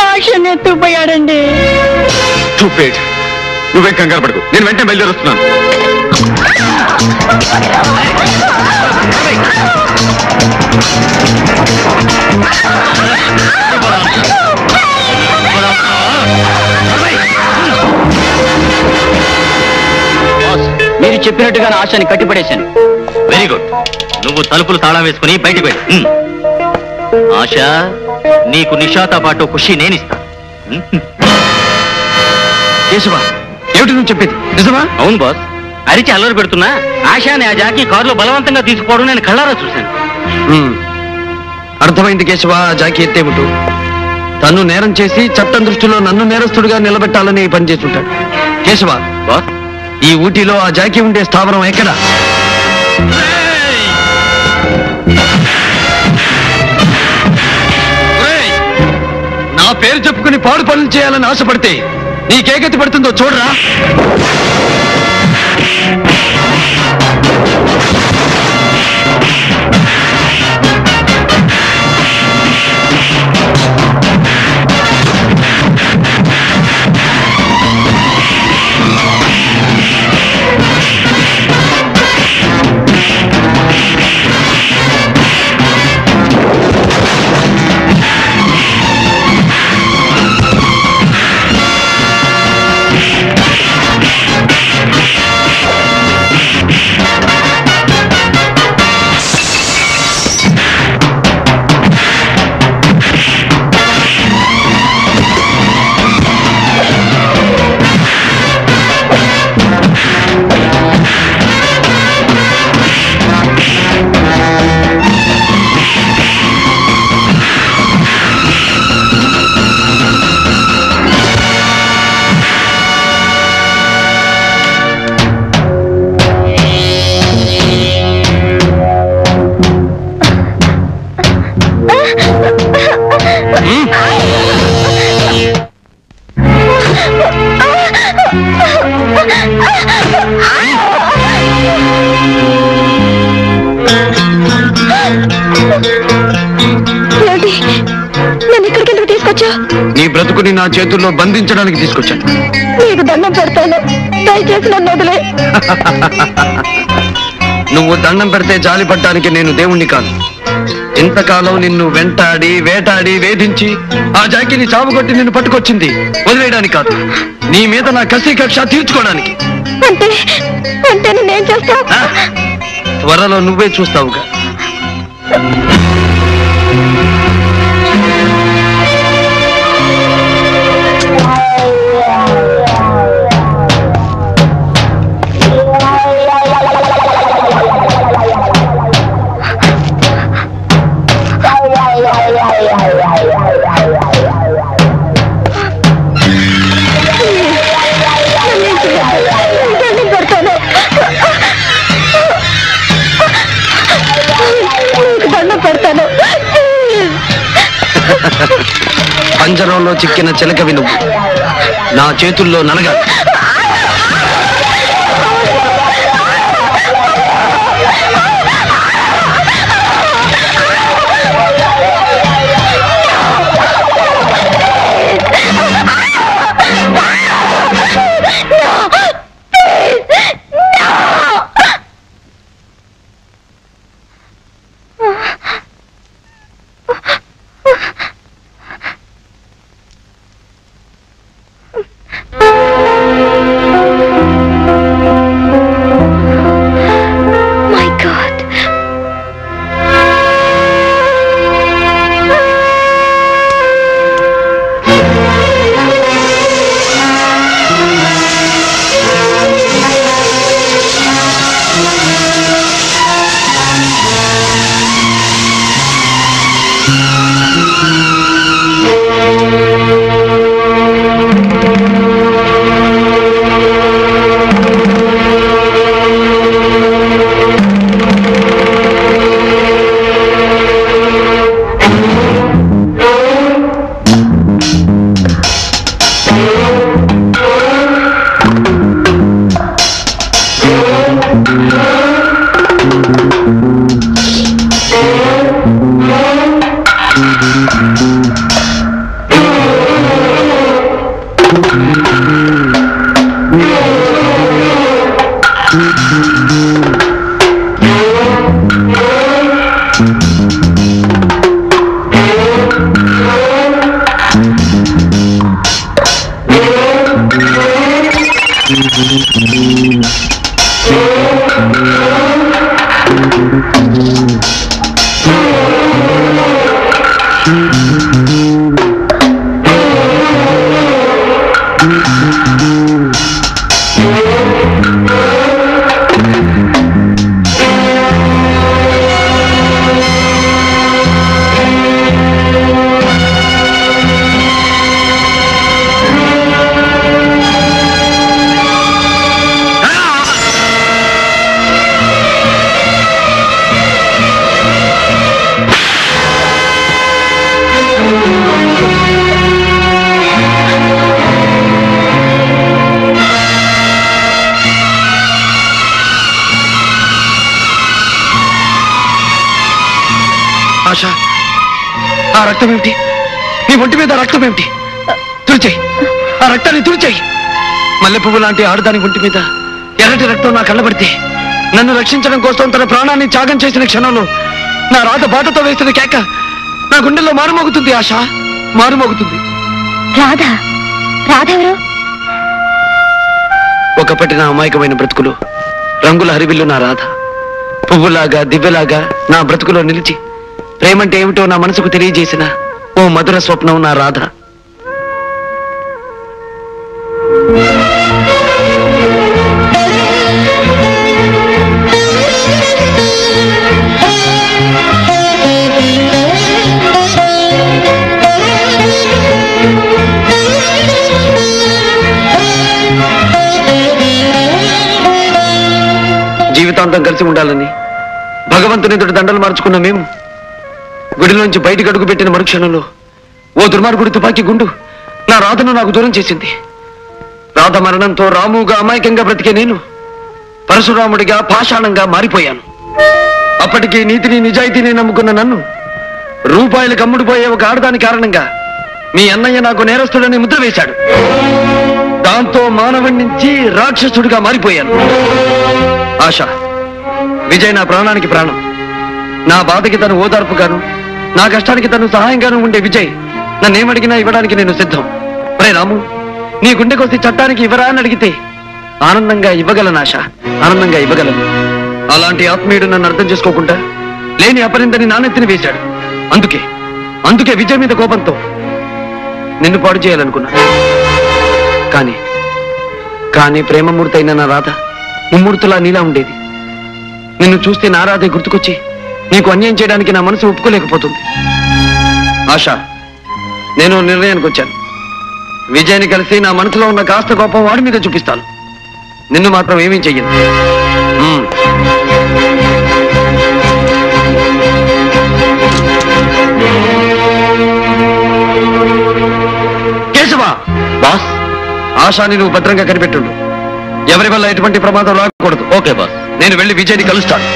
ఆశను ఎత్తుపోయాడండి. నువ్వే కంగారు పడకు, నేను వెంటనే బయలుదేరుస్తున్నాను. మీరు చెప్పినట్టుగా ఆశని కట్టిపడేశాను. Very good. నువ్వు తలుపులు తాళం వేసుకుని బయటకు వెళ్ళి. ఆశ, నీకు నిషాతో పాటు ఖుషి నేనిస్తా. కేశవ, ఏమిటి నువ్వు చెప్పేది నిజమా? అవును బాస్. అరిచి అల్లరి పెడుతున్నా ఆశాని ఆ జాకీ కారులో బలవంతంగా తీసుకుపోవడం నేను కళ్ళారా చూశాను. అర్థమైంది కేశవ. ఆ జాకీ ఎత్తేమిటు తను నేరం చేసి చట్టం దృష్టిలో నన్ను నేరస్తుడిగా నిలబెట్టాలని పనిచేస్తుంటాడు. కేశవ బాస్, ఈ ఊటీలో ఆ జాకీ ఉండే స్థావరం ఎక్కడ? నా పేరు చెప్పుకుని పాడు పనులు చేయాలని ఆశపడితే నీకేగతి పడుతుందో చూడరా. నీ బ్రతుకుని నా చేతుల్లో బంధించడానికి తీసుకొచ్చాను. నీకు దండం పెడతాను, దయచేసి నన్ను వదిలే. నువ్వు దండం పెడితే జాలి పడ్డానికి నేను దేవుణ్ణి కాను. ఇంతకాలం నిన్ను వెంటాడి వేటాడి వేధించి ఆ జాకీని చావుకొట్టి నిన్ను పట్టుకొచ్చింది వదిలేయడానికి కాదు, నీ మీద నా కసి కక్ష తీర్చుకోవడానికి. అంటే అంటే నేనేం చేస్తా? త్వరలో నువ్వే చూస్తావుగా. పంజరంలో చిక్కిన చిలకవి నువ్వు నా చేతుల్లో నలగా. ఆశ, ఆ రక్తం ఏమిటి? నీ ఒంటి మీద రక్తం ఏమిటి? తుడిచేయి, ఆ రక్తాన్ని తుడిచేయి. మల్లె పువ్వు లాంటి ఆడదాని ఒంటి మీద ఎర్రటి రక్తం నా కళ్ళబడితే నన్ను రక్షించడం కోసం తన ప్రాణాన్ని త్యాగం చేసిన క్షణంలో నా రాత బాటతో వేసిన కేక నా గుండెల్లో మారుమోగుతుంది. ఆశ, మారుమోగుతుంది. రాధా? రాధెవరు? ఒకప్పటి నా అమాయకమైన బ్రతుకులు రంగుల హరివిల్లు నా రాధ. పువ్వులాగా దివ్యలాగా నా బ్రతుకులో నిలిచి ప్రేమంటే ఏమిటో నా మనసుకు తెలియజేసిన ఓ మధుర స్వప్నం నా రాధ. జీవితాంతం కలిసి ఉండాలని భగవంతుని ఎదుటి దండలు మార్చుకున్న మేము గుడిలోంచి బయటికి అడుగు పెట్టిన మరుక్షణంలో ఓ దుర్మార్గుడి తుపాకీ గుండు నా రాధను నాకు దూరం చేసింది. రాధ మరణంతో రాముగా అమాయకంగా బ్రతికే నేను పరశురాముడిగా పాషాణంగా మారిపోయాను. అప్పటికి నీతిని నిజాయితీని నమ్ముకున్న నన్ను రూపాయలకు అమ్ముడుపోయే ఒక ఆడదాని కారణంగా మీ అన్నయ్య నాకు నేరస్తుడని ముద్ర వేశాడు. దాంతో మానవుడి నుంచి రాక్షసుడిగా మారిపోయాను. ఆశ, విజయ్ నా ప్రాణానికి ప్రాణం. నా బాధకి తను ఓదార్పుగాను, నా కష్టానికి తను సహాయంగాను ఉండే విజయ్ నన్నేమడిగినా ఇవ్వడానికి నేను సిద్ధం. ఒరే రాము, నీ గుండెకొస్తే చట్టానికి ఇవ్వరా అని అడిగితే ఆనందంగా ఇవ్వగలను. ఆశ, ఆనందంగా ఇవ్వగలను. అలాంటి ఆత్మీయుడు నన్ను అర్థం చేసుకోకుండా లేని అపరిందని నానెత్తిని వేశాడు. అందుకే విజయ్ మీద కోపంతో నిన్ను పాడు చేయాలనుకున్నా. కానీ ప్రేమమూర్తైన నా రాధ ముమ్మూర్తులా నీలా ఉండేది. నిన్ను చూస్తే నా రాధే గుర్తుకొచ్చి నీకు అన్యాయం చేయడానికి నా మనసు ఒప్పుకోలేకపోతుంది. ఆశ, నేను నిర్ణయానికి వచ్చాను. విజయ్ని కలిసి నా మనసులో ఉన్న కాస్త గొప్ప వాడి మీద చూపిస్తాను. నిన్ను మాత్రం ఏమీ చెయ్యను. కేశవ బాస్, ఆశాని నువ్వు భద్రంగా కనిపెట్టుండు. ఎవరి వల్ల ఎటువంటి ప్రమాదం రాకూడదు. Okay boss. నేను వెళ్ళి విజయ్ని కలుస్తాను.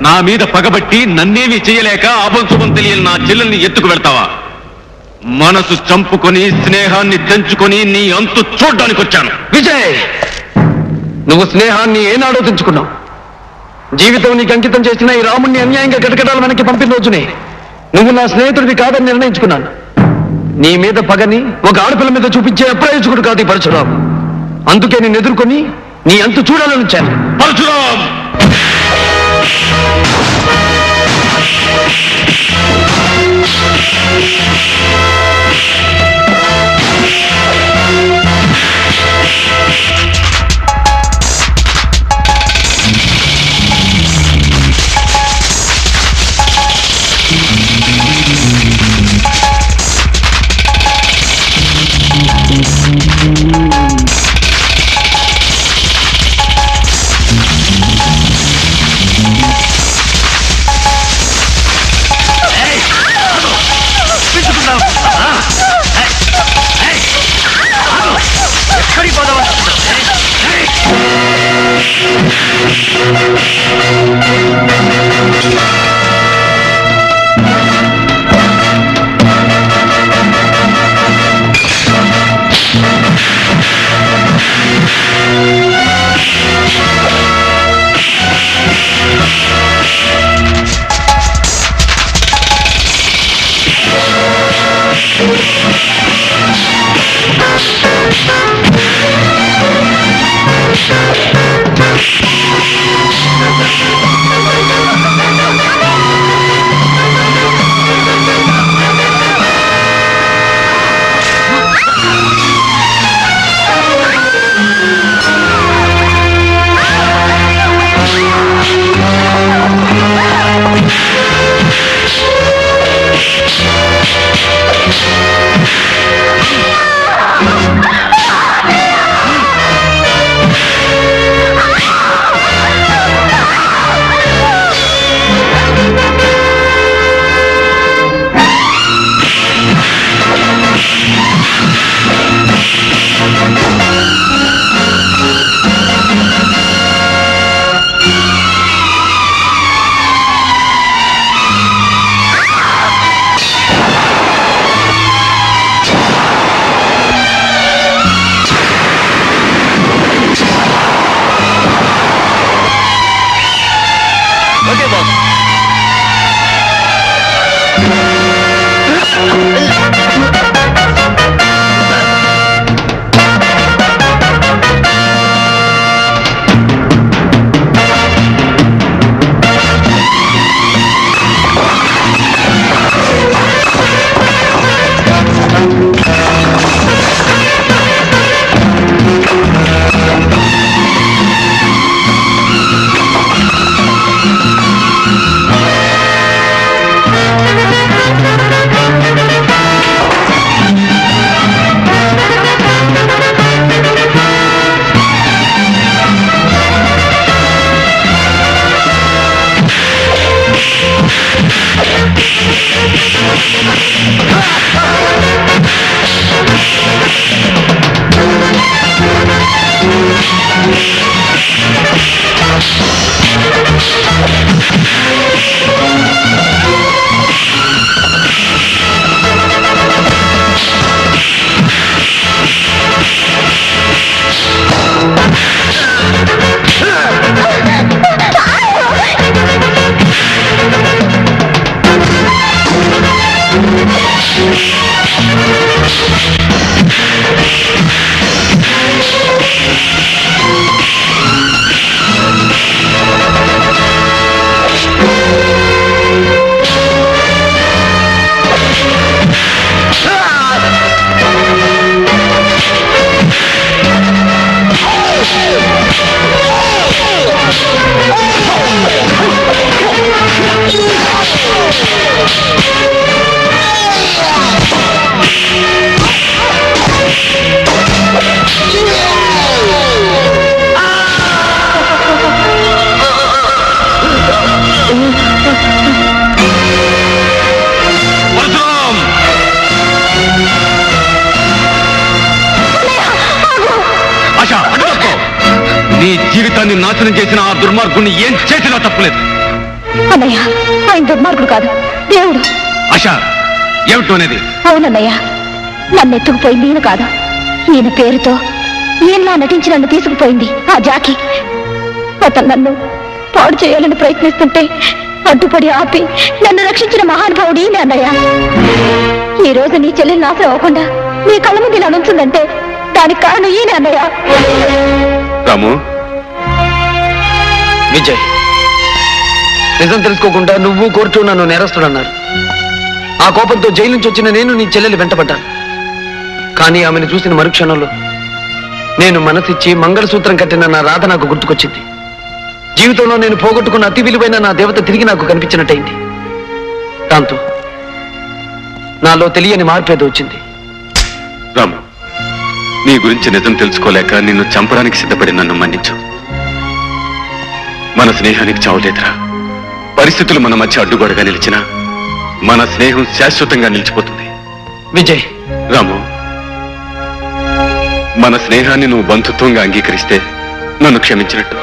నా మీద పగబట్టి నన్నేమీ చేయలేక అభంశుభం తెలియని నా చెల్లెల్ని ఎత్తుకు వెళ్తావా? మనసు చంపుకొని స్నేహాన్ని తెంచుకొని నీ అంతు చూడ్డానికి వచ్చాను. విజయ్, నువ్వు స్నేహాన్ని ఏనాడో తెంచుకున్నావు. జీవితం నీకు అంకితం చేసిన ఈ రాముణ్ణి అన్యాయంగా కటకటాల వెనక్కి పంపిన రోజునే నువ్వు నా స్నేహితుడివి కాదని నిర్ణయించుకున్నాను. నీ మీద పగని ఒక ఆడపిల్ల మీద చూపించే అప్రయోజకుడు కాదు ఈ పరశురాం. అందుకే నేను ఎదుర్కొని నీ అంతు చూడాలని వచ్చాను. పరశురాం, చేసిన ఆ దుర్మార్గుణ్ణి ఏం చేసినా తప్పులేదు. అన్నయ్య, ఆయన దుర్మార్గుడు కాదు, దేవుడు. ఆశా, ఏమిటో అనేది? అవునన్నయ్య, నన్ను ఎత్తుకుపోయింది ఈయన కాదు. ఈయన పేరుతో ఈయనలా నటించి నన్ను తీసుకుపోయింది ఆ జాకి. అతను నన్ను పాడు చేయాలని ప్రయత్నిస్తుంటే అడ్డుపడి ఆపి నన్ను రక్షించిన మహానుభావుడు ఈయన అన్నయ్య. ఈ రోజు నీ చెల్లెలు నాశనం అవ్వకుండా నీ కళ్ళ ముందు ఇలా నుంచుందంటే దానికి కారణం ఈయన అన్నయ్య. రాము, విజయ్, నిజం తెలుసుకోకుండా నువ్వు కోర్టు నన్ను నేరస్తుడన్నారు. ఆ కోపంతో జైలు నుంచి వచ్చిన నేను నీ చెల్లెలు వెంటబడ్డాను. కానీ ఆమెను చూసిన మరుక్షణంలో నేను మనసిచ్చి మంగళసూత్రం కట్టిన నా రాధ నాకు గుర్తుకొచ్చింది. జీవితంలో నేను పోగొట్టుకున్న అతి విలువైన నా దేవత తిరిగి నాకు కనిపించినట్టయింది. దాంతో నాలో తెలియని మార్పేదో వచ్చింది. రాము, నీ గురించి నిజం తెలుసుకోలేక నిన్ను చంపడానికి సిద్ధపడి నన్ను మన్నించు. మన స్నేహానికి చావులేదురా. పరిస్థితులు మన మధ్య అడ్డుగోడగా నిలిచినా మన స్నేహం శాశ్వతంగా నిలిచిపోతుంది. విజయ్, రాము, మన స్నేహాన్ని నువ్వు బంధుత్వంగా అంగీకరిస్తే నన్ను క్షమించినట్టు.